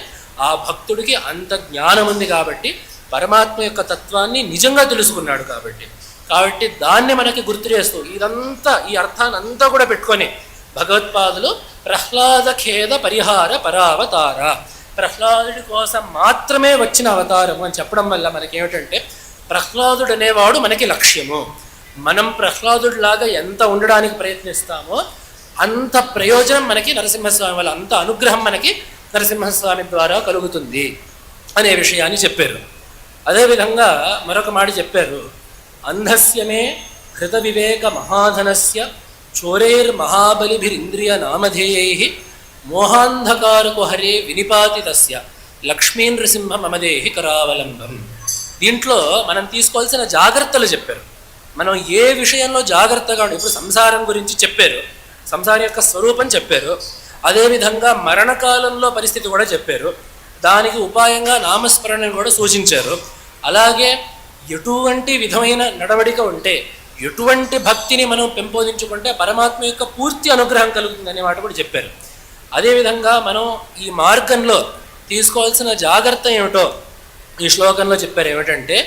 ఆ భక్తుడికి అంత జ్ఞానం ఉంది కాబట్టి పరమాత్మ యొక్క తత్వాన్ని నిజంగా తెలుసుకున్నాడు కాబట్టి దాన్ని మనకి గుర్తు చేస్తూ ఇదంతా ఈ అర్థాన్ని అంతా కూడా పెట్టుకొని భగవత్పాదులు ప్రహ్లాద ఖేద పరిహార పరావతార, ప్రహ్లాదుడి కోసం మాత్రమే వచ్చిన అవతారము అని చెప్పడం వల్ల మనకేమిటంటే ప్రహ్లాదుడు అనేవాడు మనకి లక్ష్యము. మనం ప్రహ్లాదుడిలాగా ఎంత ఉండడానికి ప్రయత్నిస్తామో అంత ప్రయోజనం మనకి నరసింహస్వామి వల్ల, అంత అనుగ్రహం మనకి నరసింహస్వామి ద్వారా కలుగుతుంది అనే విషయాన్ని చెప్పారు. అదేవిధంగా మరొక మాట చెప్పారు, అంధస్యమే హృత వివేక మహాధనస్య చోరైర్మహాబలిభిరింద్రియ నామధేయై మోహాంధకారకు హరే వినిపాతి తస్య లక్ష్మీ నృసింహ మమదేహి కరావలంబం. దీంట్లో మనం తీసుకోవాల్సిన జాగ్రత్తలు చెప్పారు. మనం ఏ విషయంలో జాగ్రత్తగా ఉండి, ఇప్పుడు సంసారం గురించి చెప్పారు, సంసారం యొక్క స్వరూపం చెప్పారు, అదేవిధంగా మరణకాలంలో పరిస్థితి కూడా చెప్పారు, దానికి ఉపాయంగా నామస్మరణ కూడా సూచించారు. అలాగే ఎటువంటి విధమైన నడవడిక ఉంటే, ఎటువంటి భక్తిని మనం పెంపొందించుకుంటే పరమాత్మ యొక్క పూర్తి అనుగ్రహం కలుగుతుంది అనే మాట కూడా చెప్పారు. అదేవిధంగా మనం ఈ మార్గంలో తీసుకోవాల్సిన జాగ్రత్త ఏమిటో ఈ శ్లోకంలో చెప్పారు. ఏమిటంటే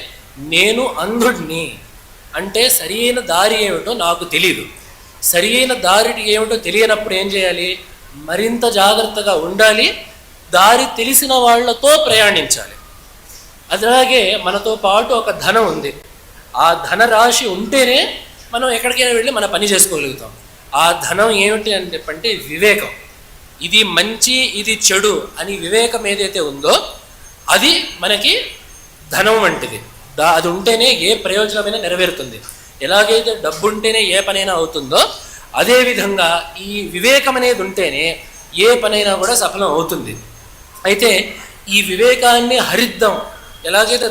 నేను అంధుడిని, అంటే సరియైన దారి ఏమిటో నాకు తెలియదు. సరియైన దారి ఏమిటో తెలియనప్పుడు ఏం చేయాలి, మరింత జాగ్రత్తగా ఉండాలి, దారి తెలిసిన వాళ్లతో ప్రయాణించాలి. అలాగే మనతో పాటు ఒక ధనం ఉంది, ఆ ధనరాశి ఉంటేనే మనం ఎక్కడికైనా వెళ్ళి మన పని చేసుకోగలుగుతాం. ఆ ధనం ఏమిటి అని చెప్పంటే వివేకం. ఇది మంచి ఇది చెడు అని వివేకం ఏదైతే ఉందో అది మనకి ధనం వంటిది. అది ఉంటేనే ఏ ప్రయోజనమైనా నెరవేరుతుంది. ఎలాగైతే డబ్బు ఉంటేనే ఏ పనైనా అవుతుందో అదేవిధంగా ఈ వివేకం అనేది ఉంటేనే ఏ పనైనా కూడా సఫలం అవుతుంది. అయితే ఈ వివేకాన్ని హరిద్దాం, ఎలాగైతే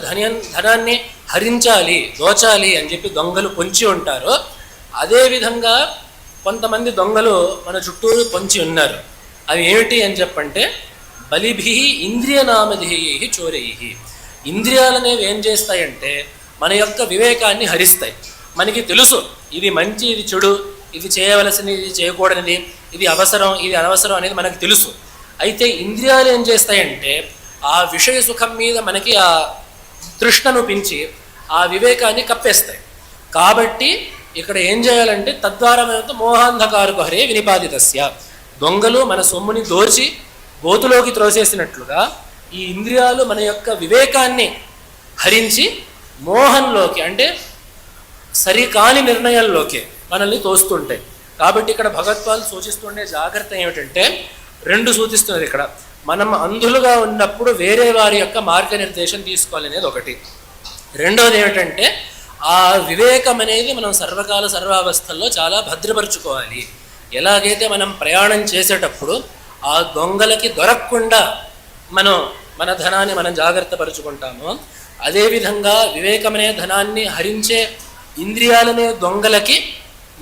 ధనాన్ని హరించాలి, దోచాలి అని చెప్పి దొంగలు పొంచి ఉంటారో అదేవిధంగా కొంతమంది దొంగలు మన చుట్టూరు పొంచి ఉన్నారు. అవి ఏమిటి అని చెప్పంటే బలిభి ఇంద్రియనామధేయై చోరై. ఇంద్రియాలనేవి ఏం చేస్తాయంటే మన యొక్క వివేకాన్ని హరిస్తాయి. మనకి తెలుసు ఇది మంచి, ఇది చెడు, ఇది చేయవలసింది, ఇది చేయకూడనిది, ఇది అవసరం, ఇది అనవసరం అనేది మనకు తెలుసు. అయితే ఇంద్రియాలు ఏం చేస్తాయంటే ఆ విషయ సుఖం మీద మనకి ఆ తృష్ణను పెంచి ఆ వివేకాన్ని కప్పేస్తాయి. కాబట్టి ఇక్కడ ఏం చేయాలంటే తద్వారా మోహాంధకారకు హరే వినిపాదితస్య, దొంగలు మన సొమ్ముని దోచి గోతులోకి త్రోసేసినట్లుగా ఈ ఇంద్రియాలు మన యొక్క వివేకాన్ని హరించి మోహంలోకి, అంటే సరికాని నిర్ణయాల్లోకి మనల్ని తోస్తుంటాయి. కాబట్టి ఇక్కడ భగవత్పాలు సూచిస్తుండే జాగ్రత్త ఏమిటంటే రెండు సూచిస్తున్నది. ఇక్కడ మనం అంధులుగా ఉన్నప్పుడు వేరే వారి యొక్క మార్గనిర్దేశం తీసుకోవాలనేది ఒకటి. రెండోది ఏమిటంటే ఆ వివేకం అనేది మనం సర్వకాల సర్వావస్థల్లో చాలా భద్రపరుచుకోవాలి. ఎలాగైతే మనం ప్రయాణం చేసేటప్పుడు ఆ దొంగలకి దొరకకుండా మన ధనాన్ని మనం జాగ్రత్త పరుచుకుంటామో అదేవిధంగా వివేకమనే ధనాన్ని హరించే ఇంద్రియాలనే దొంగలకి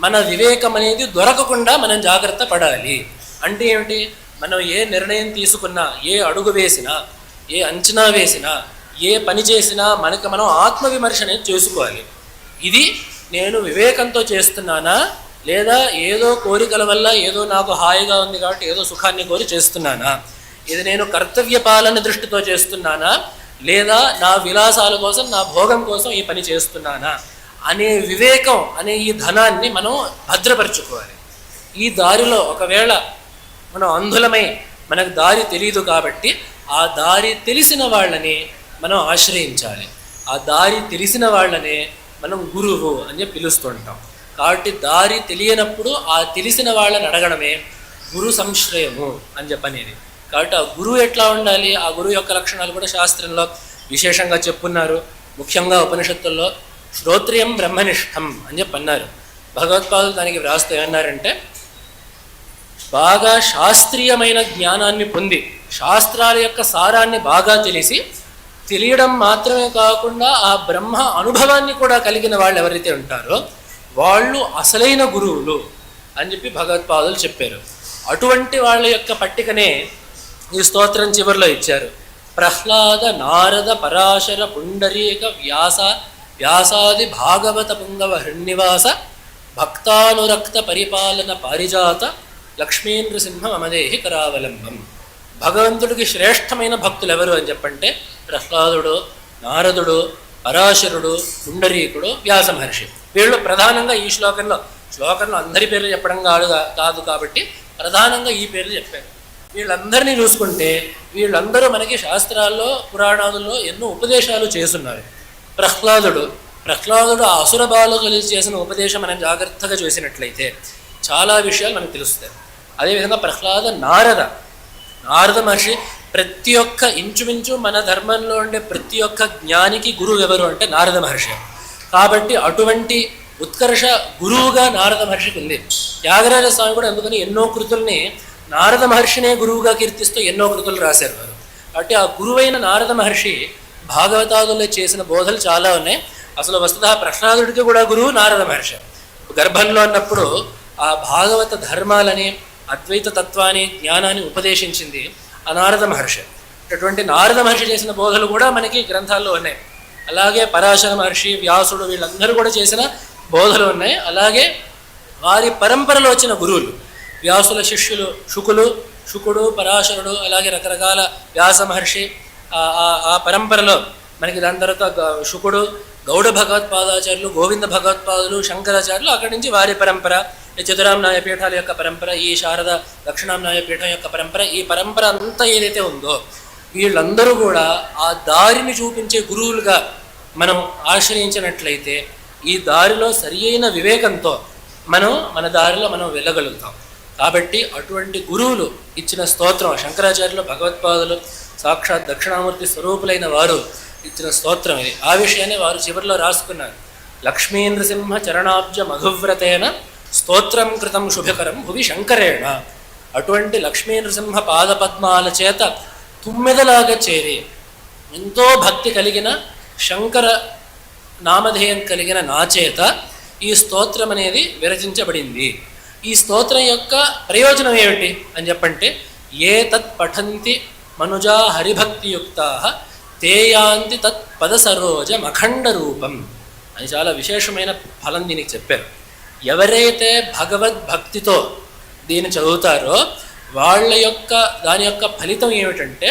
మన వివేకం అనేది దొరకకుండా మనం జాగ్రత్త పడాలి. అంటే ఏమిటి, మనం ఏ నిర్ణయం తీసుకున్నా, ఏ అడుగు వేసినా, ఏ అంచనా వేసినా, ఏ పని చేసినా మనకి మనం ఆత్మవిమర్శ అనేది చేసుకోవాలి. ఇది నేను వివేకంతో చేస్తున్నానా, లేదా ఏదో కోరికల వల్ల ఏదో నాకు హాయిగా ఉంది కాబట్టి ఏదో సుఖాన్ని కోరి చేస్తున్నానా, ఇది నేను కర్తవ్య పాలన దృష్టితో చేస్తున్నానా, లేదా నా విలాసాల కోసం, నా భోగం కోసం ఈ పని చేస్తున్నానా అనే వివేకం అనే ఈ ధనాన్ని మనం భద్రపరచుకోవాలి. ఈ దారిలో ఒకవేళ మనం అంధులమై మనకు దారి తెలియదు కాబట్టి ఆ దారి తెలిసిన వాళ్ళని మనం ఆశ్రయించాలి. ఆ దారి తెలిసిన వాళ్ళనే మనం గురువు అని చెప్పి పిలుస్తుంటాం. కాబట్టి దారి తెలియనప్పుడు ఆ తెలిసిన వాళ్ళని అడగడమే గురు సంశ్రయము అని చెప్పనేది. కాబట్టి ఆ గురువు ఎట్లా ఉండాలి, ఆ గురువు యొక్క లక్షణాలు కూడా శాస్త్రంలో విశేషంగా చెప్పున్నారు. ముఖ్యంగా ఉపనిషత్తుల్లో శ్రోత్రియం బ్రహ్మనిష్టం అని చెప్పి అన్నారు. భగవత్పాదులు దానికి వ్రాస్తూ ఏమన్నారంటే బాగా శాస్త్రీయమైన జ్ఞానాన్ని పొంది శాస్త్రాల యొక్క సారాన్ని బాగా తెలియడం మాత్రమే కాకుండా ఆ బ్రహ్మ అనుభవాన్ని కూడా కలిగిన వాళ్ళు ఎవరైతే ఉంటారో వాళ్ళు అసలైన గురువులు అని చెప్పి భగవత్పాదులు చెప్పారు. అటువంటి వాళ్ళ యొక్క పట్టికనే ఈ స్తోత్రం చివరిలో ఇచ్చారు. ప్రహ్లాద నారద పరాశర పుండరీక వ్యాసాది భాగవత పుంగవ హృన్నివాస భక్తానురక్త పరిపాలన పారిజాత లక్ష్మీనృసింహ మమదేహి కరావలంబం. భగవంతుడికి శ్రేష్టమైన భక్తులు ఎవరు అని చెప్పంటే ప్రహ్లాదుడు, నారదుడు, పరాశరుడు, పుండరీకుడు, వ్యాస మహర్షి. వీళ్ళు ప్రధానంగా ఈ శ్లోకంలో అందరి పేర్లు చెప్పడం కాదు కాబట్టి ప్రధానంగా ఈ పేర్లు చెప్పారు. వీళ్ళందరినీ చూసుకుంటే వీళ్ళందరూ మనకి శాస్త్రాల్లో పురాణాలలో ఎన్నో ఉపదేశాలు చేస్తున్నారు. ప్రహ్లాదుడు ఆ అసుర బాలకులు చేసిన ఉపదేశం మనం జాగ్రత్తగా చూసినట్లయితే చాలా విషయాలు మనకు తెలుస్తాయి. అదేవిధంగా ప్రహ్లాద నారద మహర్షి ప్రతి ఒక్క ఇంచుమించు మన ధర్మంలో ఉండే ప్రతి ఒక్క జ్ఞానికి గురువు ఎవరు అంటే నారద మహర్షి. కాబట్టి అటువంటి ఉత్కర్ష గురువుగా నారద మహర్షికి ఉంది. త్యాగరాజ స్వామి కూడా అందుకని ఎన్నో కృతుల్ని నారద మహర్షినే గురువుగా కీర్తిస్తూ ఎన్నో కృతులు రాశారు వారు. కాబట్టి ఆ గురువైన నారద మహర్షి భాగవతాదుల్లో చేసిన బోధలు చాలా ఉన్నాయి. అసలు వస్తుత ప్రహ్లాదుడికి కూడా గురువు నారద మహర్షి. గర్భంలో ఉన్నప్పుడు ఆ భాగవత ధర్మాలని, అద్వైత తత్వాన్ని, జ్ఞానాన్ని ఉపదేశించింది ఆ నారద మహర్షి. అటువంటి నారద మహర్షి చేసిన బోధలు కూడా మనకి గ్రంథాల్లో ఉన్నాయి. అలాగే పరాశర మహర్షి, వ్యాసుడు వీళ్ళందరూ కూడా చేసిన బోధలు ఉన్నాయి. అలాగే వారి పరంపరలో వచ్చిన గురువులు, వ్యాసుల శిష్యులు శుకుడు, పరాశరుడు, అలాగే రకరకాల వ్యాస మహర్షి ఆ పరంపరలో మనకి. దాని తర్వాత శుకుడు, గౌడ భగవత్పాదాచార్యులు, గోవింద భగవత్పాదులు, శంకరాచార్యులు, అక్కడి నుంచి వారి పరంపర, చతురాంనాయ పీఠాల యొక్క పరంపర, ఈ శారద దక్షిణాంనాయ పీఠం యొక్క పరంపర, ఈ పరంపర అంతా ఏదైతే ఉందో వీళ్ళందరూ కూడా ఆ దారిని చూపించే గురువులుగా మనం ఆశ్రయించినట్లయితే ఈ దారిలో సరి అయిన వివేకంతో మన దారిలో మనం వెళ్ళగలుగుతాం. కాబట్టి అటువంటి గురువులు ఇచ్చిన స్తోత్రం శంకరాచార్యులు, భగవత్పాదులు, సాక్షాత్ దక్షిణామూర్తి స్వరూపులైన వారు ఇచ్చిన స్తోత్రం ఇది. ఆ విషయాన్ని వారు చివరిలో రాసుకున్నారు. లక్ష్మీనృసింహ చరణాబ్జ మధువ్రతేన స్తోత్రం కృతం శుభకరం భువి శంకరేణ. అటువంటి లక్ష్మీనృసింహ పాదపద్మాల చేత తుమ్మెదలాగా చేరి ఎంతో భక్తి కలిగిన శంకర నామధేయం కలిగిన నా చేత ఈ స్తోత్రం అనేది విరచించబడింది. ఈ స్తోత్రం యొక్క ప్రయోజనం ఏమిటి అని చెప్పంటే, ఏ తత్ పఠంతి మనుజా హరిభక్తియుక్తా తేయాంతి తత్ పదసరోజం అఖండ రూపం అని చాలా విశేషమైన ఫలం దీనికి చెప్పారు. ఎవరైతే భగవద్భక్తితో దీన్ని చదువుతారో దాని యొక్క ఫలితం ఏమిటంటే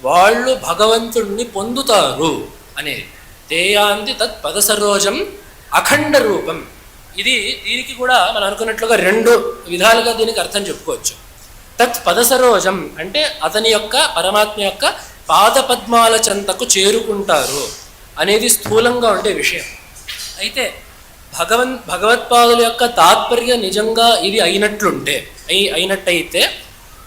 వాళ్ళు భగవంతుణ్ణి పొందుతారు అనేది. తేయాంతి తత్ పదసరోజం అఖండ రూపం. దీనికి కూడా మనం అనుకున్నట్లుగా రెండు విధాలుగా దీనికి అర్థం చెప్పుకోవచ్చు. తత్ పదసరోజం అంటే అతని యొక్క పరమాత్మ యొక్క పాదపద్మాల చెంతకు చేరుకుంటారు అనేది స్థూలంగా ఉండే విషయం. అయితే భగవత్పాదుల యొక్క తాత్పర్యం నిజంగా ఇది అయినట్టయితే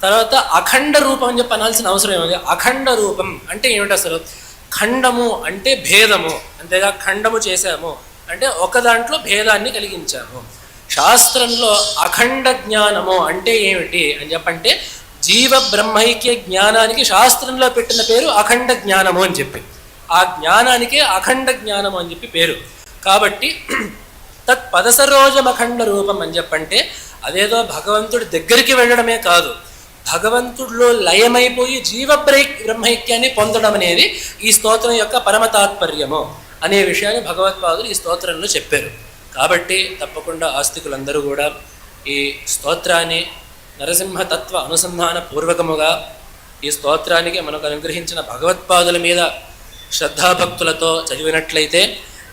తర్వాత అఖండ రూపం అని చెప్పి అనాల్సిన అవసరం ఏముంది? అఖండ రూపం అంటే ఏమిటి అసలు? ఖండము అంటే భేదము, అంతేగా ఖండము చేశాము అంటే ఒక దాంట్లో భేదాన్ని కలిగించాము. శాస్త్రంలో అఖండ జ్ఞానము అంటే ఏమిటి అని చెప్పంటే జీవ బ్రహ్మైక్య జ్ఞానానికి శాస్త్రంలో పెట్టిన పేరు అఖండ జ్ఞానము అని చెప్పి, ఆ జ్ఞానానికే అఖండ జ్ఞానము అని చెప్పి పేరు. కాబట్టి తత్ పదసరోజం అఖండ రూపం అని చెప్పంటే అదేదో భగవంతుడి దగ్గరికి వెళ్ళడమే కాదు, భగవంతుడిలో లయమైపోయి జీవ బ్రహ్మైక్యాన్ని పొందడం అనేది ఈ స్తోత్రం యొక్క పరమ తాత్పర్యము అనే విషయాన్ని భగవత్పాదులు ఈ స్తోత్రంలో చెప్పారు. కాబట్టి తప్పకుండా ఆస్తికులందరూ కూడా ఈ స్తోత్రాన్ని నరసింహతత్వ అనుసంధాన పూర్వకముగా ఈ స్తోత్రానికి మనకు అనుగ్రహించిన భగవత్పాదుల మీద శ్రద్ధాభక్తులతో చదివినట్లయితే,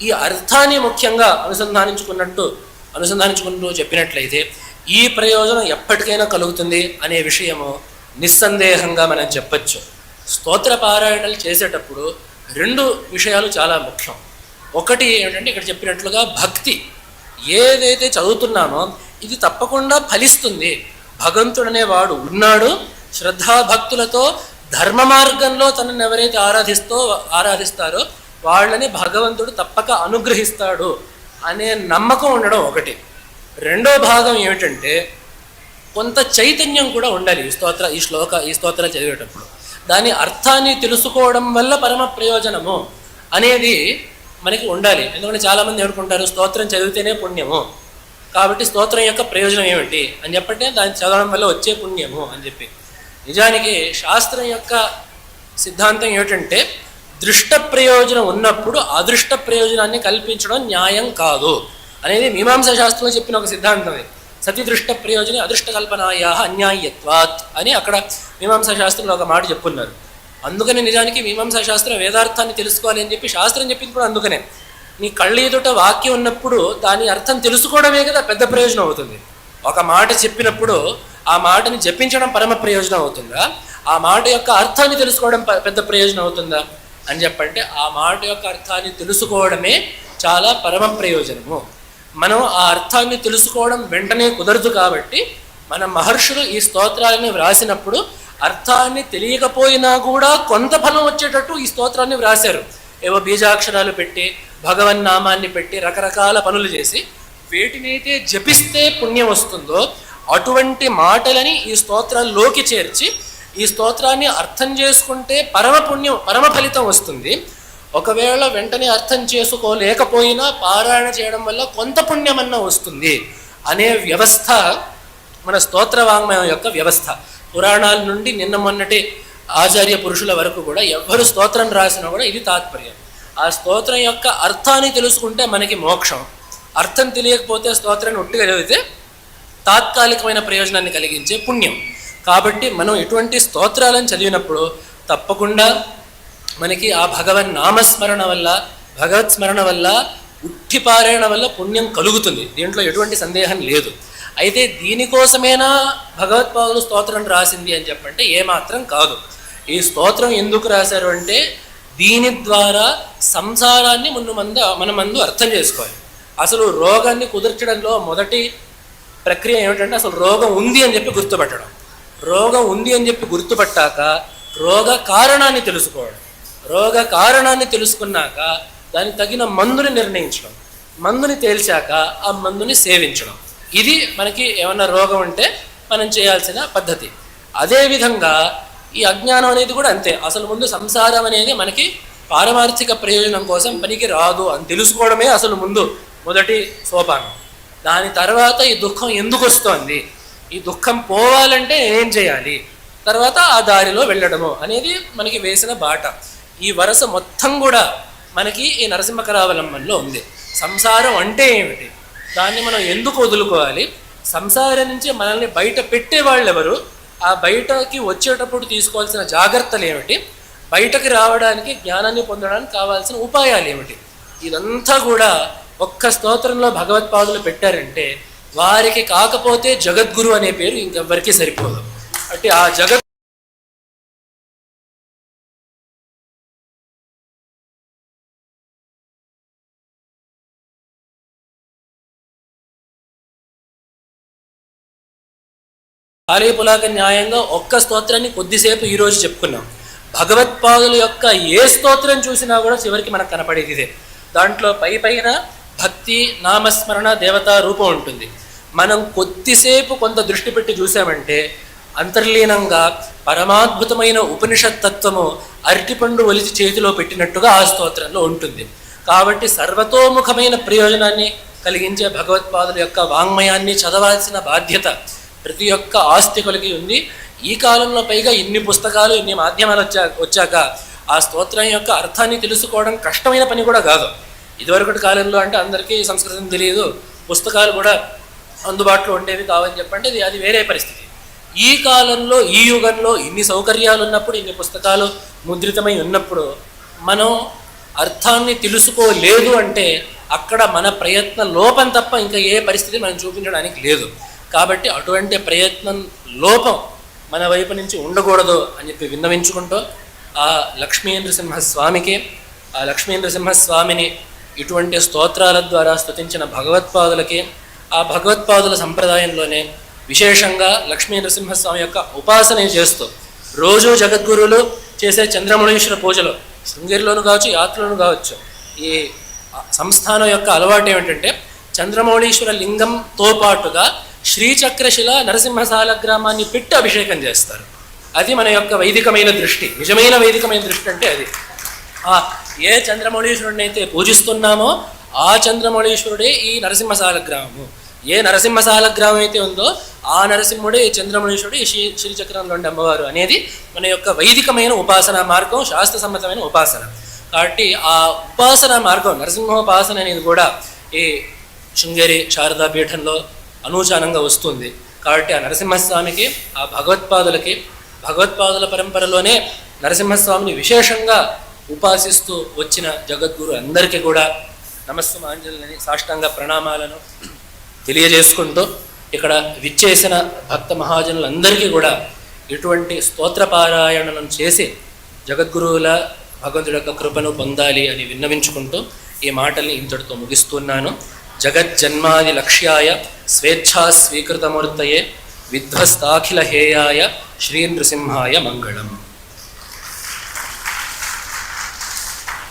ఈ అర్థాన్ని ముఖ్యంగా అనుసంధానించుకుంటూ చెప్పినట్లయితే ఈ ప్రయోజనం ఎప్పటికైనా కలుగుతుంది అనే విషయము నిస్సందేహంగా మనం చెప్పచ్చు. స్తోత్ర పారాయణలు చేసేటప్పుడు రెండు విషయాలు చాలా ముఖ్యం. ఒకటి ఏంటంటే ఇక్కడ చెప్పినట్లుగా భక్తి. ఏదైతే చదువుతున్నామో ఇది తప్పకుండా ఫలిస్తుంది. భగవంతుడు అనేవాడు ఉన్నాడు. శ్రద్ధాభక్తులతో ధర్మ మార్గంలో తనని ఎవరైతే ఆరాధిస్తారో వాళ్ళని భగవంతుడు తప్పక అనుగ్రహిస్తాడు అనే నమ్మకం ఉండడం ఒకటి. రెండో భాగం ఏమిటంటే కొంత చైతన్యం కూడా ఉండాలి ఈ స్తోత్రాలు చదివేటప్పుడు. దాని అర్థాన్ని తెలుసుకోవడం వల్ల పరమ ప్రయోజనము అనేది మనకి ఉండాలి. ఎందుకంటే చాలామంది ఏడుకుంటారు స్తోత్రం చదివితేనే పుణ్యము, కాబట్టి స్తోత్రం యొక్క ప్రయోజనం ఏమిటి అని చెప్పంటే దాన్ని చదవడం వల్ల వచ్చే పుణ్యము అని చెప్పి. నిజానికి శాస్త్రం యొక్క సిద్ధాంతం ఏమిటంటే దృష్ట ప్రయోజనం ఉన్నప్పుడు అదృష్ట ప్రయోజనాన్ని కల్పించడం న్యాయం కాదు అనేది మీమాంసా శాస్త్రంలో చెప్పిన ఒక సిద్ధాంతం. సతి దృష్ట ప్రయోజనం అదృష్ట కల్పనాయా అన్యాయత్వాత్ అని అక్కడ మీమాంసా శాస్త్రంలో ఒక మాట చెప్పున్నారు. అందుకని నిజానికి మీమాంసా శాస్త్రం వేదార్థాన్ని తెలుసుకోవాలి అని చెప్పి శాస్త్రం చెప్పింది కూడా అందుకనే. నీ కళ్ళు ఎదుట వాక్యం ఉన్నప్పుడు దాని అర్థం తెలుసుకోవడమే కదా పెద్ద ప్రయోజనం అవుతుంది. ఒక మాట చెప్పినప్పుడు ఆ మాటని జపించడం పరమ ప్రయోజనం అవుతుందా, ఆ మాట యొక్క అర్థాన్ని తెలుసుకోవడం పెద్ద ప్రయోజనం అవుతుందా అని చెప్పంటే ఆ మాట యొక్క అర్థాన్ని తెలుసుకోవడమే చాలా పరమ ప్రయోజనము. మనం ఆ అర్థాన్ని తెలుసుకోవడం వెంటనే కుదరదు. కాబట్టి మన మహర్షులు ఈ స్తోత్రాలని వ్రాసినప్పుడు అర్థాన్ని తెలియకపోయినా కూడా కొంత ఫలం వచ్చేటట్టు ఈ స్తోత్రాన్ని వ్రాశారు. ఏవో బీజాక్షరాలు పెట్టి భగవన్నామాన్ని పెట్టి రకరకాల పనులు చేసి వేటినైతే జపిస్తే పుణ్యం వస్తుందో అటువంటి మాటలని ఈ స్తోత్రాల్లోకి చేర్చి ఈ స్తోత్రాన్ని అర్థం చేసుకుంటే పరమ పుణ్యం పరమ ఫలితం వస్తుంది. ఒకవేళ వెంటనే అర్థం చేసుకోలేకపోయినా పారాయణ చేయడం వల్ల కొంత పుణ్యమన్నా వస్తుంది అనే వ్యవస్థ మన స్తోత్ర వాంగ్మయం యొక్క వ్యవస్థ. పురాణాల నుండి నిన్న మొన్నటి ఆచార్య పురుషుల వరకు కూడా ఎవరు స్తోత్రం రాసినా కూడా ఇది తాత్పర్యం. ఆ స్తోత్రం యొక్క అర్థాన్ని తెలుసుకుంటే మనకి మోక్షం, అర్థం తెలియకపోతే స్తోత్రాన్ని ఒట్టిగా చదివితే తాత్కాలికమైన ప్రయోజనాన్ని కలిగించే పుణ్యం. కాబట్టి మనం ఎటువంటి స్తోత్రాలను చదివినప్పుడు తప్పకుండా మనకి ఆ భగవన్ నామస్మరణ వల్ల భగవత్ స్మరణ వల్ల ఉట్టిపారాయణ వల్ల పుణ్యం కలుగుతుంది. దీంట్లో ఎటువంటి సందేహం లేదు. అయితే దీనికోసమేనా భగవత్పాదులు స్తోత్రం రాసింది అని చెప్పంటే ఏమాత్రం కాదు. ఈ స్తోత్రం ఎందుకు రాశారు అంటే దీని ద్వారా సంసారాన్ని మన ముందు అర్థం చేసుకోవాలి. అసలు రోగాన్ని కుదర్చడంలో మొదటి ప్రక్రియ ఏమిటంటే అసలు రోగం ఉంది అని చెప్పి గుర్తుపట్టడం. రోగం ఉంది అని చెప్పి గుర్తుపట్టాక రోగ కారణాన్ని తెలుసుకోవడం. రోగ కారణాన్ని తెలుసుకున్నాక దానికి తగిన మందుని నిర్ణయించడం. మందుని తేల్చాక ఆ మందుని సేవించడం. ఇది మనకి ఏమన్నా రోగం ఉంటే మనం చేయాల్సిన పద్ధతి. అదేవిధంగా ఈ అజ్ఞానం అనేది కూడా అంతే. అసలు ముందు సంసారం అనేది మనకి పారమార్థిక ప్రయోజనం కోసం పనికి రాదు అని తెలుసుకోవడమే అసలు మొదటి సోపానం. దాని తర్వాత ఈ దుఃఖం ఎందుకు వస్తోంది, ఈ దుఃఖం పోవాలంటే ఏం చేయాలి, తర్వాత ఆ దారిలో వెళ్ళడము అనేది మనకి వేసిన బాట. ఈ వరస మొత్తం కూడా మనకి ఈ నరసింహకరావలంబనలో ఉంది. సంసారం అంటే ఏమిటి, దాన్ని మనం ఎందుకు వదులుకోవాలి, సంసారం నుంచి మనల్ని బయట పెట్టేవాళ్ళు ఎవరు, ఆ బయటకి వచ్చేటప్పుడు తీసుకోవాల్సిన జాగ్రత్తలు ఏమిటి, బయటకి రావడానికి జ్ఞానాన్ని పొందడానికి కావాల్సిన ఉపాయాలు ఏమిటి, ఇదంతా కూడా ఒక్క స్తోత్రంలో భగవత్పాదులు పెట్టారంటే వారికి కాకపోతే జగద్గురు అనే పేరు ఇంకెవ్వరికీ సరిపోదు. అంటే ఆ జగత్ ఆలయపులాక న్యాయంగా ఒక్క స్తోత్రాన్ని కొద్దిసేపు ఈరోజు చెప్పుకున్నాం. భగవత్పాదుల యొక్క ఏ స్తోత్రం చూసినా కూడా చివరికి మనకు కనపడేది ఇదే. దాంట్లో పైన భక్తి, నామస్మరణ, దేవతా రూపం ఉంటుంది. మనం కొద్దిసేపు కొంత దృష్టి పెట్టి చూసామంటే అంతర్లీనంగా పరమాద్భుతమైన ఉపనిషత్ తత్వము అరటిపండు ఒలిచి చేతిలో పెట్టినట్టుగా ఆ స్తోత్రంలో ఉంటుంది. కాబట్టి సర్వతోముఖమైన ప్రయోజనాన్ని కలిగించే భగవత్పాదుల యొక్క వాంగ్మయాన్ని చదవాల్సిన బాధ్యత ప్రతి ఒక్క ఆస్తికులకి ఉంది. ఈ కాలంలో పైగా ఇన్ని పుస్తకాలు, ఇన్ని మాధ్యమాలు వచ్చాక ఆ స్తోత్రం యొక్క అర్థాన్ని తెలుసుకోవడం కష్టమైన పని కూడా కాదు. ఇదివరకటి కాలంలో అంటే అందరికీ సంస్కృతం తెలియదు, పుస్తకాలు కూడా అందుబాటులో ఉండేవి కావని చెప్పంటే అది వేరే పరిస్థితి. ఈ కాలంలో, ఈ యుగంలో ఇన్ని సౌకర్యాలు ఉన్నప్పుడు, ఇన్ని పుస్తకాలు ముద్రితమై ఉన్నప్పుడు మనం అర్థాన్ని తెలుసుకోలేదు అంటే అక్కడ మన ప్రయత్న లోపం తప్ప ఇంకా ఏ పరిస్థితి మనం చూపించడానికి లేదు. కాబట్టి అటువంటి ప్రయత్నం లోపం మన వైపు నుంచి ఉండకూడదు అని చెప్పి విన్నవించుకుంటూ ఆ లక్ష్మీ నృసింహస్వామికి, ఆ లక్ష్మీ నృసింహస్వామిని ఇటువంటి స్తోత్రాల ద్వారా స్తుతించిన భగవత్పాదులకి, ఆ భగవత్పాదుల సంప్రదాయంలోనే విశేషంగా లక్ష్మీ నృసింహస్వామి యొక్క ఉపాసన చేస్తూ రోజు జగద్గురువులు చేసే చంద్రమౌళీశ్వర పూజలు శృంగేరిలోను కావచ్చు, యాత్రలోను కావచ్చు, ఈ సంస్థానం యొక్క అలవాటు ఏమిటంటే చంద్రమౌళీశ్వర లింగంతో పాటుగా శ్రీచక్రశిల నరసింహశాల గ్రామాన్ని పెట్టి అభిషేకం చేస్తారు. అది మన యొక్క వైదికమైన దృష్టి, నిజమైన వైదికమైన దృష్టి అంటే అది. ఏ చంద్రమౌళీశ్వరుడిని అయితే పూజిస్తున్నామో ఆ చంద్రమౌళీశ్వరుడే ఈ నరసింహశాల గ్రామము. ఏ నరసింహశాల గ్రామం అయితే ఉందో ఆ నరసింహుడే ఈ చంద్రమౌళీశ్వరుడు, ఈ శ్రీచక్రంలోని అమ్మవారు అనేది మన యొక్క వైదికమైన ఉపాసనా మార్గం, శాస్త్ర సమ్మతమైన ఉపాసన. కాబట్టి ఆ ఉపాసనా మార్గం నరసింహోపాసన అనేది కూడా ఈ శృంగేరి శారదా పీఠంలో అనూచానంగా వస్తుంది. కాబట్టి ఆ నరసింహస్వామికి, ఆ భగవత్పాదులకి, భగవత్పాదుల పరంపరలోనే నరసింహస్వామిని విశేషంగా ఉపాసిస్తూ వచ్చిన జగద్గురు అందరికీ కూడా నమస్సుమాంజలిని, సాష్టాంగ ప్రణామాలను తెలియజేసుకుంటూ ఇక్కడ విచ్చేసిన భక్త మహాజనులందరికీ కూడా ఇటువంటి స్తోత్రపారాయణలను చేసి జగద్గురువుల భగవంతుడి యొక్క కృపను పొందాలి అని విన్నవించుకుంటూ ఈ మాటల్ని ఇంతటితో ముగిస్తున్నాను. జగజ్జన్మాది లక్ష్యాయ స్వేచ్ఛా స్వీకృతమూర్తయే విధ్వస్తాఖిల హేయాయ శ్రీ నృసింహాయ మంగళం.